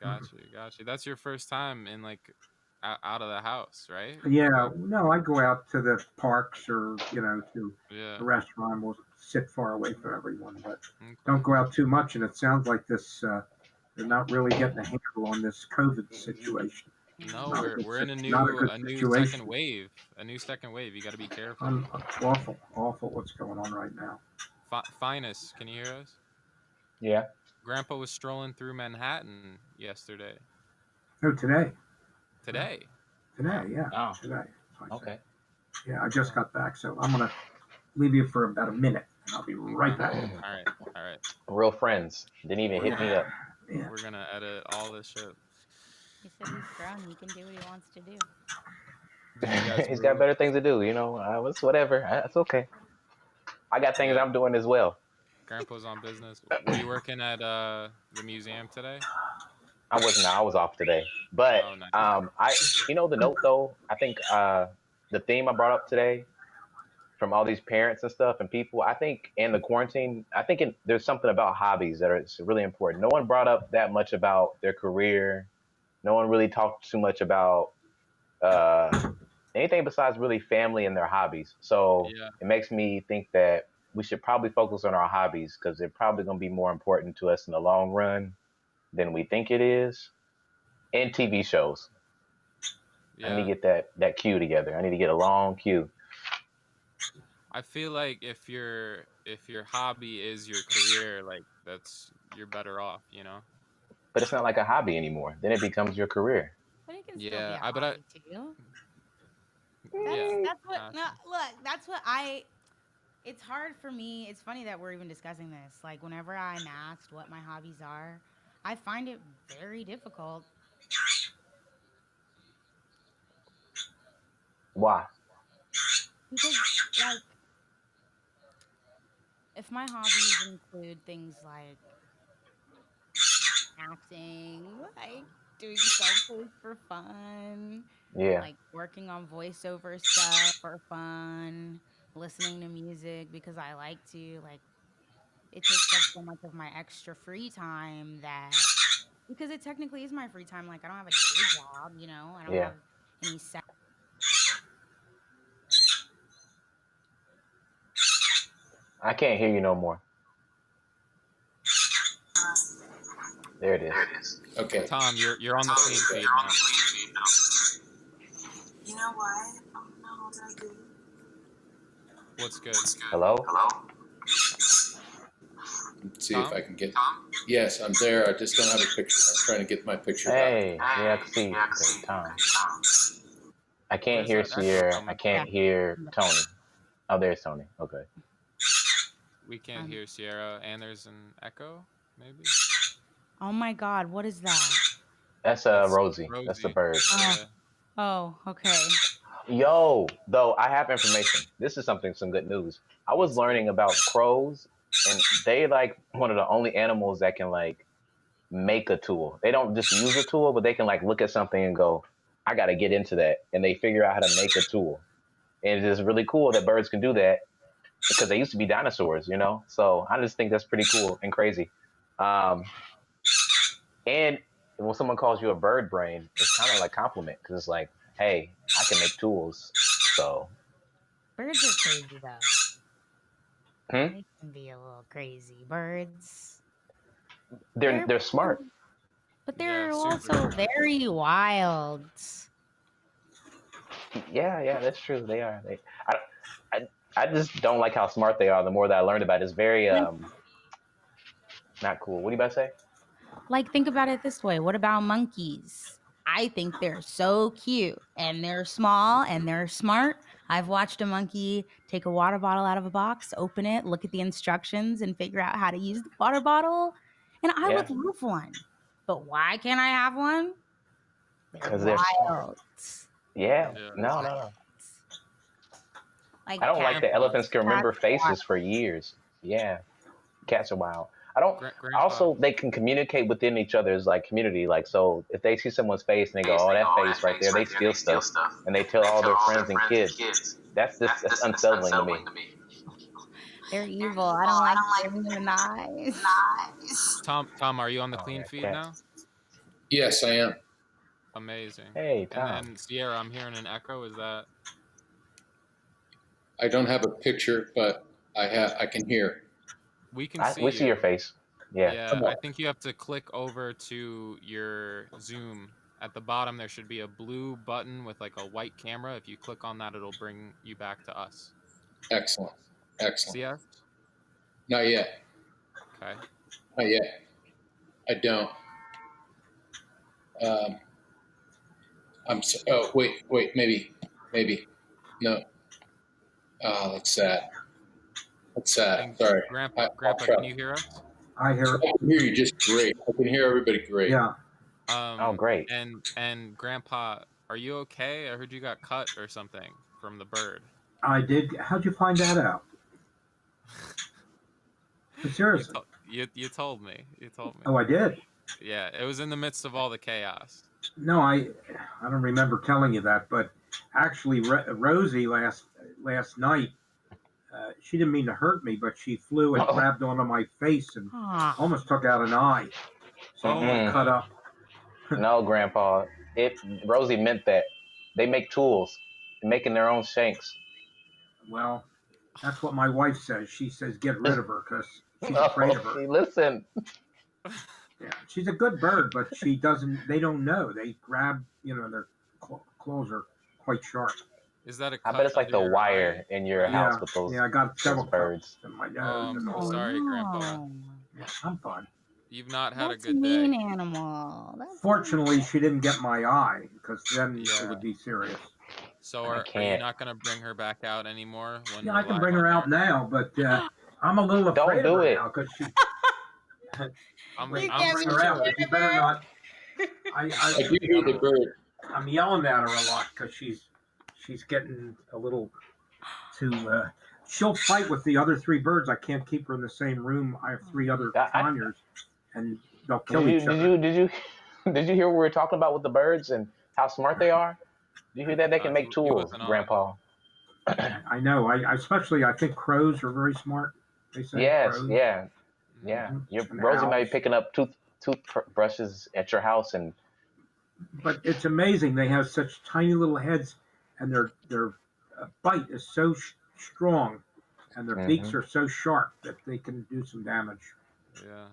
Got you. That's your first time in like out of the house, right? Yeah, no, I go out to the parks or to Yeah. the restaurant. We'll sit far away from everyone, but don't go out too much. And it sounds like this they're not really getting a handle on this COVID situation. No, we're in a new second wave. A new second wave. You got to be careful. Awful what's going on right now. Phines, can you hear us? Yeah. Grandpa was strolling through Manhattan yesterday. Oh, today. Today. Today, yeah. Oh. Today. Okay. Yeah, I just got back, so I'm gonna leave you for about a minute, and I'll be right back. All right. Real friends. Didn't even hit me up. Yeah. We're gonna edit all this shit. He said he's grown. He can do what he wants to do. He's got better things to do, It's whatever. That's okay. I got things I'm doing as well. Grandpa's on business. Were you working at the museum today? I wasn't. I was off today. But nice. The note though. I think the theme I brought up today, from all these parents and stuff and people, I think in the quarantine, there's something about hobbies that are really important. No one brought up that much about their career. No one really talked too much about anything besides really family and their hobbies. So It makes me think that we should probably focus on our hobbies because they're probably going to be more important to us in the long run than we think it is. And TV shows. Yeah. I need to get that queue together. I need to get a long queue. I feel like if your hobby is your career, like you're better off, But it's not like a hobby anymore. Then it becomes your career. But it can still be a hobby too. That's what. No, look, that's what It's hard for me. It's funny that we're even discussing this. Like whenever I'm asked what my hobbies are, I find it very difficult. Why? Because like, if my hobbies include things like acting, like doing self-tape for fun, like working on voiceover stuff for fun, listening to music because I like to, like, it takes up so much of my extra free time that, because it technically is my free time, like I don't have a day job, I don't have any I can't hear you no more. There it is. Okay. Tom, you're on the clean feed now. You know what? Oh no, what did I do? What's good? Hello? Let's see if I can get. Yes, I'm there. I just don't have a picture. I'm trying to get my picture. Hey, yeah, I can see you. Tom. I can't hear Sierra. I can't hear Tony. Oh, there's Tony. Okay. We can't hear Sierra, and there's an echo, maybe? Oh my God, what is that? That's Rosie. That's the bird. Oh, okay. Yo, though I have information. This is some good news. I was learning about crows, and they like one of the only animals that can like make a tool. They don't just use a tool, but they can like look at something and go, I got to get into that, and they figure out how to make a tool. And it is really cool that birds can do that because they used to be dinosaurs, you know. So I just think that's pretty cool and crazy. And when someone calls you a bird brain, it's kind of like a compliment because it's like, hey, I can make tools. So birds are crazy though. They can be a little crazy. Birds. They're smart, but they're also very wild. Yeah, that's true. They are. I just don't like how smart they are. The more that I learned about it, it's very not cool. What are you about to say? Like, think about it this way. What about monkeys? I think they're so cute, and they're small, and they're smart. I've watched a monkey take a water bottle out of a box, open it, look at the instructions, and figure out how to use the water bottle. And I would love one. But why can't I have one? Because they're wild. Yeah. No. Like I don't like that elephants can remember faces for years. Yeah. Cats are wild. I don't. Also, they can communicate within each other's like community. Like, so if they see someone's face and they go, "Oh, that face right there," they steal stuff and they tell all their friends and kids. That's unsettling to me. They're evil. I don't like giving them nice. Tom, are you on the clean feed now? Yes, I am. Amazing. Hey, Tom. And then Sierra, I'm hearing an echo. Is that? I don't have a picture, but I can hear. We can see. We see your face. Yeah. I think you have to click over to your Zoom. At the bottom, there should be a blue button with like a white camera. If you click on that, it'll bring you back to us. Excellent. See us? Not yet. Okay. Not yet. I don't. Wait. Maybe. No. Oh, that's sad. Sorry. Grandpa, can you hear us? I hear. I can hear you just great. I can hear everybody great. Yeah. Great. And Grandpa, are you okay? I heard you got cut or something from the bird. I did. How'd you find that out? Seriously. You told me. Oh, I did. Yeah, it was in the midst of all the chaos. No, I don't remember telling you that, but actually, Rosie last night, she didn't mean to hurt me, but she flew and grabbed onto my face and almost took out an eye. So I cut up. No, Grandpa. Rosie meant that. They make tools, making their own shanks. Well, that's what my wife says. She says get rid of her because she's afraid of her. Listen. Yeah, she's a good bird, but she doesn't. They don't know. They grab. Their claws are quite sharp. Is that a? I bet it's like the wire in your house with those. Yeah, I got several birds in my nose. I'm so sorry, Grandpa. Yeah, I'm fine. You've not had That's a good mean day. Animal. Fortunately, she didn't get my eye because then it would be serious. So are you not going to bring her back out anymore? When I can bring her out now, but I'm a little afraid of her now because she. I'm bring her out, but you better not. I do hear the bird. I'm yelling at her a lot because she's getting a little too. She'll fight with the other three birds. I can't keep her in the same room. I have three other conures, and they'll kill each other. Did you hear what we were talking about with the birds and how smart they are? Did you hear that they can make tools, Grandpa? I know. I think crows are very smart. They say crows. Yeah. Rosie might be picking up toothbrushes at your house But it's amazing. They have such tiny little heads, and their bite is so strong, and their beaks are so sharp that they can do some damage. Yeah.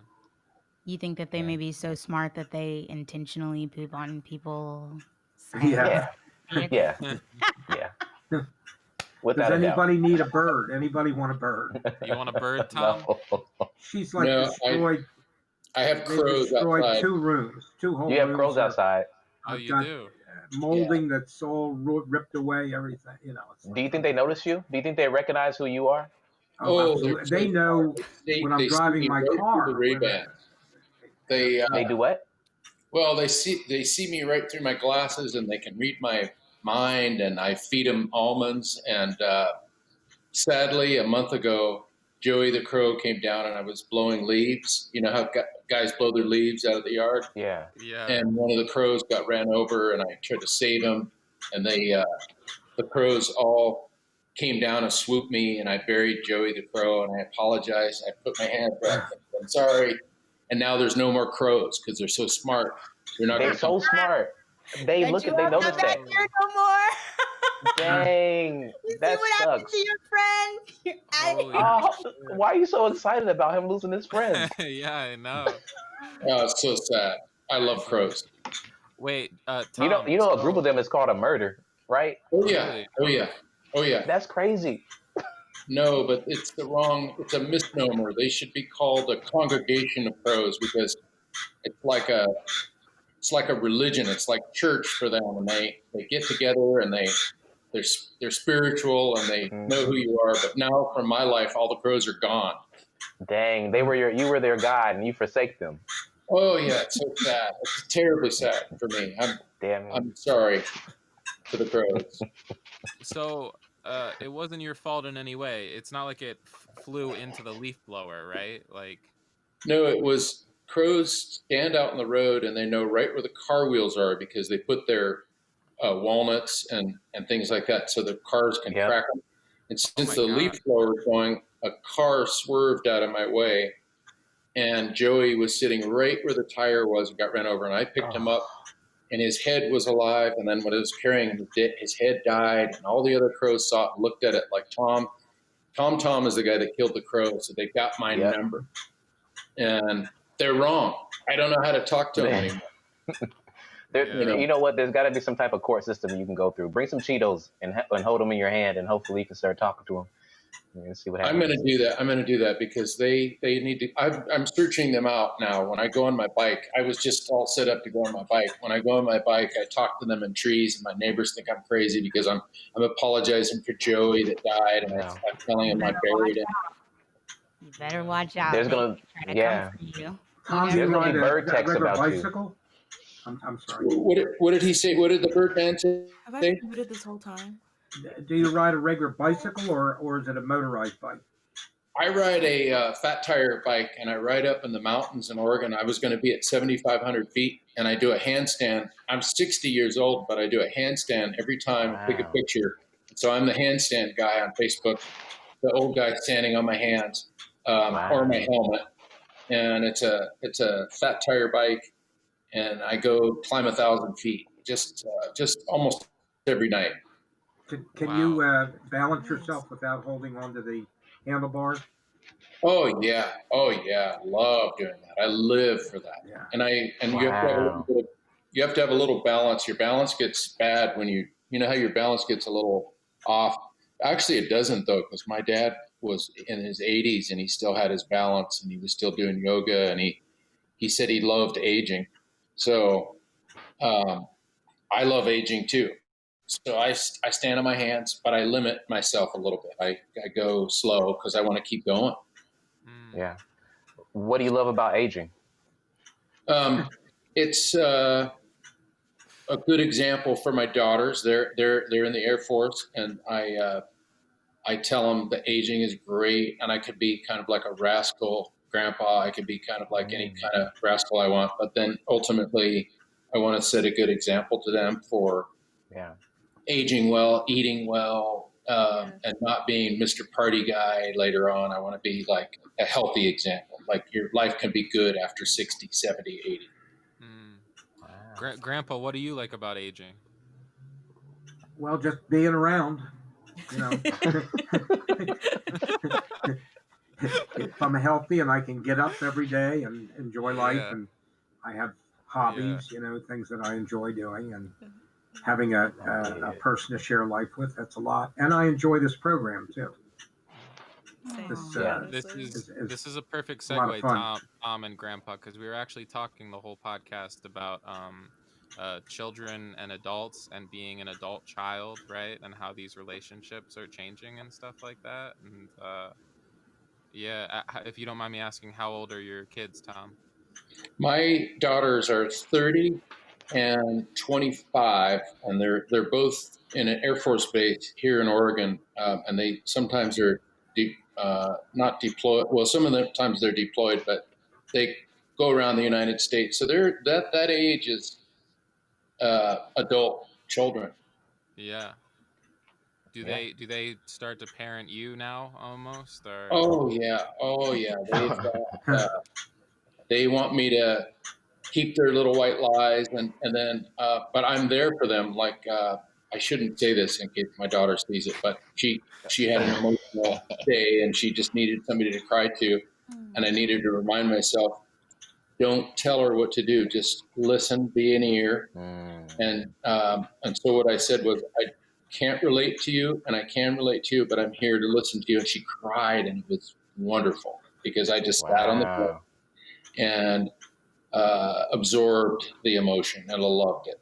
You think that they may be so smart that they intentionally poop on people? Yeah. Without Does anybody need a bird? Anybody want a bird? You want a bird, Tom? No. She's like destroyed. I have crows destroyed outside. 2 rooms, 2 whole rooms. You have crows outside. Oh, you do? molding that's all ripped away, everything. You know. Do you think they notice you? Do you think they recognize who you are? Oh, absolutely. They know when I'm driving my car. The Ray-Ban. They do what? Well, they see me right through my glasses, and they can read my mind. And I feed them almonds. And sadly, a month ago, Joey the Crow came down, and I was blowing leaves. You know how guys blow their leaves out of the yard? Yeah. And one of the crows got ran over, and I tried to save him. And the crows all came down and swooped me, and I buried Joey the Crow, and I apologized. I put my hand up. I'm sorry. And now there's no more crows because they're so smart. They're so smart. They notice that. Here no more. Dang, you that see what happened sucks. to your friend? Why are you so excited about him losing his friend? Yeah, I know. Oh, it's so sad. I love crows. Wait, Tom, you know, a group of them is called a murder, right? Oh yeah, oh yeah, oh yeah. That's crazy. No, but it's a misnomer. They should be called a congregation of crows because it's like a religion. It's like church for them, and they get together and they're spiritual and they know who you are. But now, from my life, all the crows are gone. Dang, you were their God, and you forsake them. Oh yeah, it's so sad. It's terribly sad for me. I'm sorry for the crows. So it wasn't your fault in any way. It's not like it flew into the leaf blower, right? Like, no, it was crows stand out in the road and they know right where the car wheels are because they put their walnuts and things like that so the cars can crack them. And since the leaf blower was going, a car swerved out of my way, and Joey was sitting right where the tire was and got ran over, and I picked him up. And his head was alive, and then when it was carrying him, his head died, and all the other crows saw it and looked at it like Tom is the guy that killed the crow, so they got my number. And they're wrong. I don't know how to talk to them anymore. You know what? There's got to be some type of court system you can go through. Bring some Cheetos and hold them in your hand, and hopefully you can start talking to them. And see what happens. I'm going to do that because they need to. I'm searching them out now. When I go on my bike, I was just all set up to go on my bike. When I go on my bike, I talk to them in trees, and my neighbors think I'm crazy because I'm apologizing for Joey that died, and I'm telling him I buried him. You better watch out. There's gonna, come for you. Tom, there's gonna be bird texts about bicycle? You. I'm sorry. What did he say? What did the bird man say? Have I been muted this whole time? Do you ride a regular bicycle or is it a motorized bike? I ride a fat tire bike, and I ride up in the mountains in Oregon. I was going to be at 7,500 feet, and I do a handstand. I'm 60 years old, but I do a handstand every time I take a picture. So I'm the handstand guy on Facebook, the old guy standing on my hands or my helmet. And it's a fat tire bike, and I go climb 1,000 feet just almost every night. Can you balance yourself without holding onto the handlebars? Oh yeah, love doing that. I live for that. Yeah. And you have to have a little balance. Your balance gets bad when you know how your balance gets a little off. Actually, it doesn't though, because my dad was in his 80s and he still had his balance, and he was still doing yoga, and he said he loved aging. So I love aging too. So I stand on my hands, but I limit myself a little bit. I go slow because I want to keep going. Yeah. What do you love about aging? It's a good example for my daughters. They're in the Air Force, and I tell them that aging is great, and I could be kind of like a rascal grandpa. I could be kind of like any kind of rascal I want, but then ultimately I want to set a good example to them for aging well, eating well, and not being Mr. Party Guy later on. I want to be like a healthy example. Like your life can be good after 60, 70, 80. Wow. Grandpa, what do you like about aging? Well, just being around, you know. If I'm healthy and I can get up every day and enjoy life, and I have hobbies, you know, things that I enjoy doing, and having a person to share life with, that's a lot. And I enjoy this program too. This is a perfect segue, Tom and Grandpa, because we were actually talking the whole podcast about children and adults and being an adult child, right? And how these relationships are changing and stuff like that. And if you don't mind me asking, how old are your kids, Tom? My daughters are 30 and 25, and they're both in an Air Force base here in Oregon, and they sometimes are not deployed. Well, some of the times they're deployed, but they go around the United States. So they're that age is adult children. Yeah. Do they start to parent you now almost? Or Oh yeah. They want me to keep their little white lies, and then but I'm there for them. Like I shouldn't say this in case my daughter sees it, but she had an emotional day and she just needed somebody to cry to, and I needed to remind myself, don't tell her what to do, just listen, be an ear. And so what I said was, I can't relate to you and I can relate to you, but I'm here to listen to you. And she cried, and it was wonderful because I just sat on the floor and absorbed the emotion and loved it.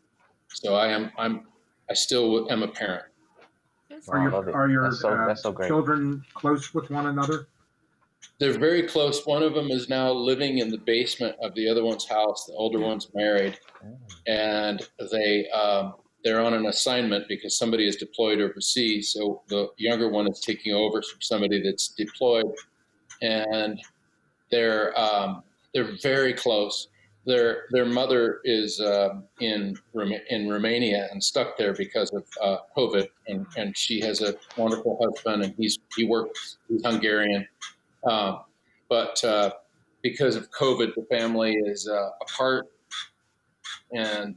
So I still am a parent. Are your children close with one another? They're very close. One of them is now living in the basement of the other one's house. The older one's married, and they're on an assignment because somebody is deployed overseas. So the younger one is taking over from somebody that's deployed, and they're very close. Their mother is in Romania and stuck there because of COVID, and she has a wonderful husband, and he's Hungarian, but because of COVID, the family is apart, and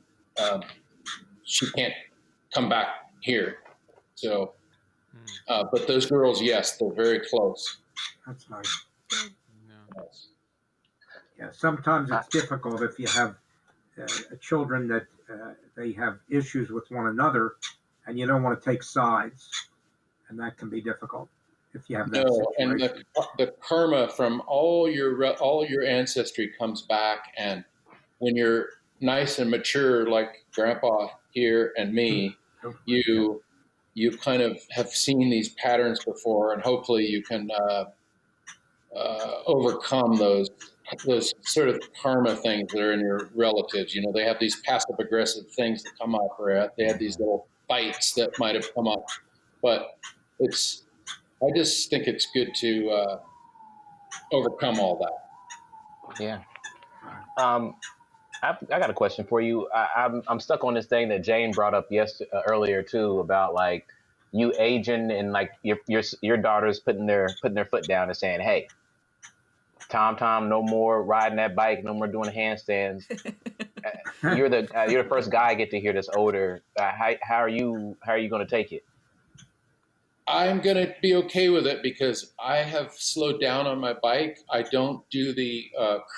she can't come back here. So, but those girls, yes, they're very close. That's nice. Yeah, sometimes it's difficult if you have children that they have issues with one another, and you don't want to take sides, and that can be difficult if you have that situation. And the karma from all your ancestry comes back, and when you're nice and mature like Grandpa here and me, you kind of have seen these patterns before, and hopefully you can overcome those sort of karma things that are in your relatives. You know, they have these passive aggressive things that come up, or they have these little fights that might have come up. But I just think it's good to overcome all that. Yeah. I got a question for you. I'm stuck on this thing that Jane brought up earlier too, about like you aging and like your daughters putting their foot down and saying, "Hey, Tom, no more riding that bike, no more doing handstands." You're the first guy I get to hear this older. How are you going to take it? I'm going to be okay with it because I have slowed down on my bike. I don't do the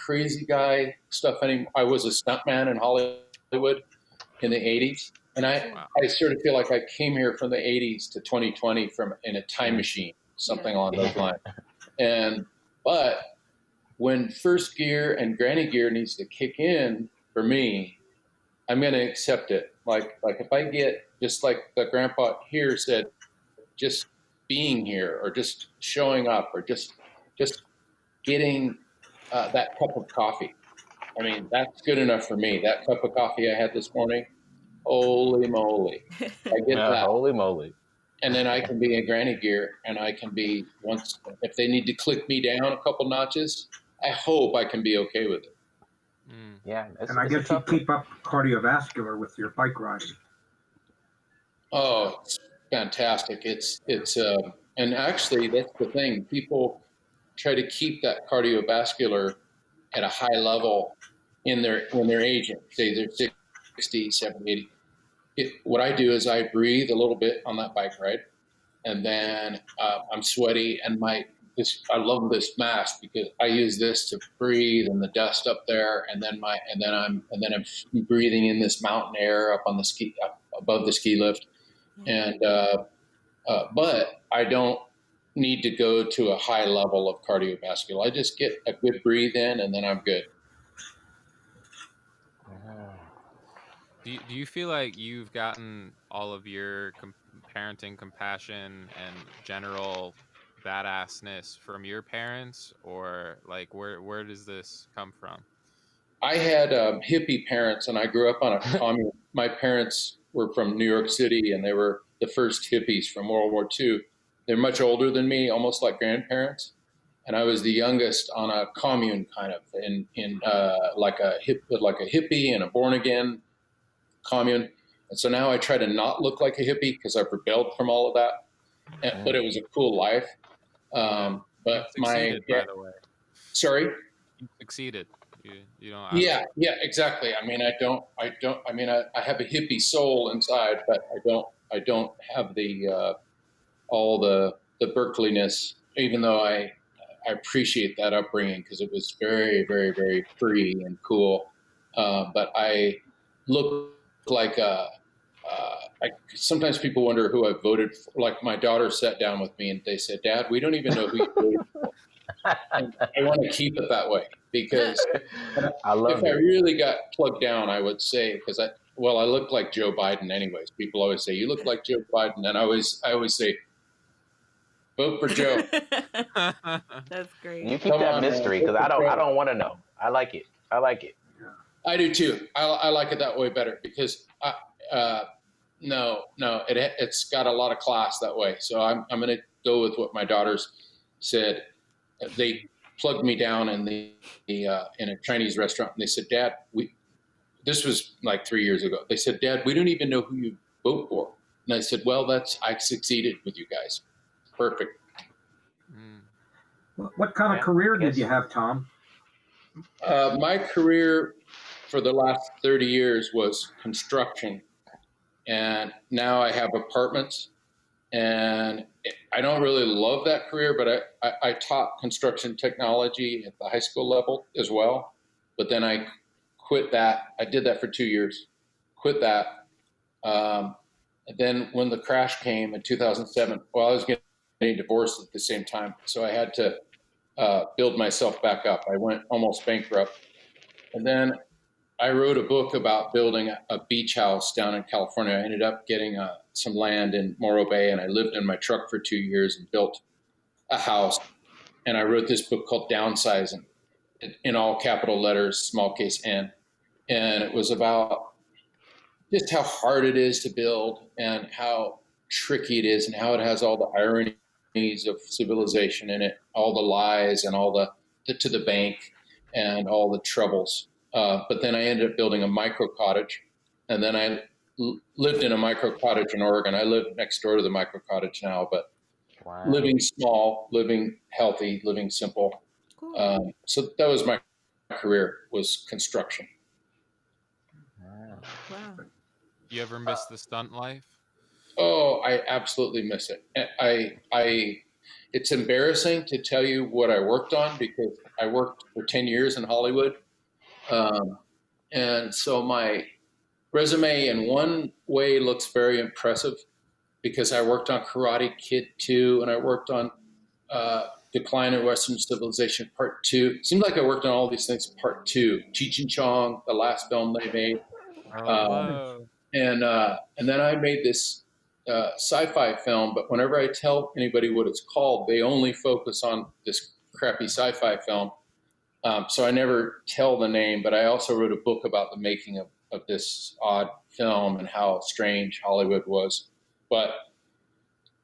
crazy guy stuff anymore. I was a stuntman in Hollywood in the 80s. And I sort of feel like I came here from the 80s to 2020 in a time machine, something along those lines. But when first gear and granny gear needs to kick in for me, I'm going to accept it. Like if I get, just like the grandpa here said, just being here or just showing up or just getting that cup of coffee. I mean, that's good enough for me. That cup of coffee I had this morning, holy moly. I get that. Holy moly. And then I can be in granny gear, and I can be, if they need to click me down a couple notches, I hope I can be okay with it. Yeah. And I guess you keep up cardiovascular with your bike riding. Oh, it's fantastic. It's and actually that's the thing. People try to keep that cardiovascular at a high level when they're aging. Say they're 60, 70, 80. What I do is I breathe a little bit on that bike ride, and then I'm sweaty, and I love this mask because I use this to breathe and the dust up there, and then I'm breathing in this mountain air up on the up above the ski lift, and but I don't need to go to a high level of cardiovascular. I just get a good breathe in, and then I'm good. Do you feel like you've gotten all of your parenting compassion and general badassness from your parents, or like where does this come from? I had hippie parents, and I grew up on a commune. My parents were from New York City, and they were the first hippies from World War II. They're much older than me, almost like grandparents. And I was the youngest on a commune, kind of in like a hippie and a born again commune. And so now I try to not look like a hippie because I've rebelled from all of that. But it was a cool life. But Succeeded, by the way. Sorry. You succeeded. You don't. Yeah, exactly. I mean, I have a hippie soul inside, but I don't have the all the Berkeley-ness, even though I appreciate that upbringing because it was very, very, very free and cool. But I look like sometimes people wonder who I voted for. Like my daughter sat down with me and they said, "Dad, we don't even know who you voted for." And I want to keep it that way because if I really got plugged down, I would say, because I look like Joe Biden anyways. People always say, "You look like Joe Biden." And I always say, vote for Joe. That's great. You keep that mystery because I don't want to know. I like it. I do too. I like it that way better because it's got a lot of class that way. So I'm going to go with what my daughters said. They plugged me down in in a Chinese restaurant, and they said, "Dad, this was like 3 years ago." They said, "Dad, we don't even know who you vote for." And I said, "Well, I succeeded with you guys. Perfect." What kind of career did you have, Tom? My career for the last 30 years was construction. And now I have apartments. And I don't really love that career, but I taught construction technology at the high school level as well. But then I quit that. I did that for 2 years, quit that. And then when the crash came in 2007, I was getting divorced at the same time. So I had to build myself back up. I went almost bankrupt. And then I wrote a book about building a beach house down in California. I ended up getting some land in Morro Bay, and I lived in my truck for 2 years and built a house. And I wrote this book called Downsizing, in all capital letters, small case N. And it was about just how hard it is to build and how tricky it is and how it has all the ironies of civilization in it, all the lies and all the to the bank and all the troubles. But then I ended up building a micro cottage, and then I lived in a micro cottage in Oregon. I live next door to the micro cottage now, but living small, living healthy, living simple. Cool. So that was my career, was construction. Wow. You ever miss the stunt life? Oh, I absolutely miss it. It's embarrassing to tell you what I worked on because I worked for 10 years in Hollywood. And so my resume in one way looks very impressive because I worked on Karate Kid 2 and I worked on Decline in Western Civilization Part 2. It seems like I worked on all these things Part 2. Cheech and Chong, the last film they made. And then I made this sci-fi film, but whenever I tell anybody what it's called, they only focus on this crappy sci-fi film. So I never tell the name, but I also wrote a book about the making of this odd film and how strange Hollywood was. But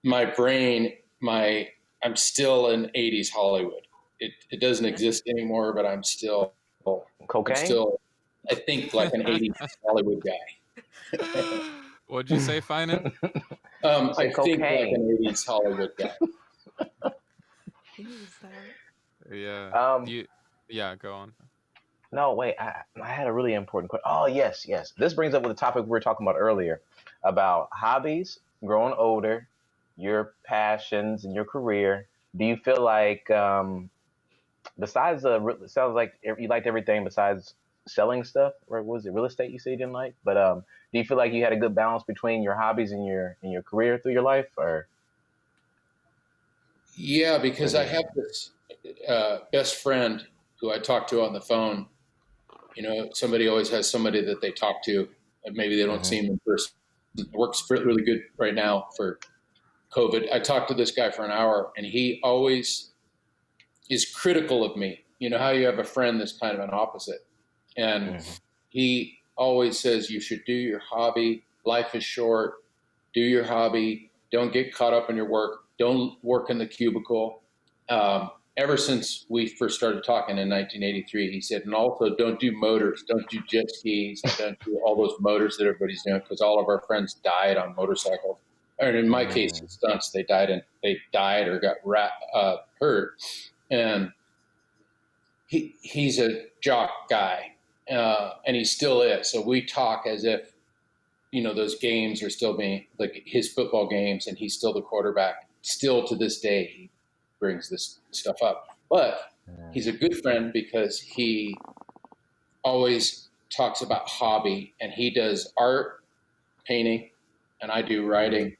my brain, I'm still in 80s Hollywood. It doesn't exist anymore, but I'm still cocaine. I think like an 80s Hollywood guy. What'd you say, Phines? I think like an 80s Hollywood guy. Yeah. Yeah, go on. No, wait. I had a really important question. Oh, yes. This brings up with the topic we were talking about earlier about hobbies, growing older, your passions and your career. Do you feel like, besides it sounds like you liked everything besides selling stuff, or was it real estate you say you didn't like? But do you feel like you had a good balance between your hobbies and your career through your life, or? Yeah, because I have this best friend who I talk to on the phone. You know, somebody always has somebody that they talk to. maybe they don't see him in person. It works really good right now for COVID. I talked to this guy for an hour, and he always is critical of me. You know how you have a friend that's kind of an opposite, and he always says you should do your hobby. Life is short. Do your hobby. Don't get caught up in your work. Don't work in the cubicle. Ever since we first started talking in 1983, he said, and also don't do motors, don't do jet skis, don't do all those motors that everybody's doing, because all of our friends died on motorcycles. And in my case, stunts, they died or got hurt. And he's a jock guy, and he still is. So we talk as if, you know, those games are still being like his football games, and he's still the quarterback. Still to this day, he brings this stuff up. But he's a good friend because he always talks about hobby, and he does art, painting, and I do writing.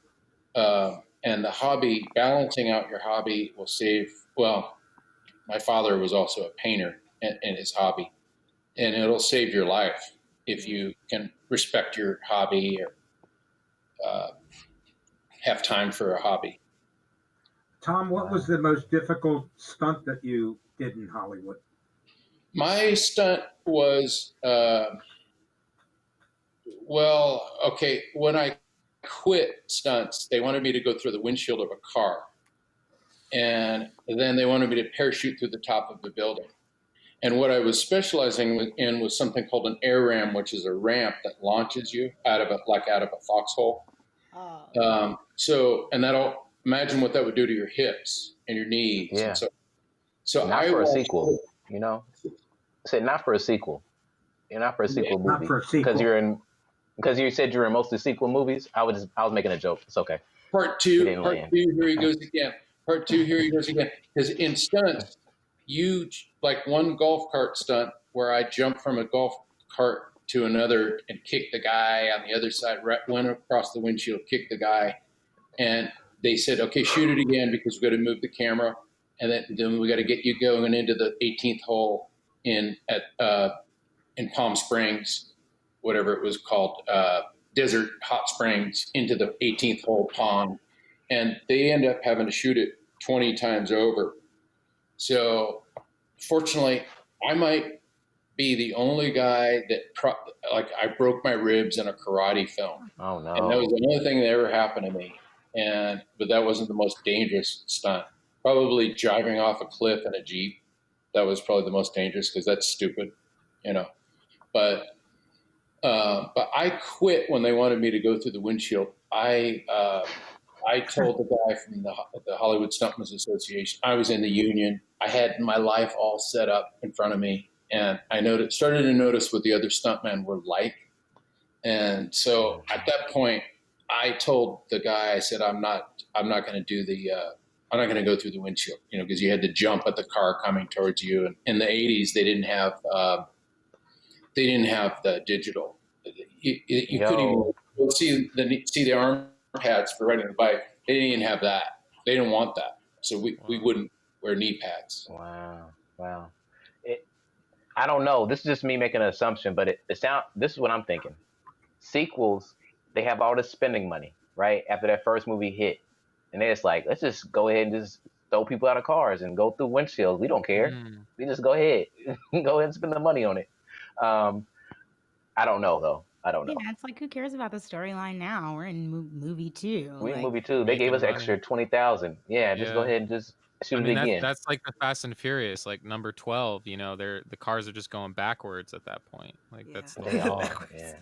And the hobby, balancing out your hobby will save, well, my father was also a painter in his hobby, and it'll save your life if you can respect your hobby or have time for a hobby. Tom, what was the most difficult stunt that you did in Hollywood? My stunt was, when I quit stunts, they wanted me to go through the windshield of a car. And then they wanted me to parachute through the top of the building. And what I was specializing in was something called an air ram, which is a ramp that launches you out of a foxhole. Oh. And that'll, imagine what that would do to your hips and your knees. Yeah. And so not for a sequel, you know? Say not for a sequel. You're not for a sequel movie. Not for a sequel. Because you said you're in mostly sequel movies. I was making a joke. It's okay. Part two, here he goes again. Part two, here he goes again. Because in stunts, like one golf cart stunt where I jumped from a golf cart to another and kicked the guy on the other side, went across the windshield, kicked the guy, and they said, okay, shoot it again because we've got to move the camera. And then we got to get you going into the 18th hole in Palm Springs, whatever it was called, Desert Hot Springs, into the 18th hole pond. And they end up having to shoot it 20 times over. So fortunately, I might be the only guy that I broke my ribs in a karate film. Oh no. And that was another thing that ever happened to me. But that wasn't the most dangerous stunt. Probably driving off a cliff in a Jeep. That was probably the most dangerous because that's stupid, you know. But I quit when they wanted me to go through the windshield. I told the guy from the Hollywood Stuntmen's Association, I was in the union. I had my life all set up in front of me, and I started to notice what the other stuntmen were like. And so at that point, I told the guy, I said, I'm not going to I'm not going to go through the windshield, you know, because you had to jump at the car coming towards you. And in the 80s, they didn't have the digital. You couldn't even see the arm pads for riding the bike. They didn't even have that. They didn't want that. So we wouldn't wear knee pads. Wow. I don't know. This is just me making an assumption, but this is what I'm thinking. Sequels, they have all this spending money, right? After that first movie hit. And they're just like, let's just go ahead and just throw people out of cars and go through windshields. We don't care. We just go ahead. Go ahead and spend the money on it. I don't know, though. I don't know. Yeah, it's like, who cares about the storyline now? We're in movie 2. We're in movie 2. They gave us extra $20,000. Yeah, just go ahead and just shoot it again. That's like the Fast and Furious, like number 12. You know, the cars are just going backwards at that point. Like that's they are. Yeah.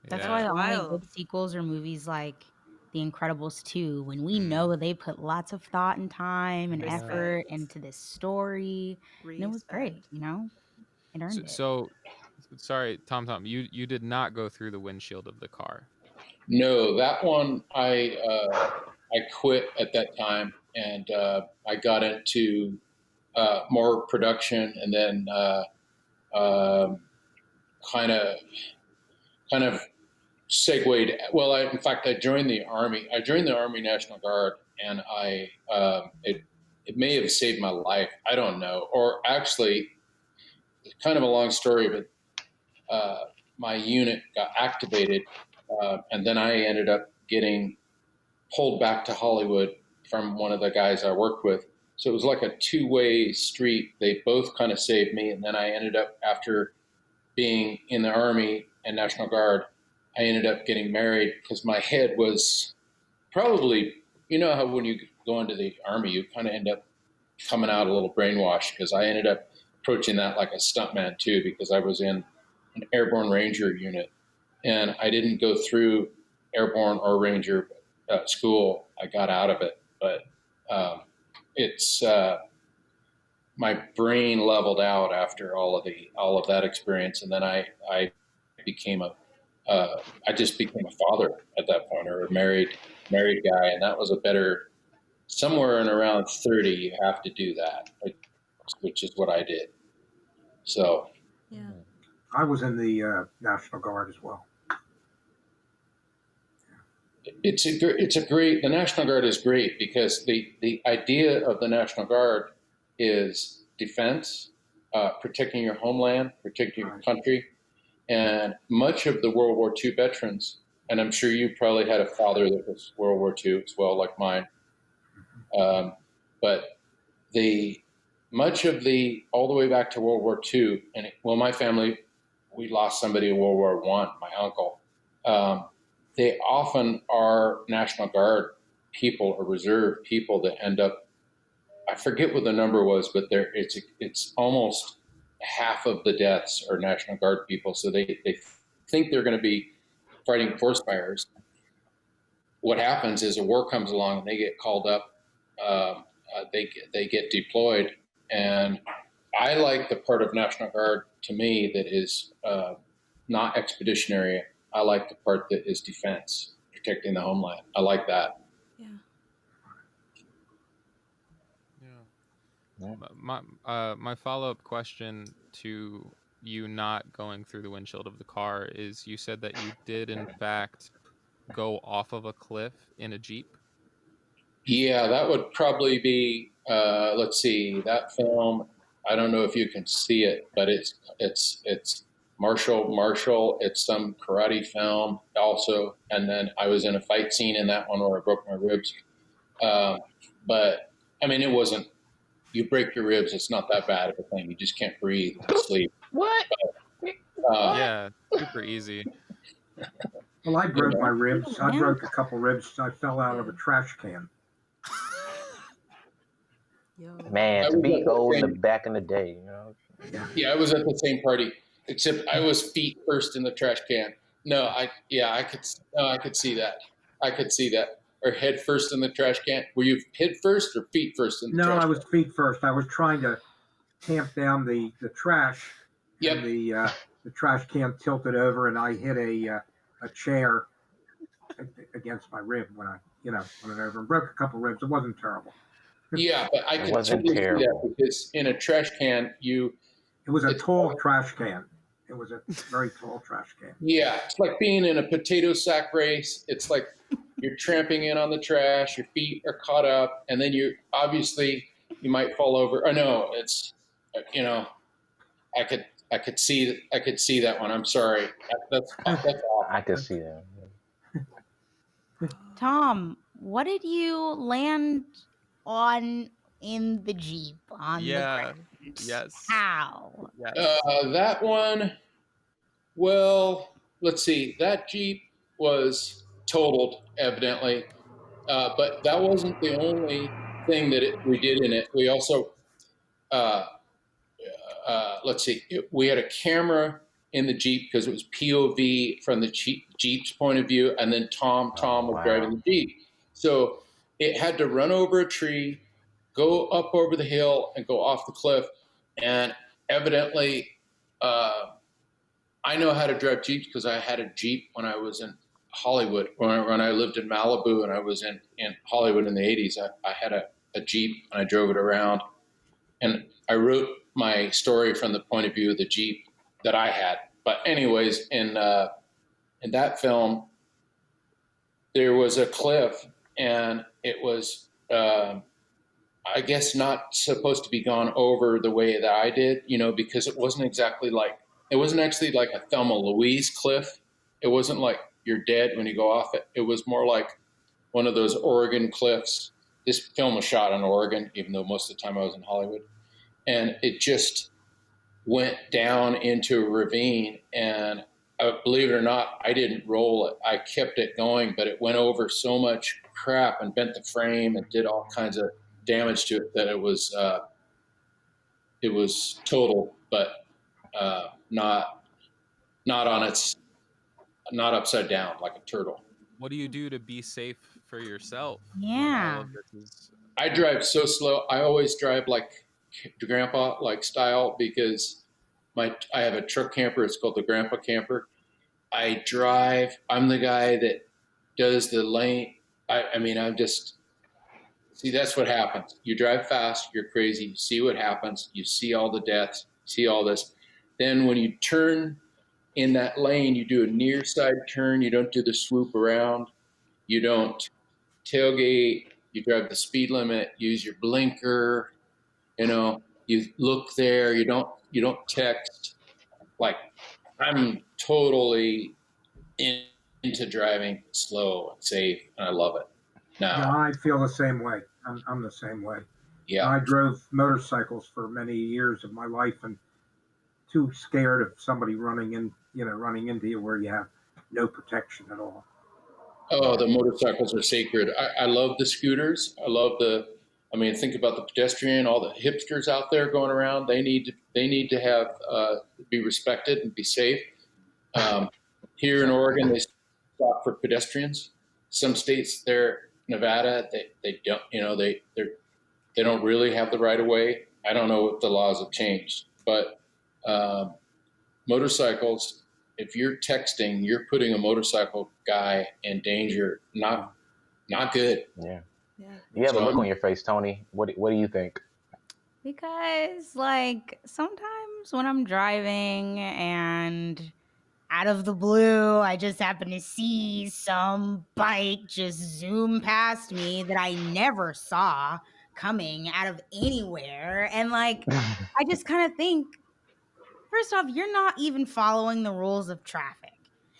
That's why the only good sequels are movies like The Incredibles 2, when we know they put lots of thought and time and effort into this story. And it was great, you know? It earned it. So, sorry, Tom, you did not go through the windshield of the car. No, that one I quit at that time, and I got into more production, and then kind of segued. Well, in fact, I joined the Army. I joined the Army National Guard, and it may have saved my life. I don't know. Or actually, it's kind of a long story, but my unit got activated, and then I ended up getting pulled back to Hollywood from one of the guys I worked with. So it was like a two-way street. They both kind of saved me, and then I ended up, after being in the Army and National Guard, I ended up getting married because my head was probably, you know how when you go into the Army, you kind of end up coming out a little brainwashed, because I ended up approaching that like a stuntman too, because I was in an airborne ranger unit, and I didn't go through airborne or ranger school. I got out of it, but it's my brain leveled out after all of that experience, and then I became I just became a father at that point, or a married guy, and that was a better. Somewhere in around 30, you have to do that, which is what I did. So, yeah, I was in the National Guard as well. the National Guard is great, because the idea of the National Guard is defense, protecting your homeland, protecting your country, and much of the World War II veterans, and I'm sure you probably had a father that was World War II as well, like mine. But much of all the way back to World War II, and my family, we lost somebody in World War I, my uncle. They often are National Guard people or reserve people that end up, I forget what the number was, but it's almost half of the deaths are National Guard people. So they think they're going to be fighting forest fires. What happens is a war comes along and they get called up. They get deployed, and I like the part of National Guard, to me, that is not expeditionary. I like the part that is defense, protecting the homeland. I like that. Yeah. My follow-up question to you not going through the windshield of the car is, you said that you did in fact go off of a cliff in a Jeep. Yeah, that would probably be, let's see, that film, I don't know if you can see it, but it's Marshall. It's some karate film also. And then I was in a fight scene in that one where I broke my ribs. But I mean, it wasn't, you break your ribs, it's not that bad of a thing. You just can't breathe and sleep. What? But, yeah, super easy. Well, I broke my ribs. I broke a couple ribs. I fell out of a trash can. Man, to be old back in the day, you know. Yeah, I was at the same party, except I was feet first in the trash can. No, I could see that. I could see that. Or head first in the trash can. Were you head first or feet first in the trash can? No, I was feet first. I was trying to tamp down the trash. Yep. And the trash can tilted over, and I hit a chair against my rib when I went over and broke a couple ribs. It wasn't terrible. Yeah, but I could totally see that, because in a trash can, it was a tall trash can. It was a very tall trash can. Yeah, it's like being in a potato sack race. It's like you're tramping in on the trash, your feet are caught up, and then you might fall over. Oh no, it's I could see that one. I'm sorry. That's awful. I could see that. Tom, what did you land on in the Jeep on the ground? Yes. How? Yes. That one, well, let's see. That Jeep was totaled, evidently, but that wasn't the only thing that we did in it. We also, let's see, we had a camera in the Jeep because it was POV from the Jeep's point of view, and then Tom was driving the Jeep. So it had to run over a tree, go up over the hill, and go off the cliff. And evidently, I know how to drive Jeeps because I had a Jeep when I was in Hollywood. When I lived in Malibu and I was in Hollywood in the 80s, I had a Jeep and I drove it around. And I wrote my story from the point of view of the Jeep that I had. But anyways, in that film, there was a cliff, and it was, I guess, not supposed to be gone over the way that I did, because it wasn't exactly like it wasn't actually like a Thelma Louise cliff. It wasn't like you're dead when you go off it. It was more like one of those Oregon cliffs. This film was shot in Oregon, even though most of the time I was in Hollywood. And it just went down into a ravine. And believe it or not, I didn't roll it. I kept it going, but it went over so much crap and bent the frame and did all kinds of damage to it that it was total, but not upside down like a turtle. What do you do to be safe for yourself? Yeah. I drive so slow. I always drive like grandpa like style because I have a truck camper. It's called the grandpa camper. I'm the guy that does the lane. See, that's what happens. You drive fast, you're crazy, you see what happens, you see all the deaths, see all this. Then when you turn in that lane, you do a near side turn, you don't do the swoop around, you don't tailgate, you drive the speed limit, use your blinker, you look there, you don't text. Like, I'm totally into driving slow and safe, and I love it. Now, Yeah, I feel the same way. I'm the same way. Yeah. I drove motorcycles for many years of my life, and too scared of somebody running into you where you have no protection at all. Oh, the motorcycles are sacred. I love the scooters. Think about the pedestrian, all the hipsters out there going around. They need to have be respected and be safe. Here in Oregon, they stop for pedestrians. Some states, Nevada, they don't. They don't really have the right of way. I don't know if the laws have changed, but motorcycles. If you're texting, you're putting a motorcycle guy in danger. Not good. Yeah. You have a look on your face, Tony. What do you think? Because like sometimes when I'm driving and out of the blue, I just happen to see some bike just zoom past me that I never saw coming out of anywhere. And like, I just kind of think, first off, you're not even following the rules of traffic.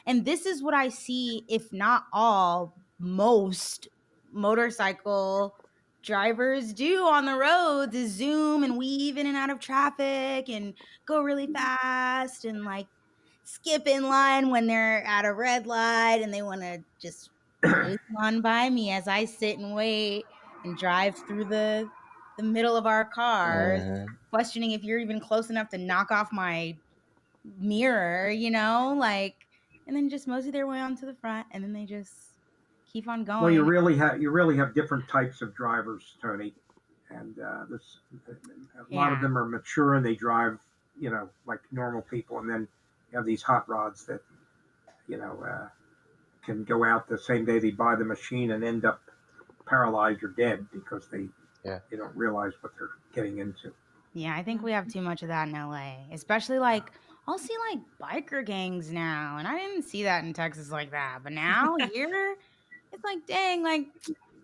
And this is what I see, if not all, most motorcycle drivers do on the roads is zoom and weave in and out of traffic and go really fast and like skip in line when they're at a red light and they want to just whiz on by me as I sit and wait and drive through the middle of our cars, questioning if you're even close enough to knock off my mirror, and then just mosey their way onto the front, and then they just keep on going. Well, you really have different types of drivers, Tony, and a lot of them are mature and they drive, like normal people, and then you have these hot rods that, can go out the same day they buy the machine and end up paralyzed or dead because they don't realize what they're getting into. Yeah, I think we have too much of that in LA, especially like I'll see like biker gangs now, and I didn't see that in Texas like that. But now here, it's like, dang, like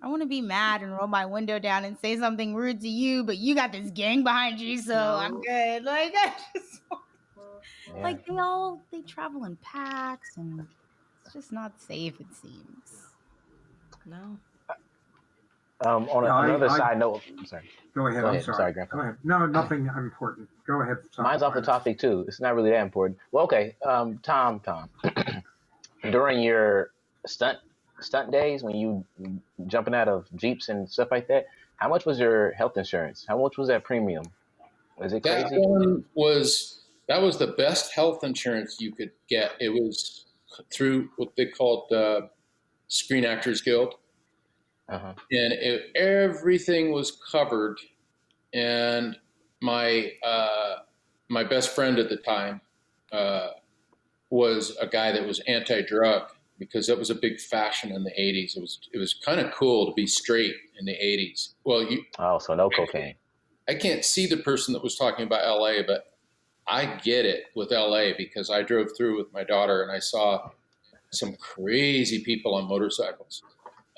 I want to be mad and roll my window down and say something rude to you, but you got this gang behind you, so I'm good. Like I just like they travel in packs, and it's just not safe. It seems. No. On another side note, I'm sorry. Go ahead. I'm sorry, Grandpa. Go ahead. No, nothing important. Go ahead. Mine's off the topic too. It's not really that important. Well, okay. Tom. During your stunt days when you jumping out of Jeeps and stuff like that, how much was your health insurance? How much was that premium? Was it crazy? That was the best health insurance you could get. It was through what they called Screen Actors Guild. And everything was covered. And my best friend at the time was a guy that was anti-drug because that was a big fashion in the 80s. It was kind of cool to be straight in the 80s. Well, so no cocaine. I can't see the person that was talking about LA, but I get it with LA because I drove through with my daughter and I saw some crazy people on motorcycles.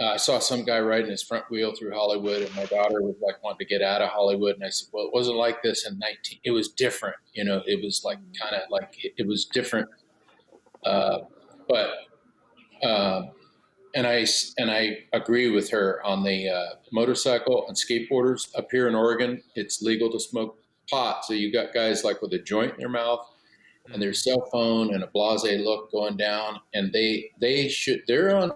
I saw some guy riding his front wheel through Hollywood, and my daughter was like wanting to get out of Hollywood. And I said, well, it wasn't like this in 19. It was different, you know. It was like kind of like it was different, but and I agree with her on the motorcycle and skateboarders up here in Oregon. It's legal to smoke pot, so you got guys like with a joint in their mouth and their cell phone and a blasé look going down, and they're on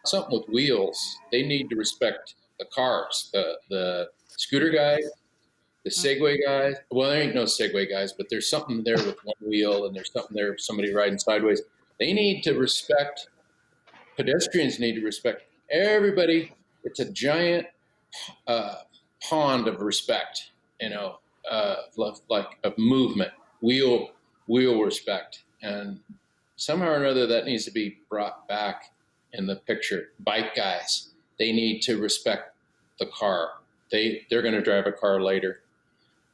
something with wheels. They need to respect the cars, the scooter guys, the Segway guys. Well, there ain't no Segway guys, but there's something there with one wheel, and there's something there, somebody riding sideways. They need to respect, pedestrians need to respect everybody. It's a giant pond of respect, you know, like of movement, wheel respect. And somehow or another that needs to be brought back in the picture. Bike guys, they need to respect the car. They're going to drive a car later.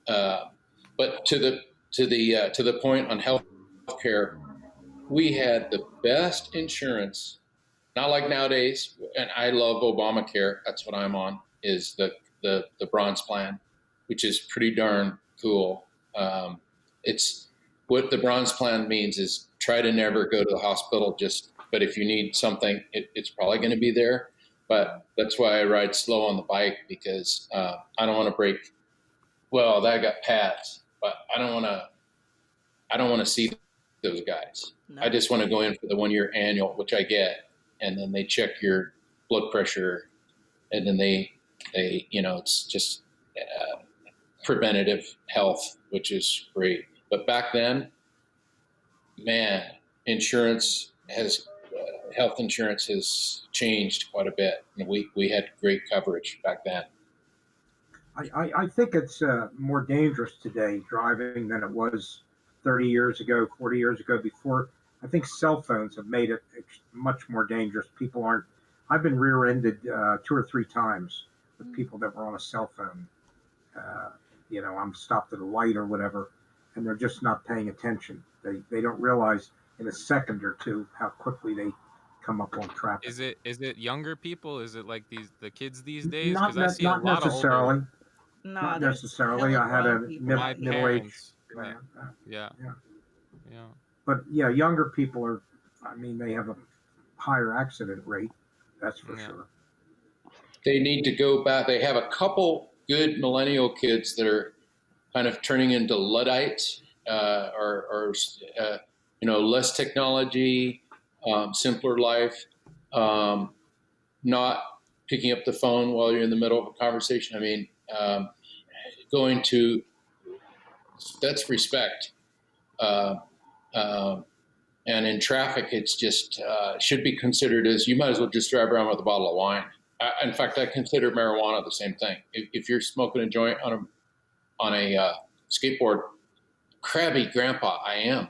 But to the point on health care, we had the best insurance, not like nowadays. And I love Obamacare. That's what I'm on, is the bronze plan, which is pretty darn cool. It's what the bronze plan means is try to never go to the hospital, but if you need something, it's probably going to be there. But that's why I ride slow on the bike, because I don't want to break. Well, that got pads, but I don't want to see those guys. No. I just want to go in for the 1 year annual, which I get, and then they check your blood pressure, and then they it's just preventative health, which is great. But back then, man, health insurance has changed quite a bit, and we had great coverage back then. I think it's more dangerous today driving than it was 30 years ago, 40 years ago. Before, I think cell phones have made it much more dangerous. People aren't. I've been rear-ended 2 or 3 times with people that were on a cell phone. I'm stopped at a light or whatever, and they're just not paying attention. They don't realize in a second or two how quickly they come up on traffic. Is it younger people? Is it like the kids these days? Not I see a lot necessarily. Of older. Not necessarily. I had a middle-aged man. Yeah. But yeah, younger people are. I mean, they have a higher accident rate. That's for sure. They need to go back. They have a couple good millennial kids that are kind of turning into Luddites, or less technology, simpler life, not picking up the phone while you're in the middle of a conversation. I mean, that's respect. And in traffic, it's just should be considered as, you might as well just drive around with a bottle of wine. In fact, I consider marijuana the same thing. If you're smoking a joint on a skateboard, crabby grandpa I am.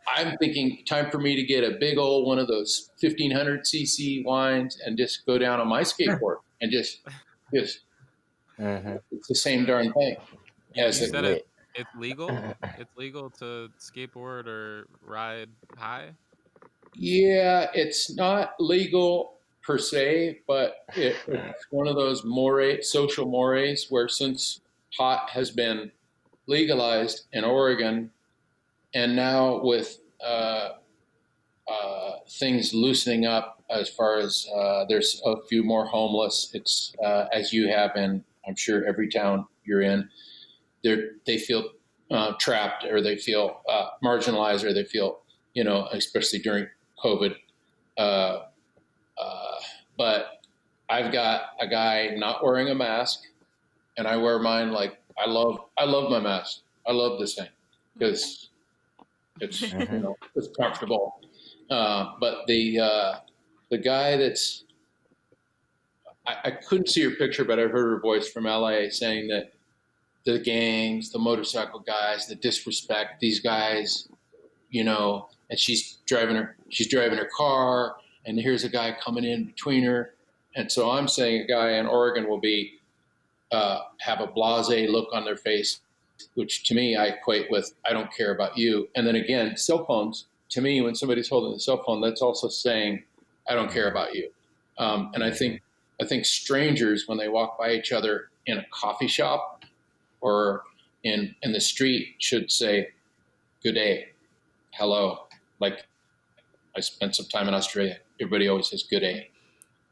I'm thinking time for me to get a big old one of those 1500 cc wines and just go down on my skateboard and just it's the same darn thing. As you said it's legal. It's legal to skateboard or ride high. Yeah, it's not legal per se, but it's one of those social mores where, since pot has been legalized in Oregon, and now with things loosening up as far as there's a few more homeless. It's as you have in, I'm sure, every town you're in. They feel trapped, or they feel marginalized, or they feel, especially during COVID. But I've got a guy not wearing a mask, and I wear mine like I love my mask. I love this thing because it's it's comfortable. But the guy that's I couldn't see her picture, but I heard her voice from LA saying that the gangs, the motorcycle guys, the disrespect, these guys, and she's driving her car, and here's a guy coming in between her. And so I'm saying a guy in Oregon will be have a blasé look on their face, which to me I equate with, I don't care about you. And then again, cell phones, to me, when somebody's holding a cell phone, that's also saying, I don't care about you. And I think I think strangers, when they walk by each other in a coffee shop or in the street, should say, good day, hello. Like, I spent some time in Australia. Everybody always says good day.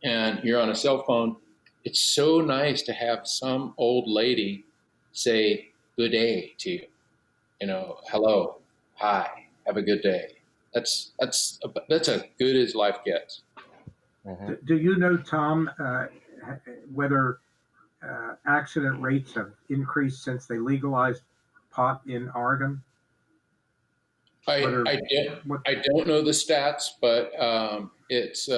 And you're on a cell phone. It's so nice to have some old lady say good day to you. You know, hello, hi, have a good day. That's as good as life gets. Mm-hmm. Do you know, Tom, whether accident rates have increased since they legalized pot in Oregon? I don't know the stats, but it's.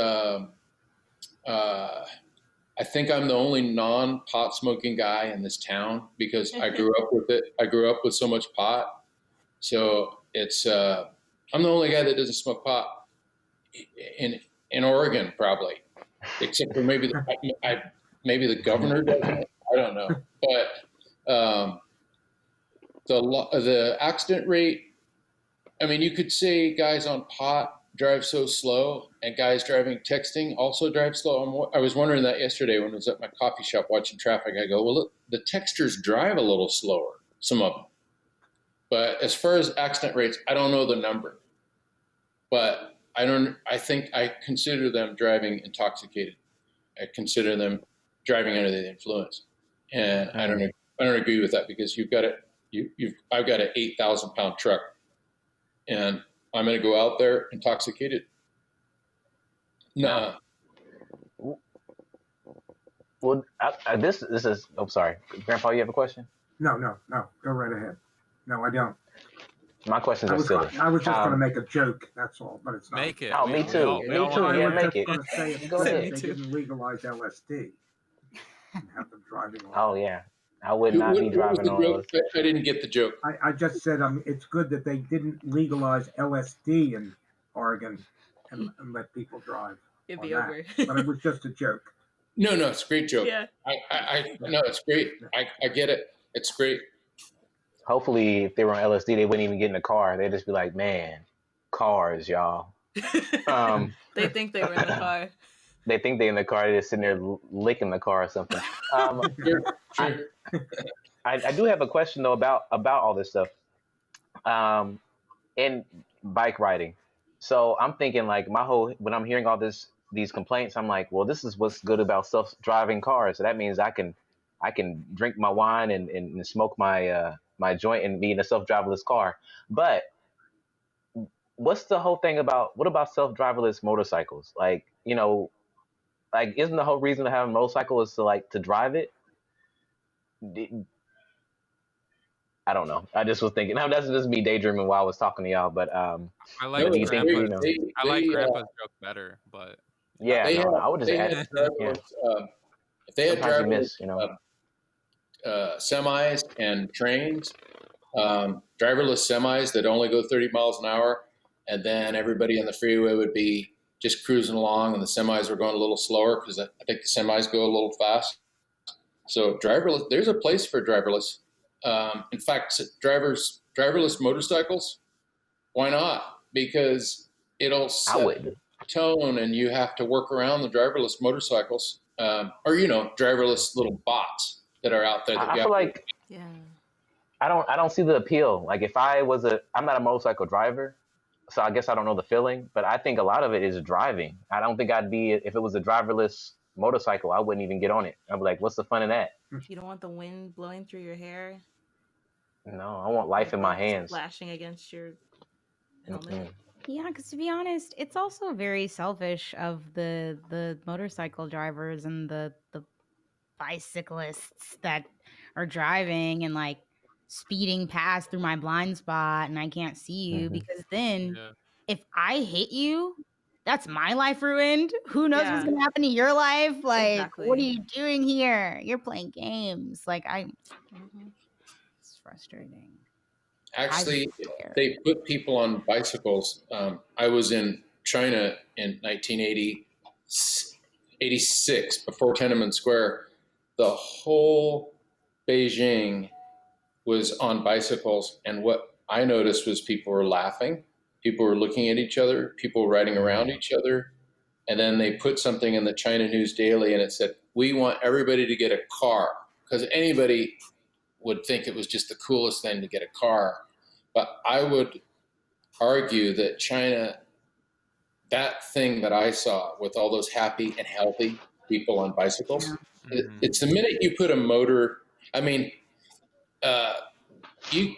I think I'm the only non-pot smoking guy in this town because I grew up with it. I grew up with so much pot, so it's. I'm the only guy that doesn't smoke pot in Oregon, probably, except for maybe the governor doesn't. I don't know, but the accident rate. I mean, you could say guys on pot drive so slow, and guys driving texting also drive slow. I was wondering that yesterday when I was at my coffee shop watching traffic. I go, well, look, the texters drive a little slower, some of them. But as far as accident rates, I don't know the number. But I think I consider them driving intoxicated. I consider them driving under the influence. And I don't agree with that because I've got an 8,000-pound truck. And I'm going to go out there intoxicated? No. Well, this is. Oh, sorry, Grandpa. You have a question? No. Go right ahead. No, I don't. My questions are silly. I was just going to make a joke. That's all, but it's not. Make it. Oh, me too. Me too. Yeah, make it. I was just going to say, Go ahead. they didn't legalize LSD and have them driving. Oh yeah. I would not be driving on those. I didn't get the joke. I just said it's good that they didn't legalize LSD in Oregon and let people drive. It'd be over. But it was just a joke. No, it's a great joke. Yeah. No, it's great. I get it. It's great. Hopefully, if they were on LSD, they wouldn't even get in the car. They'd just be like, man, cars, y'all. They think they were in the car. They think they're in the car. They're just sitting there licking the car or something. Sure. I do have a question, though, about all this stuff. And bike riding. So I'm thinking, like, when I'm hearing all these complaints, I'm like, well, this is what's good about self-driving cars. So that means I can drink my wine and smoke my my joint and be in a self-driverless car. But what's the whole thing what about self-driverless motorcycles? Like, you know, like, isn't the whole reason to have a motorcycle is to drive it? I don't know. I just was thinking. No, that's just me daydreaming while I was talking to y'all. But I like Grandpa's joke better. But yeah, I would just add. If they had driverless, semis and trains, driverless semis that only go 30 miles an hour, and then everybody on the freeway would be just cruising along, and the semis were going a little slower because I think the semis go a little fast. So driverless, there's a place for driverless. In fact, driverless motorcycles, why not? Because it'll set tone, and you have to work around the driverless motorcycles, or driverless little bots that are out there. I feel like I don't see the appeal. Like, if I'm not a motorcycle driver, so I guess I don't know the feeling. But I think a lot of it is driving. I don't think if it was a driverless motorcycle, I wouldn't even get on it. I'd be like, what's the fun in that? You don't want the wind blowing through your hair? No, I want life in my hands. Splashing against your helmet. Mm-hmm. Yeah, because to be honest, it's also very selfish of the motorcycle drivers and the bicyclists that are driving and like speeding past through my blind spot and I can't see you, because then if I hit you, that's my life ruined. Who knows what's gonna happen to your life? Like, what are you doing here? You're playing games. Like, it's frustrating. Actually, they put people on bicycles. I was in China in 1986, before Tiananmen Square. The whole Beijing was on bicycles, and what I noticed was people were laughing, people were looking at each other, people were riding around each other. And then they put something in the China News Daily and it said, we want everybody to get a car, because anybody would think it was just the coolest thing to get a car. But I would argue that China, that thing that I saw with all those happy and healthy people on bicycles, it's the minute you put a motor, I mean, you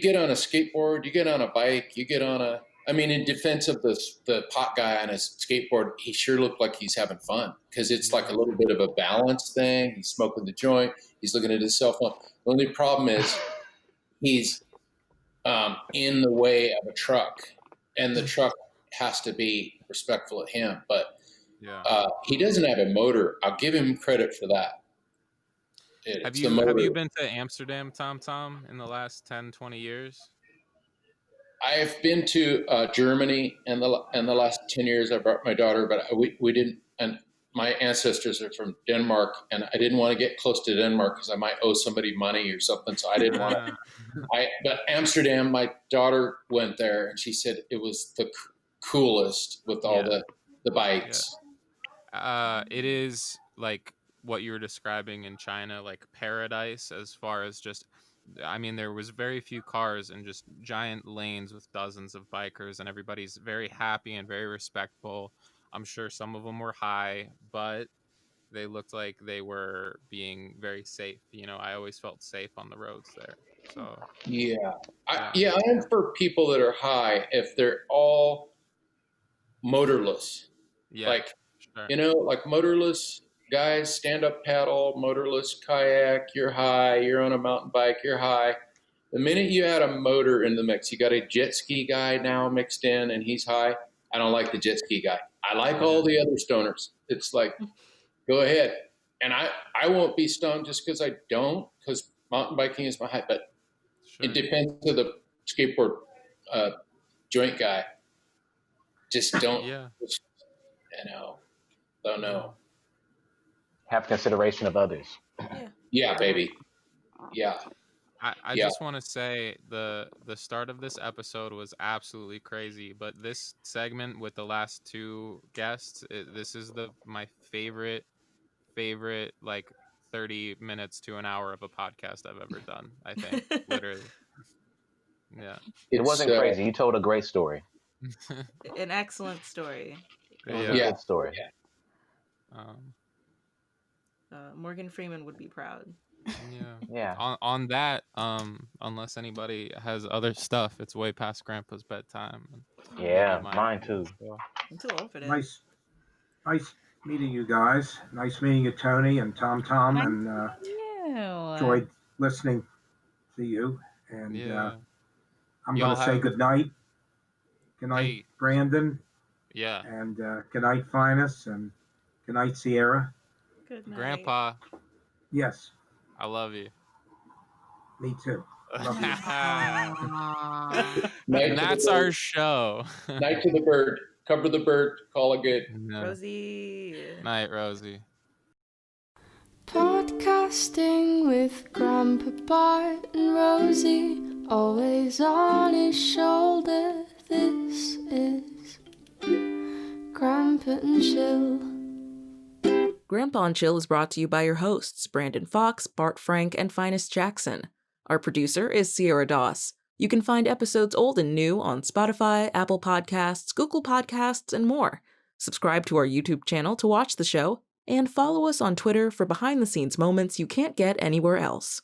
get on a skateboard, you get on a bike, you get on a, I mean, in defense of the pot guy on his skateboard, he sure looked like he's having fun, because it's like a little bit of a balance thing. He's smoking the joint. He's looking at his cell phone. The only problem is he's in the way of a truck, and the truck has to be respectful of him. But he doesn't have a motor. I'll give him credit for that. Have you been to Amsterdam, Tom, in the last 10, 20 years? I've been to Germany in the last 10 years. I brought my daughter, but we didn't. And my ancestors are from Denmark, and I didn't want to get close to Denmark because I might owe somebody money or something. So I didn't want to. But Amsterdam, my daughter went there, and she said it was the coolest with all the bikes. Yeah. It is like what you were describing in China, like paradise, as far as just, I mean, there was very few cars and just giant lanes with dozens of bikers, and everybody's very happy and very respectful. I'm sure some of them were high, but they looked like they were being very safe. I always felt safe on the roads there. So I'm for people that are high if they're all motorless. Like motorless guys, stand-up paddle, motorless kayak, you're high, you're on a mountain bike, you're high. The minute you add a motor in the mix, you got a jet ski guy now mixed in and he's high. I don't like the jet ski guy. I like all the other stoners. It's like, go ahead. And I won't be stoned just because I don't, because mountain biking is my high, but it depends to the skateboard joint guy. Just don't, don't know. Have consideration of others. Yeah, baby. Yeah. I just want to say the start of this episode was absolutely crazy, but this segment with the last two guests, this is my favorite like 30 minutes to an hour of a podcast I've ever done, I think. Literally. Yeah. It wasn't crazy. You told a great story. An excellent story. It was a good story. Morgan Freeman would be proud. Yeah. On that, unless anybody has other stuff, it's way past Grandpa's bedtime. Yeah, mine too. I'm too old for that. Nice meeting you guys. Nice meeting you, Tony and Tom, and enjoyed listening to you. And I'm going to say good night. Good night, Brandon. Yeah. And good night, Phines, and good night, Sierra. Good night. Grandpa. Yes. I love you. Me too. Love you. And that's our show. Night to the bird. Cover the bird. Call it good. Rosie. Night, Rosie. Podcasting with Grandpa Bart and Rosie, always on his shoulder. This is Grandpa and Chill. Grandpa and Chill is brought to you by your hosts, Brandon Fox, Bart Frank, and Phines Jackson. Our producer is Sierra Doss. You can find episodes old and new on Spotify, Apple Podcasts, Google Podcasts, and more. Subscribe to our YouTube channel to watch the show, and follow us on Twitter for behind-the-scenes moments you can't get anywhere else.